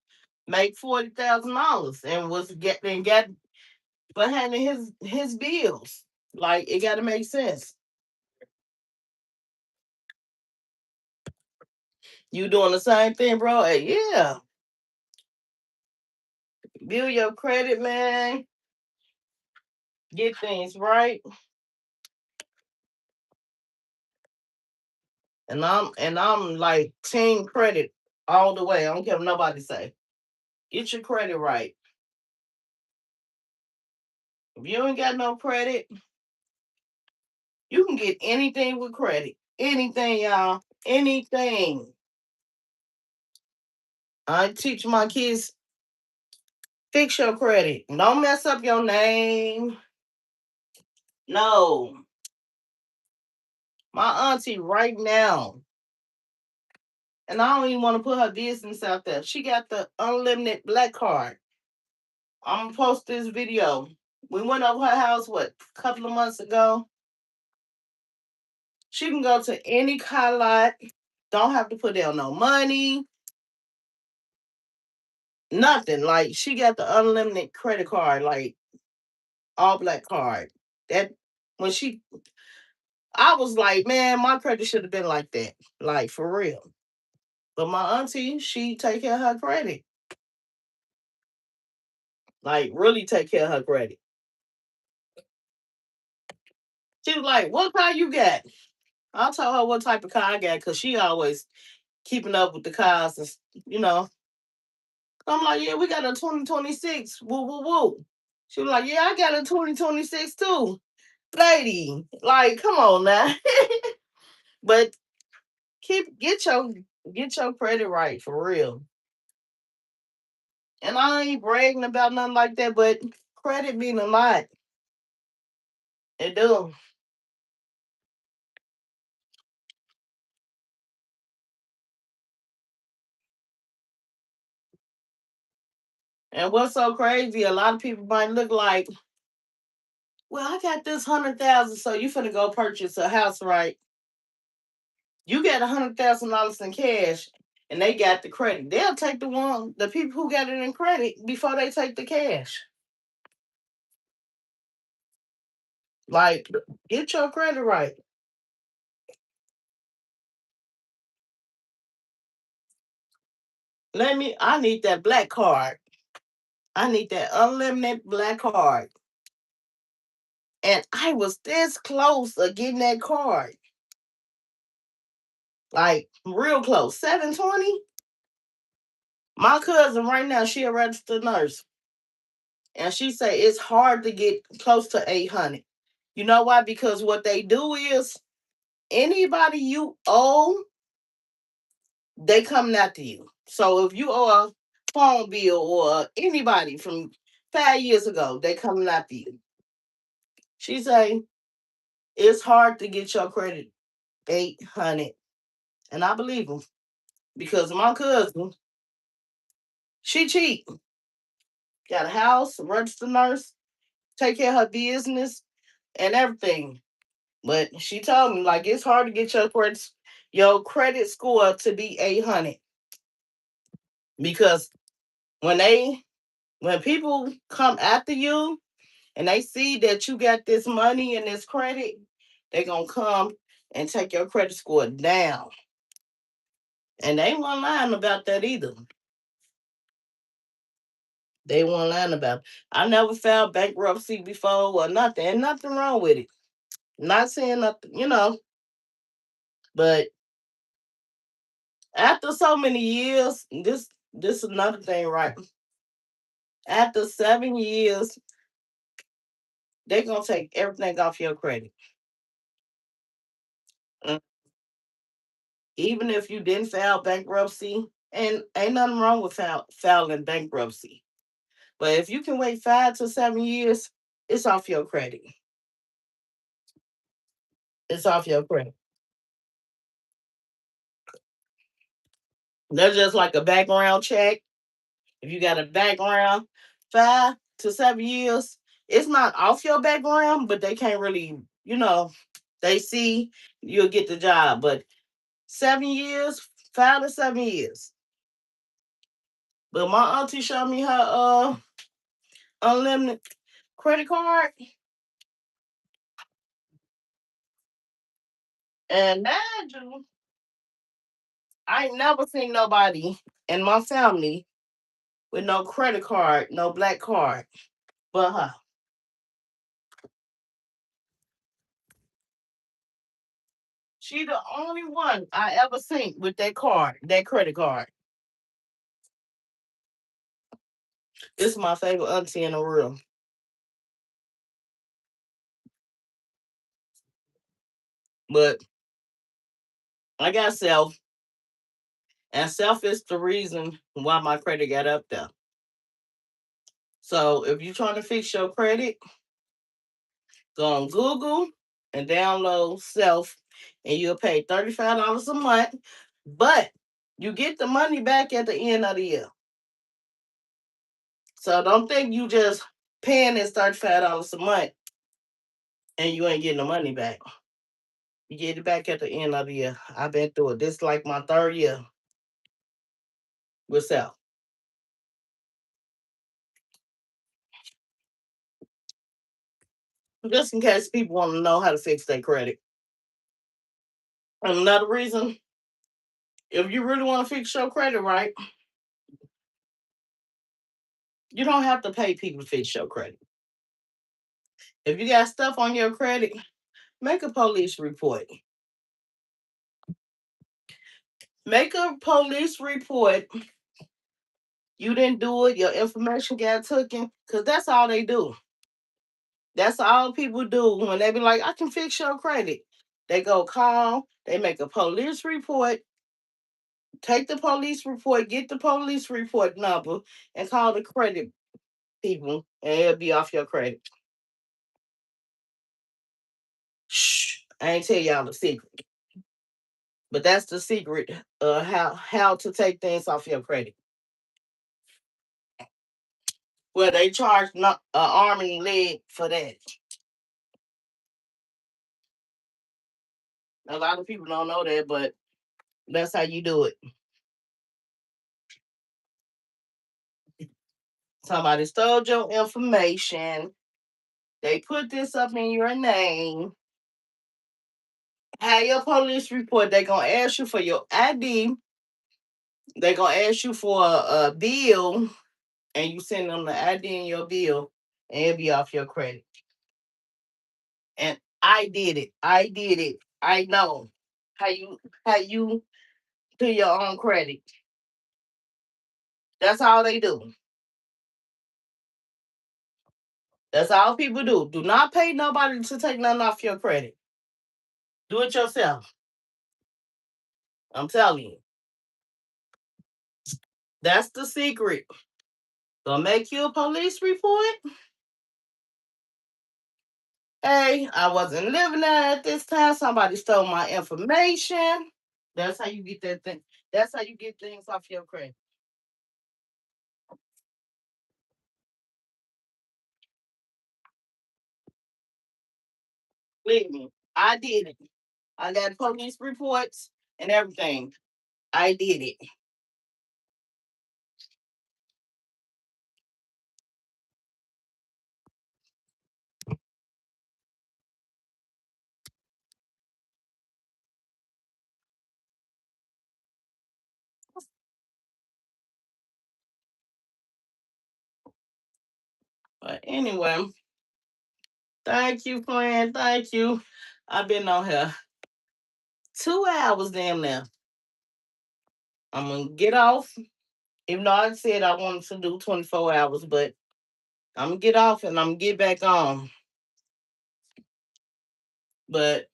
make $40,000 and was getting got behind his bills. Like it got to make sense. You doing the same thing, bro? Yeah. Build your credit, man. Get things right. And I'm like team credit all the way. I don't care what nobody say. Get your credit right. If you ain't got no credit, you can get anything with credit. Anything, y'all. Anything. I teach my kids fix your credit. Don't mess up your name. No. My auntie right now, and I don't even want to put her business out there. She got the unlimited black card. I'm gonna post this video. We went over her house a couple of months ago. She can go to any car lot. Don't have to put down no money. Nothing. Like she got the unlimited credit card, like all black card. That when she I was like, man, my credit should have been like that. Like for real. But my auntie, she take care of her credit. Like really take care of her credit. She was like, what car you got? I'll tell her what type of car I got because she always keeping up with the cars and you know. I'm like, yeah, we got a 2026. Woo woo woo. She was like, yeah, I got a 2026 too. Lady, like, come on now. But get your credit right for real. And I ain't bragging about nothing like that, but credit mean a lot. It do. And what's so crazy, a lot of people might look like, well, I got this 100,000, so you finna go purchase a house, right? You got $100,000 in cash, and they got the credit. They'll take the people who got it in credit before they take the cash. Like, get your credit right. I need that black card. I need that unlimited black card. And I was this close of getting that card. Like real close. 720. My cousin right now, she a registered nurse. And she say it's hard to get close to 800. You know why? Because what they do is anybody you owe, they coming after you. So if you owe a phone bill or anybody from 5 years ago, they coming after you. She say it's hard to get your credit 800. And I believe them because my cousin, she cheap. Got a house, a registered nurse, take care of her business and everything. But she told me like it's hard to get your credit score to be 800 because when they when people come after you and they see that you got this money and this credit, they gonna come and take your credit score down. And they weren't lying about that either. They weren't lying about it. I never filed bankruptcy before or nothing, and nothing wrong with it. Not saying nothing, but after so many years, this is another thing, right? After 7 years, they're gonna take everything off your credit. Mm. Even if you didn't file bankruptcy, and ain't nothing wrong with filing bankruptcy. But if you can wait 5 to 7 years, it's off your credit. It's off your credit. That's just like a background check. If you got a background, 5 to 7 years, it's not off your background, but they can't really, they see you'll get the job. But 7 years, 5 to 7 years. But my auntie showed me her unlimited credit card, and mind you, I ain't never seen nobody in my family with no credit card, no black card, but her. She the only one I ever seen with that card, that credit card. This is my favorite auntie in the world. But I got self, and self is the reason why my credit got up there. So if you're trying to fix your credit, go on Google and download self, and you'll pay $35 a month. But you get the money back at the end of the year. So don't think you just paying this $35 a month and you ain't getting the money back. You get it back at the end of the year. I've been through it. This is like my third year with self. Just in case people want to know how to fix their credit. Another reason, if you really want to fix your credit right, you don't have to pay people to fix your credit. If you got stuff on your credit, make a police report. Make a police report. You didn't do it, your information got taken, because that's all they do. That's all people do when they be like, I can fix your credit. They go call, they make a police report, take the police report, get the police report number, and call the credit people, and it'll be off your credit. Shh, I ain't tell y'all the secret, but that's the secret. How to take things off your credit. Well, they charge not arm and leg for that. A lot of people don't know that, but that's how you do it. Somebody stole your information. They put this up in your name. Have your police report. They're gonna ask you for your ID. They're gonna ask you for a bill, and you send them the ID and your bill, and it'll be off your credit. And I did it. I did it. I know how you do your own credit. That's all they do. That's all people do. Do not pay nobody to take nothing off your credit. Do it yourself. I'm telling you. That's the secret. Gonna make you a police report. Hey, I wasn't living there at this time. Somebody stole my information. That's how you get that thing. That's how you get things off your credit. Believe me, I did it. I got police reports and everything. I did it. But anyway, thank you, friend. Thank you. I've been on here 2 hours damn now. I'm gonna get off. Even though I said I wanted to do 24 hours, but I'm gonna get off and I'm gonna get back on. But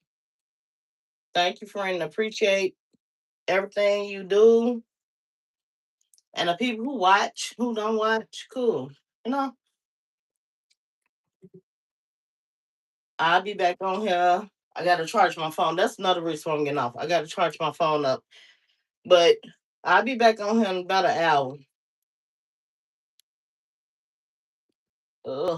thank you, friend. Appreciate everything you do. And the people who watch, who don't watch, cool. You know, I'll be back on here. I gotta charge my phone. That's another reason why I'm getting off. I gotta charge my phone up. But I'll be back on here in about an hour. Ugh.